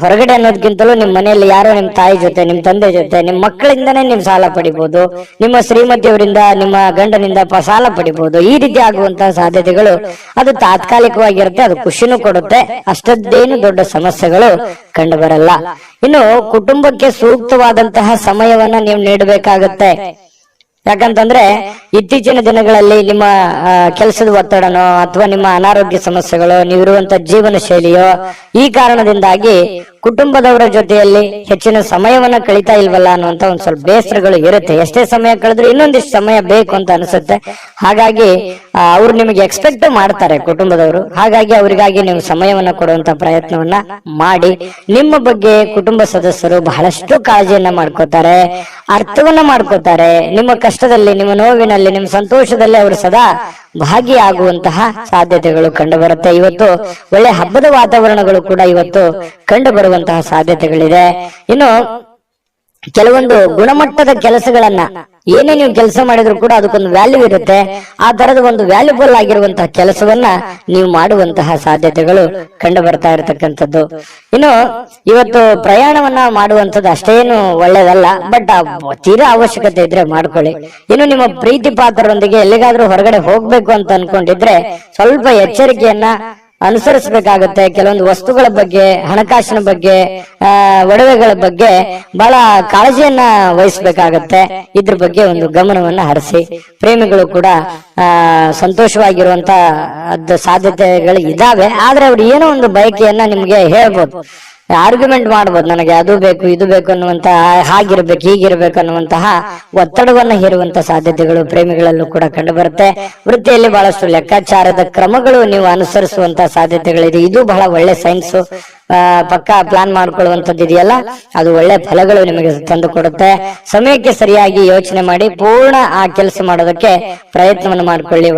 ಹೊರಗಡೆ ಅನ್ನೋದಕ್ಕಿಂತಲೂ ನಿಮ್ ಮನೆಯಲ್ಲಿ ಯಾರೋ ನಿಮ್ ತಾಯಿ ಜೊತೆ, ನಿಮ್ ತಂದೆ ಜೊತೆ, ನಿಮ್ ಮಕ್ಕಳಿಂದನೇ ನೀವು ಸಾಲ ಪಡಿಬಹುದು, ನಿಮ್ಮ ಶ್ರೀಮತಿಯವರಿಂದ, ನಿಮ್ಮ ಗಂಡನಿಂದ ಸಾಲ ಪಡಿಬಹುದು. ಈ ರೀತಿ ಆಗುವಂತಹ ಸಾಧ್ಯತೆಗಳು ಅದು ತಾತ್ಕಾಲಿಕವಾಗಿರುತ್ತೆ, ಅದು ಖುಷಿನೂ ಕೊಡುತ್ತೆ, ಅಷ್ಟದ್ದೇನು ದೊಡ್ಡ ಸಮಸ್ಯೆಗಳು ಕಂಡು ಬರಲ್ಲ. ಇನ್ನು ಕುಟುಂಬಕ್ಕೆ ಸೂಕ್ತವಾದಂತಹ ಸಮಯವನ್ನ ನೀವು ನೀಡಬೇಕಾಗತ್ತೆ. ಯಾಕಂತಂದ್ರೆ ಇತ್ತೀಚಿನ ದಿನಗಳಲ್ಲಿ ನಿಮ್ಮ ಕೆಲಸದ ಒತ್ತಡನೋ ಅಥವಾ ನಿಮ್ಮ ಅನಾರೋಗ್ಯ ಸಮಸ್ಯೆಗಳು, ನೀವಿರುವಂತ ಜೀವನ ಶೈಲಿಯೋ, ಈ ಕಾರಣದಿಂದಾಗಿ ಕುಟುಂಬದವರ ಜೊತೆಯಲ್ಲಿ ಹೆಚ್ಚಿನ ಸಮಯವನ್ನ ಕಳೀತಾ ಇಲ್ವಲ್ಲ ಅನ್ನುವಂತ ಒಂದ್ ಸ್ವಲ್ಪ ಬೇಸರಗಳು ಇರುತ್ತೆ. ಎಷ್ಟೇ ಸಮಯ ಕಳೆದ್ರು ಇನ್ನೊಂದಿಷ್ಟು ಸಮಯ ಬೇಕು ಅಂತ ಅನಿಸುತ್ತೆ. ಹಾಗಾಗಿ ಅವ್ರು ನಿಮಗೆ ಎಕ್ಸ್ಪೆಕ್ಟ್ ಮಾಡ್ತಾರೆ ಕುಟುಂಬದವರು. ಹಾಗಾಗಿ ಅವರಿಗಾಗಿ ನೀವು ಸಮಯವನ್ನ ಕೊಡುವಂತ ಪ್ರಯತ್ನವನ್ನ ಮಾಡಿ. ನಿಮ್ಮ ಬಗ್ಗೆ ಕುಟುಂಬ ಸದಸ್ಯರು ಬಹಳಷ್ಟು ಕಾಳಜಿಯನ್ನ ಮಾಡ್ಕೋತಾರೆ, ಅರ್ಥವನ್ನ ಮಾಡ್ಕೋತಾರೆ. ನಿಮ್ಮ ಕಷ್ಟದಲ್ಲಿ, ನಿಮ್ಮ ನೋವಿನಲ್ಲಿ, ನಿಮ್ಮ ಸಂತೋಷದಲ್ಲಿ ಅವರು ಸದಾ ಭಾಗಿಯಾಗುವಂತಹ ಸಾಧ್ಯತೆಗಳು ಕಂಡು ಬರುತ್ತೆ. ಇವತ್ತು ಒಳ್ಳೆ ಹಬ್ಬದ ವಾತಾವರಣಗಳು ಕೂಡ ಇವತ್ತು ಕಂಡು ಬರುವಂತಹ ಸಾಧ್ಯತೆಗಳಿದೆ. ಇನ್ನು ಕೆಲವೊಂದು ಗುಣಮಟ್ಟದ ಕೆಲಸಗಳನ್ನ ಏನೇ ನೀವು ಕೆಲಸ ಮಾಡಿದ್ರು ಕೂಡ ಅದಕ್ಕೊಂದು ವ್ಯಾಲ್ಯೂ ಇರುತ್ತೆ. ಆ ತರದ ಒಂದು ವ್ಯಾಲ್ಯೂಬಲ್ ಆಗಿರುವಂತಹ ಕೆಲಸವನ್ನ ನೀವು ಮಾಡುವಂತಹ ಸಾಧ್ಯತೆಗಳು ಕಂಡು ಬರ್ತಾ ಇರತಕ್ಕಂಥದ್ದು. ಇನ್ನು ಇವತ್ತು ಪ್ರಯಾಣವನ್ನ ಮಾಡುವಂಥದ್ದು ಅಷ್ಟೇನು ಒಳ್ಳೇದಲ್ಲ, ಬಟ್ ತೀರಾ ಅವಶ್ಯಕತೆ ಇದ್ರೆ ಮಾಡ್ಕೊಳ್ಳಿ. ಇನ್ನು ನಿಮ್ಮ ಪ್ರೀತಿ ಪಾತ್ರರೊಂದಿಗೆ ಎಲ್ಲಿಗಾದ್ರೂ ಹೊರಗಡೆ ಹೋಗ್ಬೇಕು ಅಂತ ಅನ್ಕೊಂಡಿದ್ರೆ ಸ್ವಲ್ಪ ಎಚ್ಚರಿಕೆಯನ್ನ ಅನುಸರಿಸಬೇಕಾಗತ್ತೆ. ಕೆಲವೊಂದು ವಸ್ತುಗಳ ಬಗ್ಗೆ, ಹಣಕಾಸಿನ ಬಗ್ಗೆ, ಒಡವೆಗಳ ಬಗ್ಗೆ ಬಹಳ ಕಾಳಜಿಯನ್ನ ವಹಿಸಬೇಕಾಗತ್ತೆ. ಇದ್ರ ಬಗ್ಗೆ ಒಂದು ಗಮನವನ್ನ ಹರಿಸಿ. ಪ್ರೇಮಿಗಳು ಕೂಡ ಸಂತೋಷವಾಗಿರುವಂತ ಸಾಧ್ಯತೆಗಳು ಇದಾವೆ. ಆದ್ರೆ ಅವ್ರು ಏನೋ ಒಂದು ಬಯಕೆಯನ್ನ ನಿಮ್ಗೆ ಹೇಳ್ಬೋದು, ಆರ್ಗ್ಯುಮೆಂಟ್ ಮಾಡ್ಬೋದು, ನನಗೆ ಅದು ಬೇಕು ಇದು ಬೇಕು ಅನ್ನುವಂತ, ಹಾಗಿರ್ಬೇಕು ಹೀಗಿರ್ಬೇಕು ಅನ್ನುವಂತಹ ಒತ್ತಡವನ್ನ ಹೇರುವಂತ ಸಾಧ್ಯತೆಗಳು ಪ್ರೇಮಿಗಳಲ್ಲೂ ಕೂಡ ಕಂಡು ಬರುತ್ತೆ. ವೃತ್ತಿಯಲ್ಲಿ ಬಹಳಷ್ಟು ಲೆಕ್ಕಾಚಾರದ ಕ್ರಮಗಳು ನೀವು ಅನುಸರಿಸುವಂತ ಸಾಧ್ಯತೆಗಳಿದೆ. ಇದು ಬಹಳ ಒಳ್ಳೆ ಸೈನ್ಸ್. ಪಕ್ಕ ಪ್ಲಾನ್ ಮಾಡ್ಕೊಳ್ಳುವಂಥದ್ದು ಇದೆಯಲ್ಲ, ಅದು ಒಳ್ಳೆ ಫಲಗಳು ನಿಮಗೆ ತಂದು ಕೊಡುತ್ತೆ. ಸಮಯಕ್ಕೆ ಸರಿಯಾಗಿ ಯೋಚನೆ ಮಾಡಿ ಪೂರ್ಣ ಆ ಕೆಲಸ ಮಾಡೋದಕ್ಕೆ ಪ್ರಯತ್ನವನ್ನು ಮಾಡ್ಕೊಳ್ಳಿ.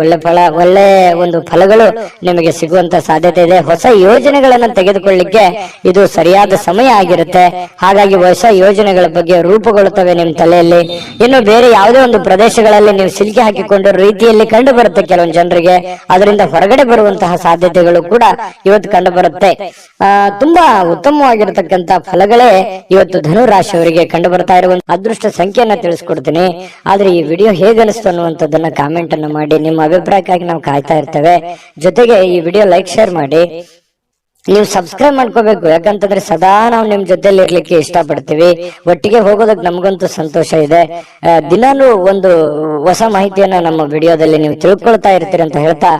ಒಳ್ಳೆ ಒಂದು ಫಲಗಳು ನಿಮಗೆ ಸಿಗುವಂತ ಸಾಧ್ಯತೆ ಇದೆ. ಹೊಸ ಯೋಜನೆಗಳನ್ನ ತೆಗೆದುಕೊಳ್ಳಿಕ್ಕೆ ಇದು ಸರಿಯಾದ ಸಮಯ ಆಗಿರುತ್ತೆ. ಹಾಗಾಗಿ ಹೊಸ ಯೋಜನೆಗಳ ಬಗ್ಗೆ ರೂಪುಗೊಳ್ಳುತ್ತವೆ ನಿಮ್ಮ ತಲೆಯಲ್ಲಿ. ಇನ್ನು ಬೇರೆ ಯಾವುದೇ ಒಂದು ಪ್ರದೇಶಗಳಲ್ಲಿ ನೀವು ಸಿಲುಕಿ ಹಾಕಿಕೊಂಡಿರೋ ರೀತಿಯಲ್ಲಿ ಕಂಡು ಬರುತ್ತೆ ಕೆಲವೊಂದು ಜನರಿಗೆ. ಅದರಿಂದ ಹೊರಗಡೆ ಬರುವಂತಹ ಸಾಧ್ಯತೆಗಳು ಕೂಡ ಇವತ್ತು ಕಂಡು ಬರುತ್ತೆ. ತುಂಬಾ ಉತ್ತಮವಾಗಿರತಕ್ಕಂತ ಫಲಗಳೇ ಇವತ್ತು ಧನು ರಾಶಿಯವರಿಗೆ ಕಂಡು ಬರ್ತಾ ಇರುವ ಅದೃಷ್ಟ ಸಂಖ್ಯೆಯನ್ನ ತಿಳಿಸ್ಕೊಡ್ತೀನಿ. ಆದ್ರೆ ಈ ವಿಡಿಯೋ ಹೇಗನಿಸ್ತು ಅನ್ನುವಂಥದ್ದನ್ನ ಕಾಮೆಂಟ್ ಅನ್ನು ಮಾಡಿ. ನಿಮ್ಮ ಅಭಿಪ್ರಾಯಕ್ಕಾಗಿ ನಾವು ಕಾಯ್ತಾ ಇರ್ತೇವೆ. ಜೊತೆಗೆ ಈ ವಿಡಿಯೋ ಲೈಕ್, ಶೇರ್ ಮಾಡಿ. ನೀವು ಸಬ್ಸ್ಕ್ರೈಬ್ ಮಾಡ್ಕೋಬೇಕು, ಯಾಕಂತಂದ್ರೆ ಸದಾ ನಾವು ನಿಮ್ ಜೊತೆಲಿ ಇರ್ಲಿಕ್ಕೆ ಇಷ್ಟಪಡ್ತೀವಿ. ಒಟ್ಟಿಗೆ ಹೋಗೋದಕ್ಕೆ ನಮಗಂತೂ ಸಂತೋಷ ಇದೆ. ದಿನಾಲೂ ಒಂದು ಹೊಸ ಮಾಹಿತಿಯನ್ನ ನಮ್ಮ ವಿಡಿಯೋದಲ್ಲಿ ನೀವು ತಿಳ್ಕೊಳ್ತಾ ಇರ್ತೀರಿ ಅಂತ ಹೇಳ್ತಾ,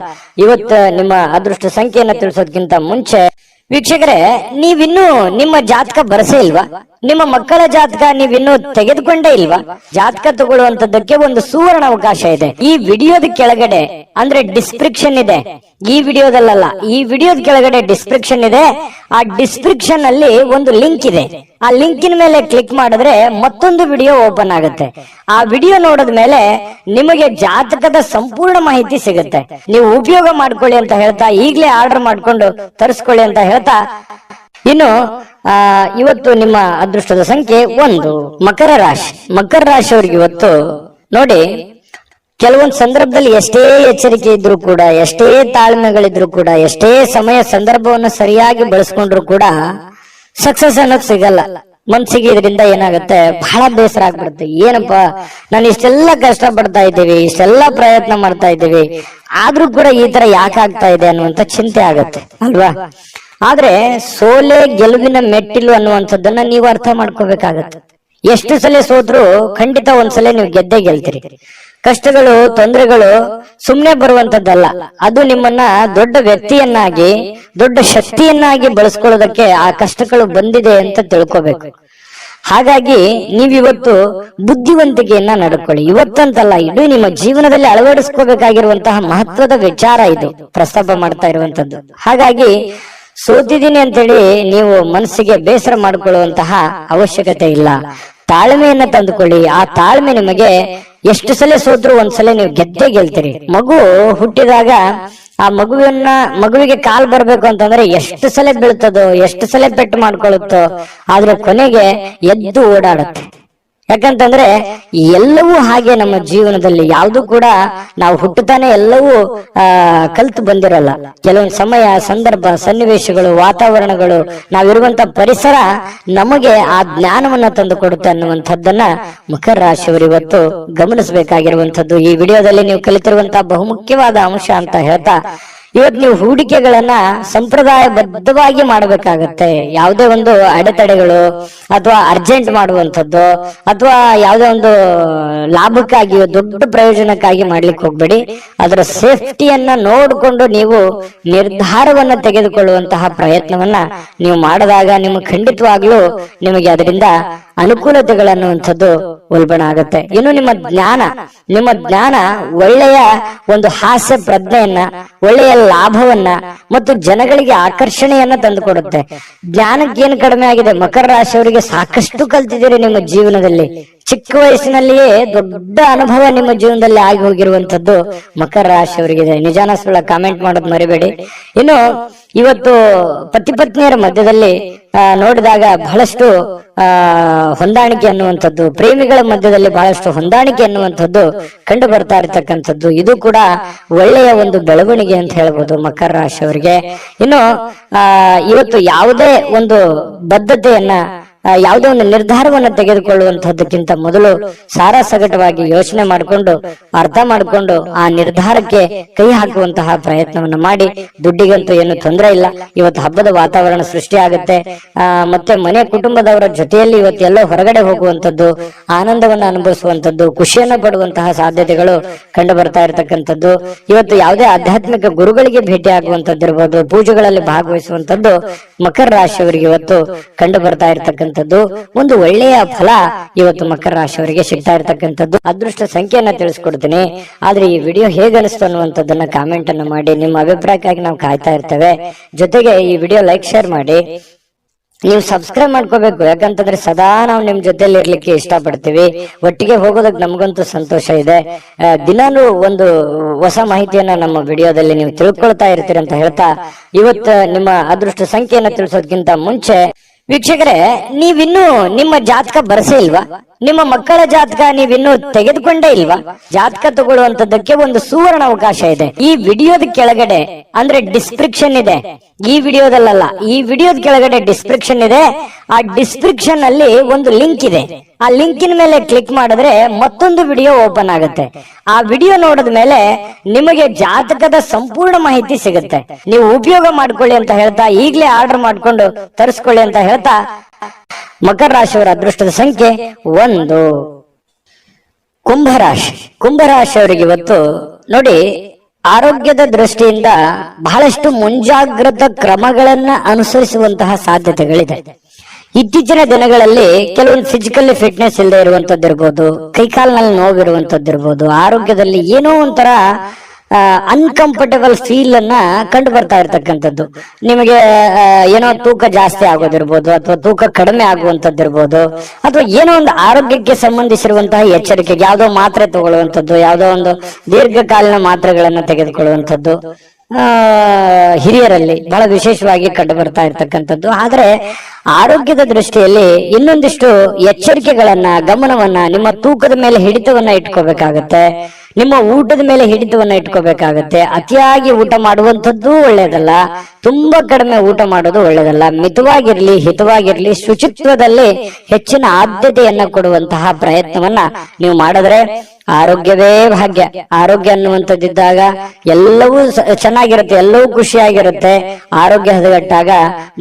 ಇವತ್ತು ನಿಮ್ಮ ಅದೃಷ್ಟ ಸಂಖ್ಯೆಯನ್ನ ತಿಳಿಸೋದಕ್ಕಿಂತ ಮುಂಚೆ ವೀಕ್ಷಕರೇ, ನೀವಿನ್ನೂ ನಿಮ್ಮ ಜಾತಕ ಬರಸೇ ಇಲ್ವಾ? ನಿಮ್ಮ ಮಕ್ಕಳ ಜಾತಕ ನೀವಿನ್ನೂ ತೆಗೆದುಕೊಂಡೇ ಇಲ್ವಾ? ಜಾತಕ ತಗೊಳ್ಳುವಂತದ್ದಕ್ಕೆ ಒಂದು ಸುವರ್ಣ ಅವಕಾಶ ಇದೆ. ಈ ವಿಡಿಯೋದ ಕೆಳಗಡೆ ಅಂದ್ರೆ ಡಿಸ್ಕ್ರಿಪ್ಷನ್ ಇದೆ. ಈ ವಿಡಿಯೋದಲ್ಲ, ಈ ವಿಡಿಯೋದ ಕೆಳಗಡೆ ಡಿಸ್ಕ್ರಿಪ್ಷನ್ ಇದೆ. ಆ ಡಿಸ್ಕ್ರಿಪ್ಷನ್ ಅಲ್ಲಿ ಒಂದು ಲಿಂಕ್ ಇದೆ. ಆ ಲಿಂಕಿನ ಮೇಲೆ ಕ್ಲಿಕ್ ಮಾಡಿದ್ರೆ ಮತ್ತೊಂದು ವಿಡಿಯೋ ಓಪನ್ ಆಗುತ್ತೆ. ಆ ವಿಡಿಯೋ ನೋಡಿದ ಮೇಲೆ ನಿಮಗೆ ಜಾತಕದ ಸಂಪೂರ್ಣ ಮಾಹಿತಿ ಸಿಗುತ್ತೆ. ನೀವು ಉಪಯೋಗ ಮಾಡ್ಕೊಳ್ಳಿ ಅಂತ ಹೇಳ್ತಾ, ಈಗಲೇ ಆರ್ಡರ್ ಮಾಡ್ಕೊಂಡು ತರಿಸ್ಕೊಳ್ಳಿ ಅಂತ ಹೇಳ್ತಾ, ಇನ್ನು ಇವತ್ತು ನಿಮ್ಮ ಅದೃಷ್ಟದ ಸಂಖ್ಯೆ 1 ಮಕರ ರಾಶಿ. ಮಕರ ರಾಶಿಯವರಿಗೆ ಇವತ್ತು ನೋಡಿ, ಕೆಲವೊಂದು ಸಂದರ್ಭದಲ್ಲಿ ಎಷ್ಟೇ ಎಚ್ಚರಿಕೆ ಇದ್ರೂ ಕೂಡ, ಎಷ್ಟೇ ತಾಳ್ಮೆಗಳಿದ್ರು ಕೂಡ, ಎಷ್ಟೇ ಸಮಯ ಸಂದರ್ಭವನ್ನು ಸರಿಯಾಗಿ ಬಳಸ್ಕೊಂಡ್ರು ಕೂಡ ಸಕ್ಸಸ್ ಅನ್ನೋದು ಸಿಗಲ್ಲ. ಮನ್ಸಿಗೆ ಇದರಿಂದ ಏನಾಗುತ್ತೆ, ಬಹಳ ಬೇಸರ ಆಗ್ಬಿಡುತ್ತೆ. ಏನಪ್ಪಾ, ನಾನು ಇಷ್ಟೆಲ್ಲ ಕಷ್ಟ ಪಡ್ತಾ ಇದ್ದೀವಿ, ಇಷ್ಟೆಲ್ಲ ಪ್ರಯತ್ನ ಮಾಡ್ತಾ ಇದ್ದೀವಿ, ಆದ್ರೂ ಕೂಡ ಈ ತರ ಯಾಕೆ ಆಗ್ತಾ ಇದೆ ಅನ್ನುವಂತ ಚಿಂತೆ ಆಗತ್ತೆ ಅಲ್ವಾ? ಆದ್ರೆ ಸೋಲೆ ಗೆಲುವಿನ ಮೆಟ್ಟಿಲು ಅನ್ನುವಂಥದ್ದನ್ನ ನೀವು ಅರ್ಥ ಮಾಡ್ಕೋಬೇಕಾಗತ್ತೆ. ಎಷ್ಟು ಸಲ ಸೋತ್ರು ಖಂಡಿತ ಒಂದ್ಸಲ ನೀವು ಗೆದ್ದೇ ಗೆಲ್ತೀರಿ. ಕಷ್ಟಗಳು, ತೊಂದರೆಗಳು ಸುಮ್ನೆ ಬರುವಂತದ್ದಲ್ಲ. ಅದು ನಿಮ್ಮನ್ನ ದೊಡ್ಡ ವ್ಯಕ್ತಿಯನ್ನಾಗಿ, ದೊಡ್ಡ ಶಕ್ತಿಯನ್ನಾಗಿ ಬಳಸ್ಕೊಳ್ಳೋದಕ್ಕೆ ಆ ಕಷ್ಟಗಳು ಬಂದಿದೆ ಅಂತ ತಿಳ್ಕೋಬೇಕು. ಹಾಗಾಗಿ ನೀವಿವತ್ತು ಬುದ್ಧಿವಂತಿಕೆಯನ್ನ ನಡ್ಕೊಳ್ಳಿ. ಇವತ್ತಂತಲ್ಲ, ಇದು ನಿಮ್ಮ ಜೀವನದಲ್ಲಿ ಅಳವಡಿಸ್ಕೋಬೇಕಾಗಿರುವಂತಹ ಮಹತ್ವದ ವಿಚಾರ ಇದು ಪ್ರಸ್ತಾಪ ಮಾಡ್ತಾ ಇರುವಂತದ್ದು. ಹಾಗಾಗಿ ಸೋತಿದ್ದೀನಿ ಅಂತೇಳಿ ನೀವು ಮನಸ್ಸಿಗೆ ಬೇಸರ ಮಾಡಿಕೊಳ್ಳುವಂತಹ ಅವಶ್ಯಕತೆ ಇಲ್ಲ. ತಾಳ್ಮೆಯನ್ನ ತಂದುಕೊಳ್ಳಿ. ಆ ತಾಳ್ಮೆ ನಿಮಗೆ ಎಷ್ಟು ಸಲ ಸೋತ್ರು ಒಂದ್ಸಲ ನೀವು ಗೆದ್ದೇ ಗೆಲ್ತೀರಿ. ಮಗು ಹುಟ್ಟಿದಾಗ ಆ ಮಗುವಿಗೆ ಕಾಲ್ ಬರ್ಬೇಕು ಅಂತಂದ್ರೆ ಎಷ್ಟು ಸಲ ಬೀಳ್ತದೋ, ಎಷ್ಟು ಸಲ ಪೆಟ್ಟು ಮಾಡ್ಕೊಳ್ಳುತ್ತೋ, ಆದ್ರೆ ಕೊನೆಗೆ ಎದ್ದು ಓಡಾಡುತ್ತೆ. ಯಾಕಂತಂದ್ರೆ ಎಲ್ಲವೂ ಹಾಗೆ ನಮ್ಮ ಜೀವನದಲ್ಲಿ ಯಾವುದು ಕೂಡ ನಾವು ಹುಟ್ಟುತ್ತಾನೆ ಎಲ್ಲವೂ ಕಲ್ತು ಬಂದಿರಲ್ಲ. ಕೆಲವೊಂದು ಸಮಯ, ಸಂದರ್ಭ, ಸನ್ನಿವೇಶಗಳು, ವಾತಾವರಣಗಳು, ನಾವಿರುವಂತ ಪರಿಸರ ನಮಗೆ ಆ ಜ್ಞಾನವನ್ನ ತಂದು ಕೊಡುತ್ತೆ ಅನ್ನುವಂಥದ್ದನ್ನ ಮಕರ ರಾಶಿಯವರು ಇವತ್ತು ಗಮನಿಸಬೇಕಾಗಿರುವಂತದ್ದು. ಈ ವಿಡಿಯೋದಲ್ಲಿ ನೀವು ಕಲಿತಿರುವಂತಹ ಬಹುಮುಖ್ಯವಾದ ಅಂಶ ಅಂತ ಹೇಳ್ತಾ, ಇವತ್ತು ನೀವು ಹೂಡಿಕೆಗಳನ್ನ ಸಂಪ್ರದಾಯಬದ್ಧವಾಗಿ ಮಾಡಬೇಕಾಗತ್ತೆ. ಯಾವುದೇ ಒಂದು ಅಡೆತಡೆಗಳು ಅಥವಾ ಅರ್ಜೆಂಟ್ ಮಾಡುವಂಥದ್ದು ಅಥವಾ ಯಾವುದೇ ಒಂದು ಲಾಭಕ್ಕಾಗಿ ದೊಡ್ಡ ಪ್ರಯೋಜನಕ್ಕಾಗಿ ಮಾಡ್ಲಿಕ್ಕೆ ಹೋಗ್ಬೇಡಿ. ಅದರ ಸೇಫ್ಟಿಯನ್ನ ನೋಡಿಕೊಂಡು ನೀವು ನಿರ್ಧಾರವನ್ನ ತೆಗೆದುಕೊಳ್ಳುವಂತಹ ಪ್ರಯತ್ನವನ್ನ ನೀವು ಮಾಡಿದಾಗ ನಿಮಗೆ ಖಂಡಿತವಾಗ್ಲೂ ನಿಮಗೆ ಅದರಿಂದ ಅನುಕೂಲತೆಗಳನ್ನುವಂಥದ್ದು ಉಲ್ಬಣ ಆಗುತ್ತೆ. ಇನ್ನು ನಿಮ್ಮ ಜ್ಞಾನ ಒಳ್ಳೆಯ ಒಂದು ಹಾಸ್ಯ ಪ್ರಜ್ಞೆಯನ್ನ, ಒಳ್ಳೆಯ ಲಾಭವನ್ನ ಮತ್ತು ಜನಗಳಿಗೆ ಆಕರ್ಷಣೆಯನ್ನ ತಂದುಕೊಡುತ್ತೆ. ಜ್ಞಾನಕ್ಕೇನು ಕಡಿಮೆ ಆಗಿದೆ? ಮಕರ ರಾಶಿಯವರಿಗೆ ಸಾಕಷ್ಟು ಕಲ್ತಿದ್ದೀರಿ ನಿಮ್ಮ ಜೀವನದಲ್ಲಿ. ಚಿಕ್ಕ ವಯಸ್ಸಿನಲ್ಲಿಯೇ ದೊಡ್ಡ ಅನುಭವ ನಿಮ್ಮ ಜೀವನದಲ್ಲಿ ಆಗಿ ಹೋಗಿರುವಂತದ್ದು ಮಕರ ರಾಶಿಯವರಿಗಿದೆ. ನಿಜಾನ ಸುಳ್ಳ ಕಾಮೆಂಟ್ ಮಾಡೋದು ಮರಿಬೇಡಿ. ಇನ್ನು ಇವತ್ತು ಪತಿ ಪತ್ನಿಯರ ಮಧ್ಯದಲ್ಲಿ ನೋಡಿದಾಗ ಬಹಳಷ್ಟು ಹೊಂದಾಣಿಕೆ ಅನ್ನುವಂಥದ್ದು, ಪ್ರೇಮಿಗಳ ಮಧ್ಯದಲ್ಲಿ ಬಹಳಷ್ಟು ಹೊಂದಾಣಿಕೆ ಅನ್ನುವಂಥದ್ದು ಕಂಡು ಬರ್ತಾ ಇರತಕ್ಕಂಥದ್ದು. ಇದು ಕೂಡ ಒಳ್ಳೆಯ ಒಂದು ಬೆಳವಣಿಗೆ ಅಂತ ಹೇಳ್ಬೋದು ಮಕರ ರಾಶಿಯವರಿಗೆ. ಇನ್ನು ಇವತ್ತು ಯಾವುದೇ ಒಂದು ಬದ್ಧತೆಯನ್ನ, ಯಾವುದೇ ಒಂದು ನಿರ್ಧಾರವನ್ನು ತೆಗೆದುಕೊಳ್ಳುವಂತಹದ್ದಕ್ಕಿಂತ ಮೊದಲು ಸಾರಾಸಗಟವಾಗಿ ಯೋಚನೆ ಮಾಡಿಕೊಂಡು, ಅರ್ಥ ಮಾಡಿಕೊಂಡು ಆ ನಿರ್ಧಾರಕ್ಕೆ ಕೈ ಹಾಕುವಂತಹ ಪ್ರಯತ್ನವನ್ನು ಮಾಡಿ. ದುಡ್ಡಿಗಂತೂ ಏನು ತೊಂದರೆ ಇಲ್ಲ. ಇವತ್ತು ಹಬ್ಬದ ವಾತಾವರಣ ಸೃಷ್ಟಿ ಆಗುತ್ತೆ. ಮತ್ತೆ ಮನೆ ಕುಟುಂಬದವರ ಜೊತೆಯಲ್ಲಿ ಇವತ್ತು ಎಲ್ಲೋ ಹೊರಗಡೆ ಹೋಗುವಂತದ್ದು, ಆನಂದವನ್ನು ಅನುಭವಿಸುವಂತದ್ದು, ಖುಷಿಯನ್ನು ಪಡುವಂತಹ ಸಾಧ್ಯತೆಗಳು ಕಂಡು ಬರ್ತಾ ಇರತಕ್ಕಂಥದ್ದು. ಇವತ್ತು ಯಾವುದೇ ಆಧ್ಯಾತ್ಮಿಕ ಗುರುಗಳಿಗೆ ಭೇಟಿ ಆಗುವಂತದ್ದಿರ್ಬೋದು, ಪೂಜೆಗಳಲ್ಲಿ ಭಾಗವಹಿಸುವಂತದ್ದು ಮಕರ ರಾಶಿಯವರಿಗೆ ಇವತ್ತು ಕಂಡು ಬರ್ತಾ ಇರತಕ್ಕಂಥ ಒಂದು ಒಳ್ಳೆಯ ಫಲ ಇವತ್ತು ಮಕರ ರಾಶಿಯವರಿಗೆ ಸಿಗ್ತಾ ಇರತಕ್ಕಂಥದ್ದು. ಅದೃಷ್ಟ ಸಂಖ್ಯೆಯನ್ನ ತಿಳಿಸ್ಕೊಡ್ತೀನಿ. ಆದ್ರೆ ಈ ವಿಡಿಯೋ ಹೇಗೆ ಅನಿಸ್ತು ಅನ್ನುವಂಥದ್ದನ್ನ ಕಾಮೆಂಟ್ ಅನ್ನು ಮಾಡಿ. ನಿಮ್ಮ ಅಭಿಪ್ರಾಯಕ್ಕಾಗಿ ನಾವು ಕಾಯ್ತಾ ಇರ್ತೇವೆ. ಜೊತೆಗೆ ಈ ವಿಡಿಯೋ ಲೈಕ್, ಶೇರ್ ಮಾಡಿ. ನೀವು ಸಬ್ಸ್ಕ್ರೈಬ್ ಮಾಡ್ಕೋಬೇಕು. ಯಾಕಂತಂದ್ರೆ ಸದಾ ನಾವು ನಿಮ್ ಜೊತೆಲಿ ಇರ್ಲಿಕ್ಕೆ ಇಷ್ಟಪಡ್ತೀವಿ. ಒಟ್ಟಿಗೆ ಹೋಗೋದಕ್ಕೆ ನಮಗಂತೂ ಸಂತೋಷ ಇದೆ. ದಿನಾನು ಒಂದು ಹೊಸ ಮಾಹಿತಿಯನ್ನ ನಮ್ಮ ವಿಡಿಯೋದಲ್ಲಿ ನೀವು ತಿಳ್ಕೊಳ್ತಾ ಇರ್ತೀರಿ ಅಂತ ಹೇಳ್ತಾ, ಇವತ್ತು ನಿಮ್ಮ ಅದೃಷ್ಟ ಸಂಖ್ಯೆಯನ್ನ ತಿಳಿಸೋದಕ್ಕಿಂತ ಮುಂಚೆ ವೀಕ್ಷಕರೇ, ನೀವಿನ್ನೂ ನಿಮ್ಮ ಜಾತಕ ಬರಸೇ ಇಲ್ವಾ? ನಿಮ್ಮ ಮಕ್ಕಳ ಜಾತಕ ನೀವಿನ್ನೂ ತೆಗೆದುಕೊಂಡೇ ಇಲ್ವಾ? ಜಾತಕ ತಗೊಳ್ಳುವಂತದ್ದಕ್ಕೆ ಒಂದು ಸುವರ್ಣ ಅವಕಾಶ ಇದೆ. ಈ ವಿಡಿಯೋದ ಕೆಳಗಡೆ ಅಂದ್ರೆ ಡಿಸ್ಕ್ರಿಪ್ಷನ್ ಇದೆ. ಈ ವಿಡಿಯೋದಲ್ಲ, ಈ ವಿಡಿಯೋದ ಕೆಳಗಡೆ ಡಿಸ್ಕ್ರಿಪ್ಷನ್ ಇದೆ. ಆ ಡಿಸ್ಕ್ರಿಪ್ಷನ್ ಅಲ್ಲಿ ಒಂದು ಲಿಂಕ್ ಇದೆ. ಆ ಲಿಂಕಿನ ಮೇಲೆ ಕ್ಲಿಕ್ ಮಾಡಿದ್ರೆ ಮತ್ತೊಂದು ವಿಡಿಯೋ ಓಪನ್ ಆಗುತ್ತೆ. ಆ ವಿಡಿಯೋ ನೋಡಿದ ಮೇಲೆ ನಿಮಗೆ ಜಾತಕದ ಸಂಪೂರ್ಣ ಮಾಹಿತಿ ಸಿಗುತ್ತೆ. ನೀವು ಉಪಯೋಗ ಮಾಡ್ಕೊಳ್ಳಿ ಅಂತ ಹೇಳ್ತಾ, ಈಗಲೇ ಆರ್ಡರ್ ಮಾಡ್ಕೊಂಡು ತರಿಸ್ಕೊಳ್ಳಿ ಅಂತ ಹೇಳ್ತಾ, ಮಕರ ರಾಶಿಯವರ ಅದೃಷ್ಟದ ಸಂಖ್ಯೆ 1. ಕುಂಭರಾಶಿಯವರಿಗೆ ಇವತ್ತು ನೋಡಿ, ಆರೋಗ್ಯದ ದೃಷ್ಟಿಯಿಂದ ಬಹಳಷ್ಟು ಮುಂಜಾಗ್ರತಾ ಕ್ರಮಗಳನ್ನ ಅನುಸರಿಸುವಂತಹ ಸಾಧ್ಯತೆಗಳಿದೆ. ಇತ್ತೀಚಿನ ದಿನಗಳಲ್ಲಿ ಕೆಲವೊಂದು ಫಿಸಿಕಲಿ ಫಿಟ್ನೆಸ್ ಇಲ್ಲದೆ ಇರುವಂತದ್ದಿರ್ಬೋದು, ಕೈಕಾಲಿನಲ್ಲಿ ನೋವಿರುವಂತದ್ದಿರ್ಬೋದು, ಆರೋಗ್ಯದಲ್ಲಿ ಏನೋ ಒಂಥರ ಅನ್ಕಂಫರ್ಟಬಲ್ ಫೀಲ್ ಅನ್ನ ಕಂಡು ಬರ್ತಾ ಇರ್ತಕ್ಕಂಥದ್ದು. ನಿಮಗೆ ಏನೋ ತೂಕ ಜಾಸ್ತಿ ಆಗೋದಿರ್ಬೋದು, ಅಥವಾ ತೂಕ ಕಡಿಮೆ ಆಗುವಂತದ್ದಿರ್ಬೋದು, ಅಥವಾ ಏನೋ ಒಂದು ಆರೋಗ್ಯಕ್ಕೆ ಸಂಬಂಧಿಸಿರುವಂತಹ ಎಚ್ಚರಿಕೆಗೆ ಯಾವುದೋ ಮಾತ್ರೆ ತಗೊಳ್ಳುವಂಥದ್ದು, ಯಾವುದೋ ಒಂದು ದೀರ್ಘಕಾಲೀನ ಮಾತ್ರೆಗಳನ್ನ ತೆಗೆದುಕೊಳ್ಳುವಂಥದ್ದು ಹಿರಿಯರಲ್ಲಿ ಬಹಳ ವಿಶೇಷವಾಗಿ ಕಂಡು ಬರ್ತಾ ಇರ್ತಕ್ಕಂಥದ್ದು. ಆದ್ರೆ ಆರೋಗ್ಯದ ದೃಷ್ಟಿಯಲ್ಲಿ ಇನ್ನೊಂದಿಷ್ಟು ಎಚ್ಚರಿಕೆಗಳನ್ನ, ಗಮನವನ್ನ, ನಿಮ್ಮ ತೂಕದ ಮೇಲೆ ಹಿಡಿತವನ್ನ ಇಟ್ಕೋಬೇಕಾಗತ್ತೆ. ನಿಮ್ಮ ಊಟದ ಮೇಲೆ ಹಿಡಿತವನ್ನ ಇಟ್ಕೋಬೇಕಾಗತ್ತೆ. ಅತಿಯಾಗಿ ಊಟ ಮಾಡುವಂಥದ್ದು ಒಳ್ಳೇದಲ್ಲ, ತುಂಬಾ ಕಡಿಮೆ ಊಟ ಮಾಡೋದು ಒಳ್ಳೇದಲ್ಲ. ಮಿತವಾಗಿರ್ಲಿ, ಹಿತವಾಗಿರ್ಲಿ, ಶುಚಿತ್ವದಲ್ಲಿ ಹೆಚ್ಚಿನ ಆದ್ಯತೆಯನ್ನ ಕೊಡುವಂತಹ ಪ್ರಯತ್ನವನ್ನ ನೀವು ಮಾಡಿದ್ರೆ ಆರೋಗ್ಯವೇ ಭಾಗ್ಯ. ಆರೋಗ್ಯ ಅನ್ನುವಂಥದ್ದಿದ್ದಾಗ ಎಲ್ಲವೂ ಚೆನ್ನಾಗಿರುತ್ತೆ, ಎಲ್ಲವೂ ಖುಷಿಯಾಗಿರುತ್ತೆ. ಆರೋಗ್ಯ ಹದಗೆಟ್ಟಾಗ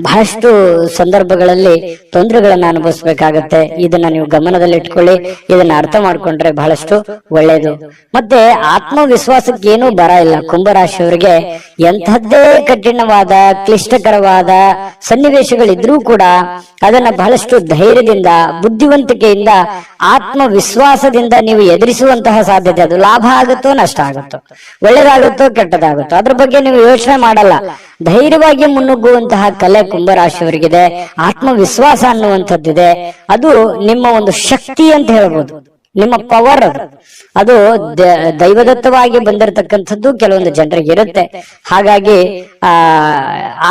ಬಹಳಷ್ಟು ಸಂದರ್ಭಗಳಲ್ಲಿ ತೊಂದರೆಗಳನ್ನ ಅನುಭವಿಸ್ಬೇಕಾಗತ್ತೆ. ಇದನ್ನ ನೀವು ಗಮನದಲ್ಲಿ ಇಟ್ಕೊಳ್ಳಿ. ಇದನ್ನ ಅರ್ಥ ಮಾಡ್ಕೊಂಡ್ರೆ ಬಹಳಷ್ಟು ಒಳ್ಳೇದು. ಮತ್ತೆ ಆತ್ಮವಿಶ್ವಾಸಕ್ಕೆ ಏನೂ ಬರ ಇಲ್ಲ. ಕುಂಭರಾಶಿಯವರಿಗೆ ಎಂಥದ್ದೇ ಕಠಿಣವಾದ, ಕ್ಲಿಷ್ಟಕರವಾದ ಸನ್ನಿವೇಶಗಳಿದ್ರೂ ಕೂಡ ಅದನ್ನ ಬಹಳಷ್ಟು ಧೈರ್ಯದಿಂದ, ಬುದ್ಧಿವಂತಿಕೆಯಿಂದ, ಆತ್ಮವಿಶ್ವಾಸದಿಂದ ನೀವು ಎದುರಿಸುವಂತಹ ಸಾಧ್ಯತೆ. ಅದು ಲಾಭ ಆಗುತ್ತೋ ನಷ್ಟ ಆಗುತ್ತೋ, ಒಳ್ಳೇದಾಗುತ್ತೋ ಕೆಟ್ಟದಾಗುತ್ತೋ, ಅದ್ರ ಬಗ್ಗೆ ನೀವು ಯೋಚನೆ ಮಾಡಲ್ಲ. ಧೈರ್ಯವಾಗಿ ಮುನ್ನುಗ್ಗುವಂತಹ ಕಲೆ ಕುಂಭರಾಶಿಯವರಿಗಿದೆ. ಆತ್ಮವಿಶ್ವಾಸ ಅನ್ನುವಂಥದ್ದಿದೆ. ಅದು ನಿಮ್ಮ ಒಂದು ಶಕ್ತಿ ಅಂತ ಹೇಳ್ಬೋದು. ನಿಮ್ಮ ಪವರ್ ಅದು ದೈವದತ್ತವಾಗಿ ಬಂದಿರತಕ್ಕಂಥದ್ದು ಕೆಲವೊಂದು ಜನರಿಗೆ ಇರುತ್ತೆ. ಹಾಗಾಗಿ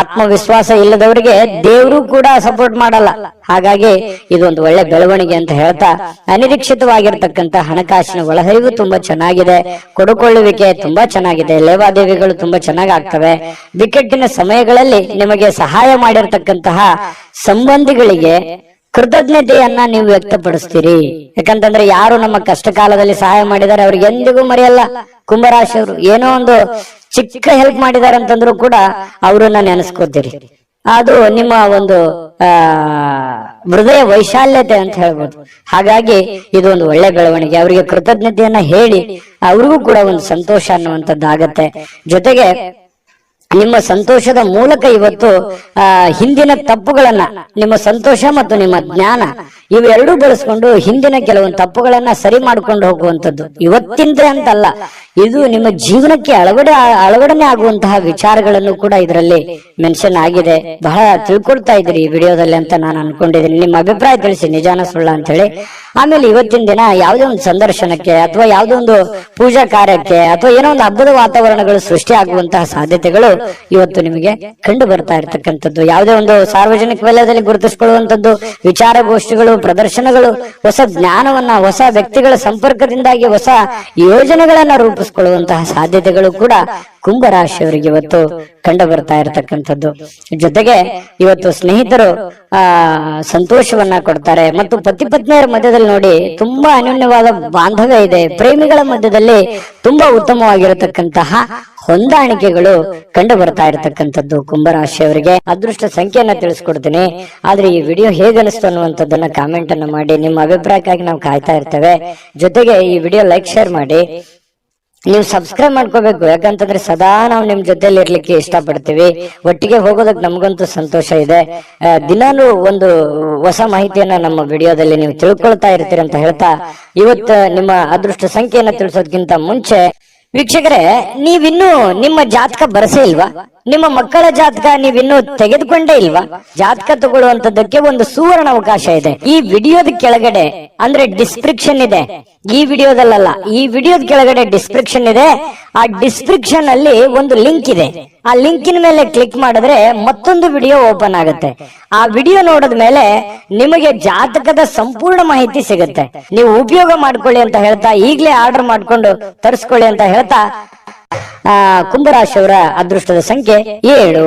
ಆತ್ಮವಿಶ್ವಾಸ ಇಲ್ಲದವರಿಗೆ ದೇವರು ಕೂಡ ಸಪೋರ್ಟ್ ಮಾಡಲ್ಲ. ಹಾಗಾಗಿ ಇದೊಂದು ಒಳ್ಳೆ ಬೆಳವಣಿಗೆ ಅಂತ ಹೇಳ್ತಾ, ಅನಿರೀಕ್ಷಿತವಾಗಿರ್ತಕ್ಕಂಥ ಹಣಕಾಸಿನ ಒಳಹರಿವು ತುಂಬಾ ಚೆನ್ನಾಗಿದೆ, ಕೊಡುಕೊಳ್ಳುವಿಕೆ ತುಂಬಾ ಚೆನ್ನಾಗಿದೆ, ಲೇವಾದೇವಿಗಳು ತುಂಬಾ ಚೆನ್ನಾಗಿ ಆಗ್ತವೆ. ಬಿಕ್ಕಟ್ಟಿನ ಸಮಯಗಳಲ್ಲಿ ನಿಮಗೆ ಸಹಾಯ ಮಾಡಿರ್ತಕ್ಕಂತಹ ಸಂಬಂಧಿಗಳಿಗೆ ಕೃತಜ್ಞತೆಯನ್ನ ನೀವು ವ್ಯಕ್ತಪಡಿಸ್ತೀರಿ. ಯಾಕಂತಂದ್ರೆ ಯಾರು ನಮ್ಮ ಕಷ್ಟ ಕಾಲದಲ್ಲಿ ಸಹಾಯ ಮಾಡಿದ್ದಾರೆ ಅವ್ರಿಗೆ ಎಂದಿಗೂ ಮರೆಯಲ್ಲ. ಕುಂಭರಾಶಿಯವರು ಏನೋ ಒಂದು ಚಿಕ್ಕ ಹೆಲ್ಪ್ ಮಾಡಿದ್ದಾರೆ ಅಂತಂದ್ರು ಕೂಡ ಅವರನ್ನ ನೆನೆಸ್ಕೋತೀರಿ. ಅದು ನಿಮ್ಮ ಒಂದು ಹೃದಯ ವೈಶಾಲ್ಯತೆ ಅಂತ ಹೇಳ್ಬೋದು. ಹಾಗಾಗಿ ಇದೊಂದು ಒಳ್ಳೆ ಬೆಳವಣಿಗೆ. ಅವರಿಗೆ ಕೃತಜ್ಞತೆಯನ್ನ ಹೇಳಿ ಅವ್ರಿಗೂ ಕೂಡ ಒಂದು ಸಂತೋಷ ಅನ್ನುವಂಥದ್ದಾಗತ್ತೆ. ಜೊತೆಗೆ ನಿಮ್ಮ ಸಂತೋಷದ ಮೂಲಕ ಇವತ್ತು ಹಿಂದಿನ ತಪ್ಪುಗಳನ್ನ, ನಿಮ್ಮ ಸಂತೋಷ ಮತ್ತು ನಿಮ್ಮ ಜ್ಞಾನ ಇವೆರಡೂ ಬಳಸ್ಕೊಂಡು ಹಿಂದಿನ ಕೆಲವೊಂದು ತಪ್ಪುಗಳನ್ನ ಸರಿ ಮಾಡ್ಕೊಂಡು ಹೋಗುವಂಥದ್ದು. ಇವತ್ತಿಂದ ಅಂತಲ್ಲ, ಇದು ನಿಮ್ಮ ಜೀವನಕ್ಕೆ ಅಳವಡನೆ ಆಗುವಂತಹ ವಿಚಾರಗಳನ್ನು ಕೂಡ ಇದರಲ್ಲಿ ಮೆನ್ಷನ್ ಆಗಿದೆ. ಬಹಳ ತಿಳ್ಕೊಳ್ತಾ ಇದ್ರಿ ಈ ವಿಡಿಯೋದಲ್ಲಿ ಅಂತ ನಾನು ಅನ್ಕೊಂಡಿದ್ದೀನಿ. ನಿಮ್ಮ ಅಭಿಪ್ರಾಯ ತಿಳಿಸಿ, ನಿಜಾನ ಸುಳ್ಳ ಅಂತ ಹೇಳಿ. ಆಮೇಲೆ ಇವತ್ತಿನ ದಿನ ಯಾವುದೇ ಒಂದು ಸಂದರ್ಶನಕ್ಕೆ ಅಥವಾ ಯಾವುದೋ ಒಂದು ಪೂಜಾ ಕಾರ್ಯಕ್ಕೆ ಅಥವಾ ಏನೋ ಒಂದು ಹಬ್ಬದ ವಾತಾವರಣಗಳು ಸೃಷ್ಟಿ ಆಗುವಂತಹ ಸಾಧ್ಯತೆಗಳು ಇವತ್ತು ನಿಮಗೆ ಕಂಡು ಬರ್ತಾ ಇರತಕ್ಕಂಥದ್ದು. ಯಾವುದೇ ಒಂದು ಸಾರ್ವಜನಿಕ ವಲಯದಲ್ಲಿ ಗುರುತಿಸಿಕೊಳ್ಳುವಂಥದ್ದು, ವಿಚಾರಗೋಷ್ಠಿಗಳು, ಪ್ರದರ್ಶನಗಳು, ಹೊಸ ಜ್ಞಾನವನ್ನ, ಹೊಸ ವ್ಯಕ್ತಿಗಳ ಸಂಪರ್ಕದಿಂದಾಗಿ ಹೊಸ ಯೋಜನೆಗಳನ್ನ ರೂಪಿಸಿಕೊಳ್ಳುವಂತಹ ಸಾಧ್ಯತೆಗಳು ಕೂಡ ಕುಂಭರಾಶಿಯವರಿಗೆ ಇವತ್ತು ಕಂಡು ಬರ್ತಾ ಇರತಕ್ಕಂಥದ್ದು. ಜೊತೆಗೆ ಇವತ್ತು ಸ್ನೇಹಿತರು ಸಂತೋಷವನ್ನ ಕೊಡ್ತಾರೆ ಮತ್ತು ಪತಿ ಪತ್ನಿಯರ ಮಧ್ಯದಲ್ಲಿ ನೋಡಿ ತುಂಬಾ ಅನ್ಯೋನ್ಯವಾದ ಬಾಂಧವ್ಯ ಇದೆ. ಪ್ರೇಮಿಗಳ ಮಧ್ಯದಲ್ಲಿ ತುಂಬಾ ಉತ್ತಮವಾಗಿರತಕ್ಕಂತಹ ಹೊಂದಾಣಿಕೆಗಳು ಕಂಡು ಬರ್ತಾ ಇರತಕ್ಕಂಥದ್ದು ಕುಂಭರಾಶಿಯವರಿಗೆ. ಅದೃಷ್ಟ ಸಂಖ್ಯೆಯನ್ನ ತಿಳಿಸ್ಕೊಡ್ತೀನಿ. ಆದ್ರೆ ಈ ವಿಡಿಯೋ ಹೇಗನಿಸ್ತು ಅನ್ನುವಂಥದ್ದನ್ನ ಕಾಮೆಂಟ್ ಅನ್ನ ಮಾಡಿ. ನಿಮ್ಮ ಅಭಿಪ್ರಾಯಕ್ಕಾಗಿ ನಾವು ಕಾಯ್ತಾ ಇರ್ತೇವೆ. ಜೊತೆಗೆ ಈ ವಿಡಿಯೋ ಲೈಕ್, ಶೇರ್ ಮಾಡಿ. ನೀವು ಸಬ್ಸ್ಕ್ರೈಬ್ ಮಾಡ್ಕೋಬೇಕು. ಯಾಕಂತಂದ್ರೆ ಸದಾ ನಾವು ನಿಮ್ ಜೊತೆಲಿ ಇರ್ಲಿಕ್ಕೆ ಇಷ್ಟಪಡ್ತೀವಿ. ಒಟ್ಟಿಗೆ ಹೋಗೋದಕ್ಕೆ ನಮಗಂತೂ ಸಂತೋಷ ಇದೆ. ದಿನಾನು ಒಂದು ಹೊಸ ಮಾಹಿತಿಯನ್ನ ನಮ್ಮ ವಿಡಿಯೋದಲ್ಲಿ ನೀವು ತಿಳ್ಕೊಳ್ತಾ ಇರ್ತೀರಿ ಅಂತ ಹೇಳ್ತಾ, ಇವತ್ತು ನಿಮ್ಮ ಅದೃಷ್ಟ ಸಂಖ್ಯೆಯನ್ನ ತಿಳಿಸೋದಕ್ಕಿಂತ ಮುಂಚೆ ವೀಕ್ಷಕರೇ, ನೀವಿನ್ನೂ ನಿಮ್ಮ ಜಾತಕ ಬರಸೇ ಇಲ್ವಾ? ನಿಮ್ಮ ಮಕ್ಕಳ ಜಾತಕ ನೀವಿನ್ನೂ ತೆಗೆದುಕೊಂಡೇ ಇಲ್ವಾ? ಜಾತಕ ತಗೊಳ್ಳುವಂತದ್ದಕ್ಕೆ ಒಂದು ಸುವರ್ಣ ಅವಕಾಶ ಇದೆ. ಈ ವಿಡಿಯೋದ ಕೆಳಗಡೆ ಅಂದ್ರೆ ಡಿಸ್ಕ್ರಿಪ್ಷನ್ ಇದೆ. ಈ ವಿಡಿಯೋದಲ್ಲ, ಈ ವಿಡಿಯೋದ ಕೆಳಗಡೆ ಡಿಸ್ಕ್ರಿಪ್ಷನ್ ಇದೆ. ಆ ಡಿಸ್ಕ್ರಿಪ್ಷನ್ ಅಲ್ಲಿ ಒಂದು ಲಿಂಕ್ ಇದೆ. ಆ ಲಿಂಕಿನ ಮೇಲೆ ಕ್ಲಿಕ್ ಮಾಡಿದ್ರೆ ಮತ್ತೊಂದು ವಿಡಿಯೋ ಓಪನ್ ಆಗುತ್ತೆ. ಆ ವಿಡಿಯೋ ನೋಡಿದ ಮೇಲೆ ನಿಮಗೆ ಜಾತಕದ ಸಂಪೂರ್ಣ ಮಾಹಿತಿ ಸಿಗುತ್ತೆ. ನೀವು ಉಪಯೋಗ ಮಾಡ್ಕೊಳ್ಳಿ ಅಂತ ಹೇಳ್ತಾ, ಈಗಲೇ ಆರ್ಡರ್ ಮಾಡ್ಕೊಂಡು ತರಿಸ್ಕೊಳ್ಳಿ ಅಂತ ಹೇಳ್ತಾ, ಕುಂಭರಾಶಿಯವರ ಅದೃಷ್ಟದ ಸಂಖ್ಯೆ 7.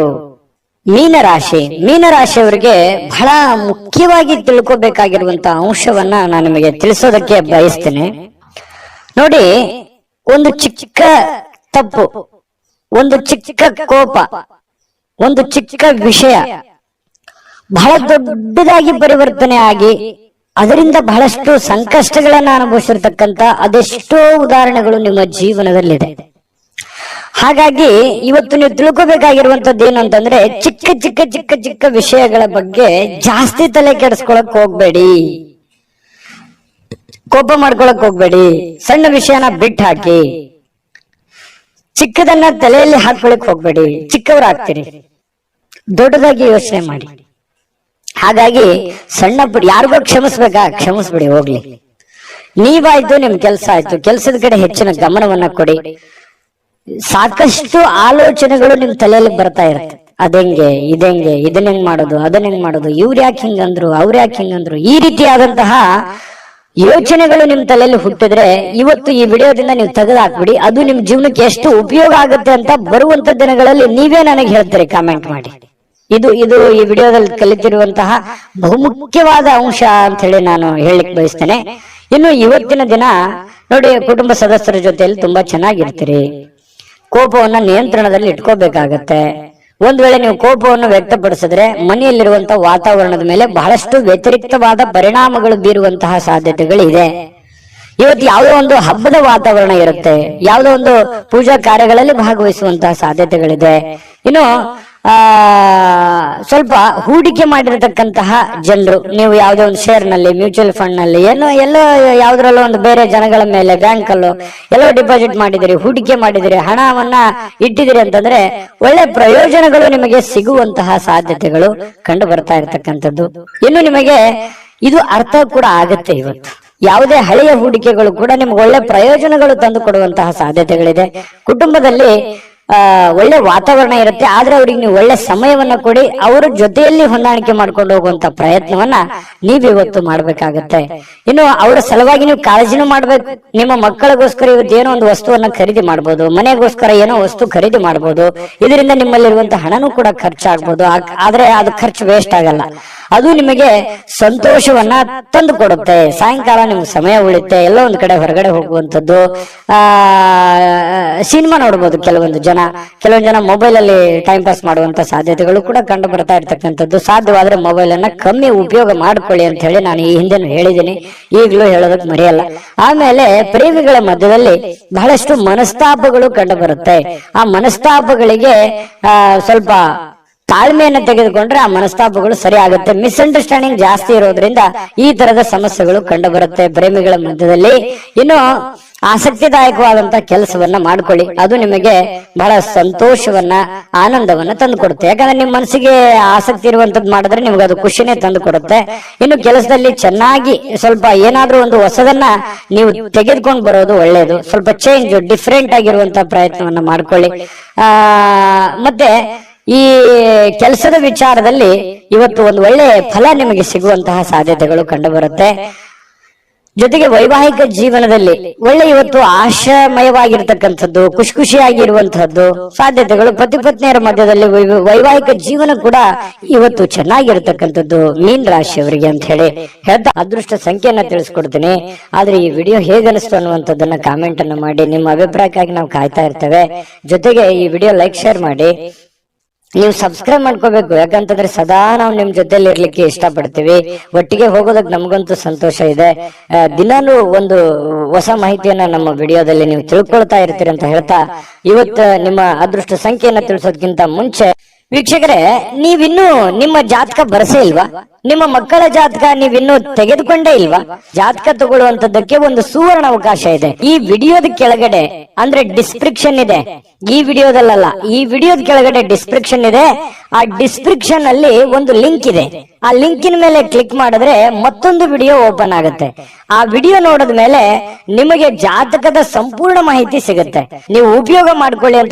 ಮೀನರಾಶಿಯವರಿಗೆ ಬಹಳ ಮುಖ್ಯವಾಗಿ ತಿಳ್ಕೊಬೇಕಾಗಿರುವಂತಹ ಅಂಶವನ್ನ ನಾನು ನಿಮಗೆ ತಿಳಿಸೋದಕ್ಕೆ ಬಯಸ್ತೇನೆ. ನೋಡಿ, ಒಂದು ಚಿಕ್ಕ ತಪ್ಪು, ಒಂದು ಚಿಕ್ಕ ಕೋಪ, ಒಂದು ಚಿಕ್ಕ ವಿಷಯ ಬಹಳ ದೊಡ್ಡದಾಗಿ ಪರಿವರ್ತನೆ ಆಗಿ ಅದರಿಂದ ಬಹಳಷ್ಟು ಸಂಕಷ್ಟಗಳನ್ನ ಅನುಭವಿಸಿರ್ತಕ್ಕಂಥ ಅದೆಷ್ಟೋ ಉದಾಹರಣೆಗಳು ನಿಮ್ಮ ಜೀವನದಲ್ಲಿದೆ. ಹಾಗಾಗಿ ಇವತ್ತು ನೀವು ತಿಳ್ಕೊಬೇಕಾಗಿರುವಂತದ್ದು ಏನು ಅಂತಂದ್ರೆ, ಚಿಕ್ಕ ಚಿಕ್ಕ ಚಿಕ್ಕ ಚಿಕ್ಕ ವಿಷಯಗಳ ಬಗ್ಗೆ ಜಾಸ್ತಿ ತಲೆ ಕೆಡಿಸ್ಕೊಳಕ್ ಹೋಗ್ಬೇಡಿ, ಕೋಪ ಮಾಡ್ಕೊಳಕ್ ಹೋಗ್ಬೇಡಿ. ಸಣ್ಣ ವಿಷಯನ ಬಿಟ್ಟು ಹಾಕಿ, ಚಿಕ್ಕದನ್ನ ತಲೆಯಲ್ಲಿ ಹಾಕೊಳಕ್ ಹೋಗ್ಬೇಡಿ. ಚಿಕ್ಕವರಾಗ್ತೀರಿ, ದೊಡ್ಡದಾಗಿ ಯೋಚನೆ ಮಾಡಿ. ಹಾಗಾಗಿ ಸಣ್ಣ ಪುಟ್ಟ ಯಾರಿಗೋ ಕ್ಷಮಿಸ್ಬೇಕಾ, ಕ್ಷಮಿಸ್ಬಿಡಿ, ಹೋಗ್ಲಿ. ನೀವಾಯ್ತು, ನಿಮ್ ಕೆಲಸ ಆಯ್ತು, ಕೆಲಸದ ಕಡೆ ಹೆಚ್ಚಿನ ಗಮನವನ್ನ ಕೊಡಿ. ಸಾಕಷ್ಟು ಆಲೋಚನೆಗಳು ನಿಮ್ ತಲೆಯಲ್ಲಿ ಬರ್ತಾ ಇರುತ್ತೆ. ಅದೆಂಗೆ, ಇದೆಂಗೆ, ಇದನ್ನ ಹೆಂಗ್ ಮಾಡೋದು, ಅದನ್ನ ಹೆಂಗ್ ಮಾಡೋದು, ಇವ್ರು ಯಾಕೆ ಹಿಂಗಂದ್ರು, ಅವ್ರು ಯಾಕೆ ಹಿಂಗಂದ್ರು, ಈ ರೀತಿಯಾದಂತಹ ಯೋಚನೆಗಳು ನಿಮ್ ತಲೆಯಲ್ಲಿ ಹುಟ್ಟಿದ್ರೆ ಇವತ್ತು ಈ ವಿಡಿಯೋದಿಂದ ನೀವು ತೆಗೆದಾಕ್ಬಿಡಿ. ಅದು ನಿಮ್ ಜೀವನಕ್ಕೆ ಎಷ್ಟು ಉಪಯೋಗ ಆಗುತ್ತೆ ಅಂತ ಬರುವಂತ ದಿನಗಳಲ್ಲಿ ನೀವೇ ನನಗೆ ಹೇಳ್ತೀರಿ, ಕಾಮೆಂಟ್ ಮಾಡಿ. ಇದು ಈ ವಿಡಿಯೋದಲ್ಲಿ ಕಲಿತಿರುವಂತಹ ಬಹುಮುಖ್ಯವಾದ ಅಂಶ ಅಂತ ಹೇಳಿ ನಾನು ಹೇಳಲಿಕ್ಕೆ ಬಯಸ್ತೇನೆ. ಇನ್ನು ಇವತ್ತಿನ ದಿನ ನೋಡಿ, ಕುಟುಂಬ ಸದಸ್ಯರ ಜೊತೆಯಲ್ಲಿ ತುಂಬಾ ಚೆನ್ನಾಗಿರ್ತೀರಿ. ಕೋಪವನ್ನ ನಿಯಂತ್ರಣದಲ್ಲಿ ಇಟ್ಕೋಬೇಕಾಗತ್ತೆ. ಒಂದ್ ವೇಳೆ ನೀವು ಕೋಪವನ್ನು ವ್ಯಕ್ತಪಡಿಸಿದ್ರೆ ಮನೆಯಲ್ಲಿರುವಂತಹ ವಾತಾವರಣದ ಮೇಲೆ ಬಹಳಷ್ಟು ವ್ಯತಿರಿಕ್ತವಾದ ಪರಿಣಾಮಗಳು ಬೀರುವಂತಹ ಸಾಧ್ಯತೆಗಳಿದೆ. ಇವತ್ತು ಯಾವುದೋ ಒಂದು ಹಬ್ಬದ ವಾತಾವರಣ ಇರುತ್ತೆ, ಯಾವುದೋ ಒಂದು ಪೂಜಾ ಕಾರ್ಯಗಳಲ್ಲಿ ಭಾಗವಹಿಸುವಂತಹ ಸಾಧ್ಯತೆಗಳಿದೆ. ಇನ್ನು ಸ್ವಲ್ಪ ಹೂಡಿಕೆ ಮಾಡಿರತಕ್ಕಂತಹ ಜನರು, ನೀವು ಯಾವುದೋ ಒಂದು ಶೇರ್ ನಲ್ಲಿ, ಮ್ಯೂಚುವಲ್ ಫಂಡ್ ನಲ್ಲಿ, ಎಲ್ಲೋ ಯಾವ್ದ್ರಲ್ಲೋ ಒಂದು ಬೇರೆ ಜನಗಳ ಮೇಲೆ, ಬ್ಯಾಂಕ್ ಅಲ್ಲೋ ಎಲ್ಲೋ ಡಿಪಾಸಿಟ್ ಮಾಡಿದಿರಿ, ಹೂಡಿಕೆ ಮಾಡಿದಿರಿ, ಹಣವನ್ನ ಇಟ್ಟಿದಿರಿ ಅಂತಂದ್ರೆ ಒಳ್ಳೆ ಪ್ರಯೋಜನಗಳು ನಿಮಗೆ ಸಿಗುವಂತಹ ಸಾಧ್ಯತೆಗಳು ಕಂಡು ಬರ್ತಾ ಇರತಕ್ಕಂಥದ್ದು. ಇನ್ನು ನಿಮಗೆ ಇದು ಅರ್ಥ ಕೂಡ ಆಗತ್ತೆ. ಇವತ್ತು ಯಾವುದೇ ಹಳೆಯ ಹೂಡಿಕೆಗಳು ಕೂಡ ನಿಮ್ಗೆ ಒಳ್ಳೆ ಪ್ರಯೋಜನಗಳು ತಂದು ಕೊಡುವಂತಹ ಸಾಧ್ಯತೆಗಳಿದೆ. ಕುಟುಂಬದಲ್ಲಿ ಒಳ್ಳೆ ವಾತಾವರಣ ಇರುತ್ತೆ, ಆದ್ರೆ ಅವ್ರಿಗೆ ನೀವು ಒಳ್ಳೆ ಸಮಯವನ್ನ ಕೊಡಿ, ಅವರ ಜೊತೆಯಲ್ಲಿ ಹೊಂದಾಣಿಕೆ ಮಾಡ್ಕೊಂಡು ಹೋಗುವಂತ ಪ್ರಯತ್ನವನ್ನ ನೀವಿವತ್ತು ಮಾಡ್ಬೇಕಾಗತ್ತೆ. ಇನ್ನು ಅವರ ಸಲುವಾಗಿ ನೀವು ಕಾಳಜಿನೂ ಮಾಡ್ಬೇಕು. ನಿಮ್ಮ ಮಕ್ಕಳಿಗೋಸ್ಕರ ಇವತ್ತು ಏನೋ ಒಂದು ವಸ್ತುವನ್ನ ಖರೀದಿ ಮಾಡ್ಬೋದು, ಮನೆಗೋಸ್ಕರ ಏನೋ ವಸ್ತು ಖರೀದಿ ಮಾಡ್ಬೋದು, ಇದರಿಂದ ನಿಮ್ಮಲ್ಲಿರುವಂತಹ ಹಣನೂ ಕೂಡ ಖರ್ಚಾಗ್ಬೋದು. ಆದ್ರೆ ಅದು ಖರ್ಚು ವೇಸ್ಟ್ ಆಗಲ್ಲ, ಅದು ನಿಮಗೆ ಸಂತೋಷವನ್ನ ತಂದು ಕೊಡುತ್ತೆ. ಸಾಯಂಕಾಲ ನಿಮ್ಗೆ ಸಮಯ ಉಳಿತೆ, ಎಲ್ಲೋ ಒಂದ್ ಕಡೆ ಹೊರಗಡೆ ಹೋಗುವಂಥದ್ದು, ಸಿನಿಮಾ ನೋಡ್ಬೋದು. ಕೆಲವೊಂದು ಜನ ಮೊಬೈಲ್ ಅಲ್ಲಿ ಟೈಮ್ ಪಾಸ್ ಮಾಡುವಂತ ಸಾಧ್ಯತೆಗಳು ಕೂಡ ಕಂಡು ಬರ್ತಾ ಇರ್ತಕ್ಕಂಥದ್ದು. ಸಾಧ್ಯವಾದ್ರೆ ಮೊಬೈಲ್ ಅನ್ನ ಕಮ್ಮಿ ಉಪಯೋಗ ಮಾಡ್ಕೊಳ್ಳಿ ಅಂತ ಹೇಳಿ ನಾನು ಈ ಹಿಂದೆನೂ ಹೇಳಿದ್ದೀನಿ, ಈಗಲೂ ಹೇಳೋದಕ್ಕೆ ಮರೆಯಲ್ಲ. ಆಮೇಲೆ ಪ್ರೇಮಿಗಳ ಮಧ್ಯದಲ್ಲಿ ಬಹಳಷ್ಟು ಮನಸ್ತಾಪಗಳು ಕಂಡು ಬರುತ್ತೆ. ಆ ಮನಸ್ತಾಪಗಳಿಗೆ ಸ್ವಲ್ಪ ತಾಳ್ಮೆಯನ್ನು ತೆಗೆದುಕೊಂಡ್ರೆ ಆ ಮನಸ್ತಾಪಗಳು ಸರಿ ಆಗುತ್ತೆ. ಮಿಸ್ಅಂಡರ್ಸ್ಟ್ಯಾಂಡಿಂಗ್ ಜಾಸ್ತಿ ಇರೋದ್ರಿಂದ ಈ ತರದ ಸಮಸ್ಯೆಗಳು ಕಂಡು ಬರುತ್ತೆ ಪ್ರೇಮಿಗಳ ಮಧ್ಯದಲ್ಲಿ. ಇನ್ನು ಆಸಕ್ತಿದಾಯಕವಾದಂತ ಕೆಲಸವನ್ನ ಮಾಡ್ಕೊಳ್ಳಿ, ಅದು ನಿಮಗೆ ಬಹಳ ಸಂತೋಷವನ್ನ ಆನಂದವನ್ನ ತಂದು ಕೊಡುತ್ತೆ. ಯಾಕಂದ್ರೆ ನಿಮ್ ಮನಸ್ಸಿಗೆ ಆಸಕ್ತಿ ಇರುವಂತದ್ದು ಮಾಡಿದ್ರೆ ನಿಮ್ಗೆ ಅದು ಖುಷಿನೇ ತಂದು ಕೊಡುತ್ತೆ. ಇನ್ನು ಕೆಲಸದಲ್ಲಿ ಚೆನ್ನಾಗಿ ಸ್ವಲ್ಪ ಏನಾದ್ರೂ ಒಂದು ಹೊಸದನ್ನ ನೀವು ತೆಗೆದುಕೊಂಡು ಬರೋದು ಒಳ್ಳೇದು. ಸ್ವಲ್ಪ ಚೇಂಜ್, ಡಿಫ್ರೆಂಟ್ ಆಗಿರುವಂತ ಪ್ರಯತ್ನವನ್ನ ಮಾಡ್ಕೊಳ್ಳಿ. ಮತ್ತೆ ಈ ಕೆಲಸದ ವಿಚಾರದಲ್ಲಿ ಇವತ್ತು ಒಂದು ಒಳ್ಳೆ ಫಲ ನಿಮಗೆ ಸಿಗುವಂತಹ ಸಾಧ್ಯತೆಗಳು ಕಂಡು ಬರುತ್ತೆ. ಜೊತೆಗೆ ವೈವಾಹಿಕ ಜೀವನದಲ್ಲಿ ಒಳ್ಳೆ ಇವತ್ತು ಆಶಾಮಯವಾಗಿರ್ತಕ್ಕಂಥದ್ದು, ಖುಷಿಯಾಗಿರುವಂತಹದ್ದು ಸಾಧ್ಯತೆಗಳು. ಪತಿ ಪತ್ನಿಯರ ಮಧ್ಯದಲ್ಲಿ ವೈವಾಹಿಕ ಜೀವನ ಕೂಡ ಇವತ್ತು ಚೆನ್ನಾಗಿರ್ತಕ್ಕಂಥದ್ದು ಮೀನ್ ರಾಶಿಯವರಿಗೆ ಅಂತ ಹೇಳಿ ಹೇಳ್ತಾ ಅದೃಷ್ಟ ಸಂಖ್ಯೆಯನ್ನ ತಿಳಿಸ್ಕೊಡ್ತೀನಿ. ಆದ್ರೆ ಈ ವಿಡಿಯೋ ಹೇಗನಿಸ್ತು ಅನ್ನುವಂಥದ್ದನ್ನ ಕಾಮೆಂಟ್ ಅನ್ನು ಮಾಡಿ, ನಿಮ್ಮ ಅಭಿಪ್ರಾಯಕ್ಕಾಗಿ ನಾವು ಕಾಯ್ತಾ ಇರ್ತೇವೆ. ಜೊತೆಗೆ ಈ ವಿಡಿಯೋ ಲೈಕ್ ಶೇರ್ ಮಾಡಿ, ನೀವು ಸಬ್ಸ್ಕ್ರೈಬ್ ಮಾಡ್ಕೋಬೇಕು. ಯಾಕಂತಂದ್ರೆ ಸದಾ ನಾವು ನಿಮ್ ಜೊತೆಲಿ ಇರ್ಲಿಕ್ಕೆ ಇಷ್ಟಪಡ್ತೀವಿ, ಒಟ್ಟಿಗೆ ಹೋಗೋದಕ್ಕೆ ನಮಗಂತೂ ಸಂತೋಷ ಇದೆ. ದಿನಾನು ಒಂದು ಹೊಸ ಮಾಹಿತಿಯನ್ನ ನಮ್ಮ ವಿಡಿಯೋದಲ್ಲಿ ನೀವು ತಿಳ್ಕೊಳ್ತಾ ಇರ್ತೀರಿ ಅಂತ ಹೇಳ್ತಾ, ಇವತ್ತು ನಿಮ್ಮ ಅದೃಷ್ಟ ಸಂಖ್ಯೆಯನ್ನ ತಿಳಿಸೋದಕ್ಕಿಂತ ಮುಂಚೆ ವೀಕ್ಷಕರೇ, ನೀವಿನ್ನೂ ನಿಮ್ಮ ಜಾತಕ ಬರಸೇ ಇಲ್ವಾ? ನಿಮ್ಮ ಮಕ್ಕಳ ಜಾತಕ ನೀವಿನ್ನೂ ತೆಗೆದುಕೊಂಡೇ ಇಲ್ವಾ? ಜಾತಕ ತಗೊಳ್ಳುವಂತದ್ದಕ್ಕೆ ಒಂದು ಸುವರ್ಣ ಅವಕಾಶ ಇದೆ. ಈ ವಿಡಿಯೋದ ಕೆಳಗಡೆ ಅಂದ್ರೆ ಡಿಸ್ಕ್ರಿಪ್ಷನ್ ಇದೆ, ಈ ವಿಡಿಯೋದಲ್ಲ, ಈ ವಿಡಿಯೋದ ಕೆಳಗಡೆ ಡಿಸ್ಕ್ರಿಪ್ಷನ್ ಇದೆ. ಆ ಡಿಸ್ಕ್ರಿಪ್ಷನ್ ಅಲ್ಲಿ ಒಂದು ಲಿಂಕ್ ಇದೆ. ಆ ಲಿಂಕಿನ ಮೇಲೆ ಕ್ಲಿಕ್ ಮಾಡಿದ್ರೆ ಮತ್ತೊಂದು ವಿಡಿಯೋ ಓಪನ್ ಆಗುತ್ತೆ. ಆ ವಿಡಿಯೋ ನೋಡಿದ ಮೇಲೆ ನಿಮಗೆ ಜಾತಕದ ಸಂಪೂರ್ಣ ಮಾಹಿತಿ ಸಿಗುತ್ತೆ. ನೀವು ಉಪಯೋಗ ಮಾಡ್ಕೊಳ್ಳಿ ಅಂತ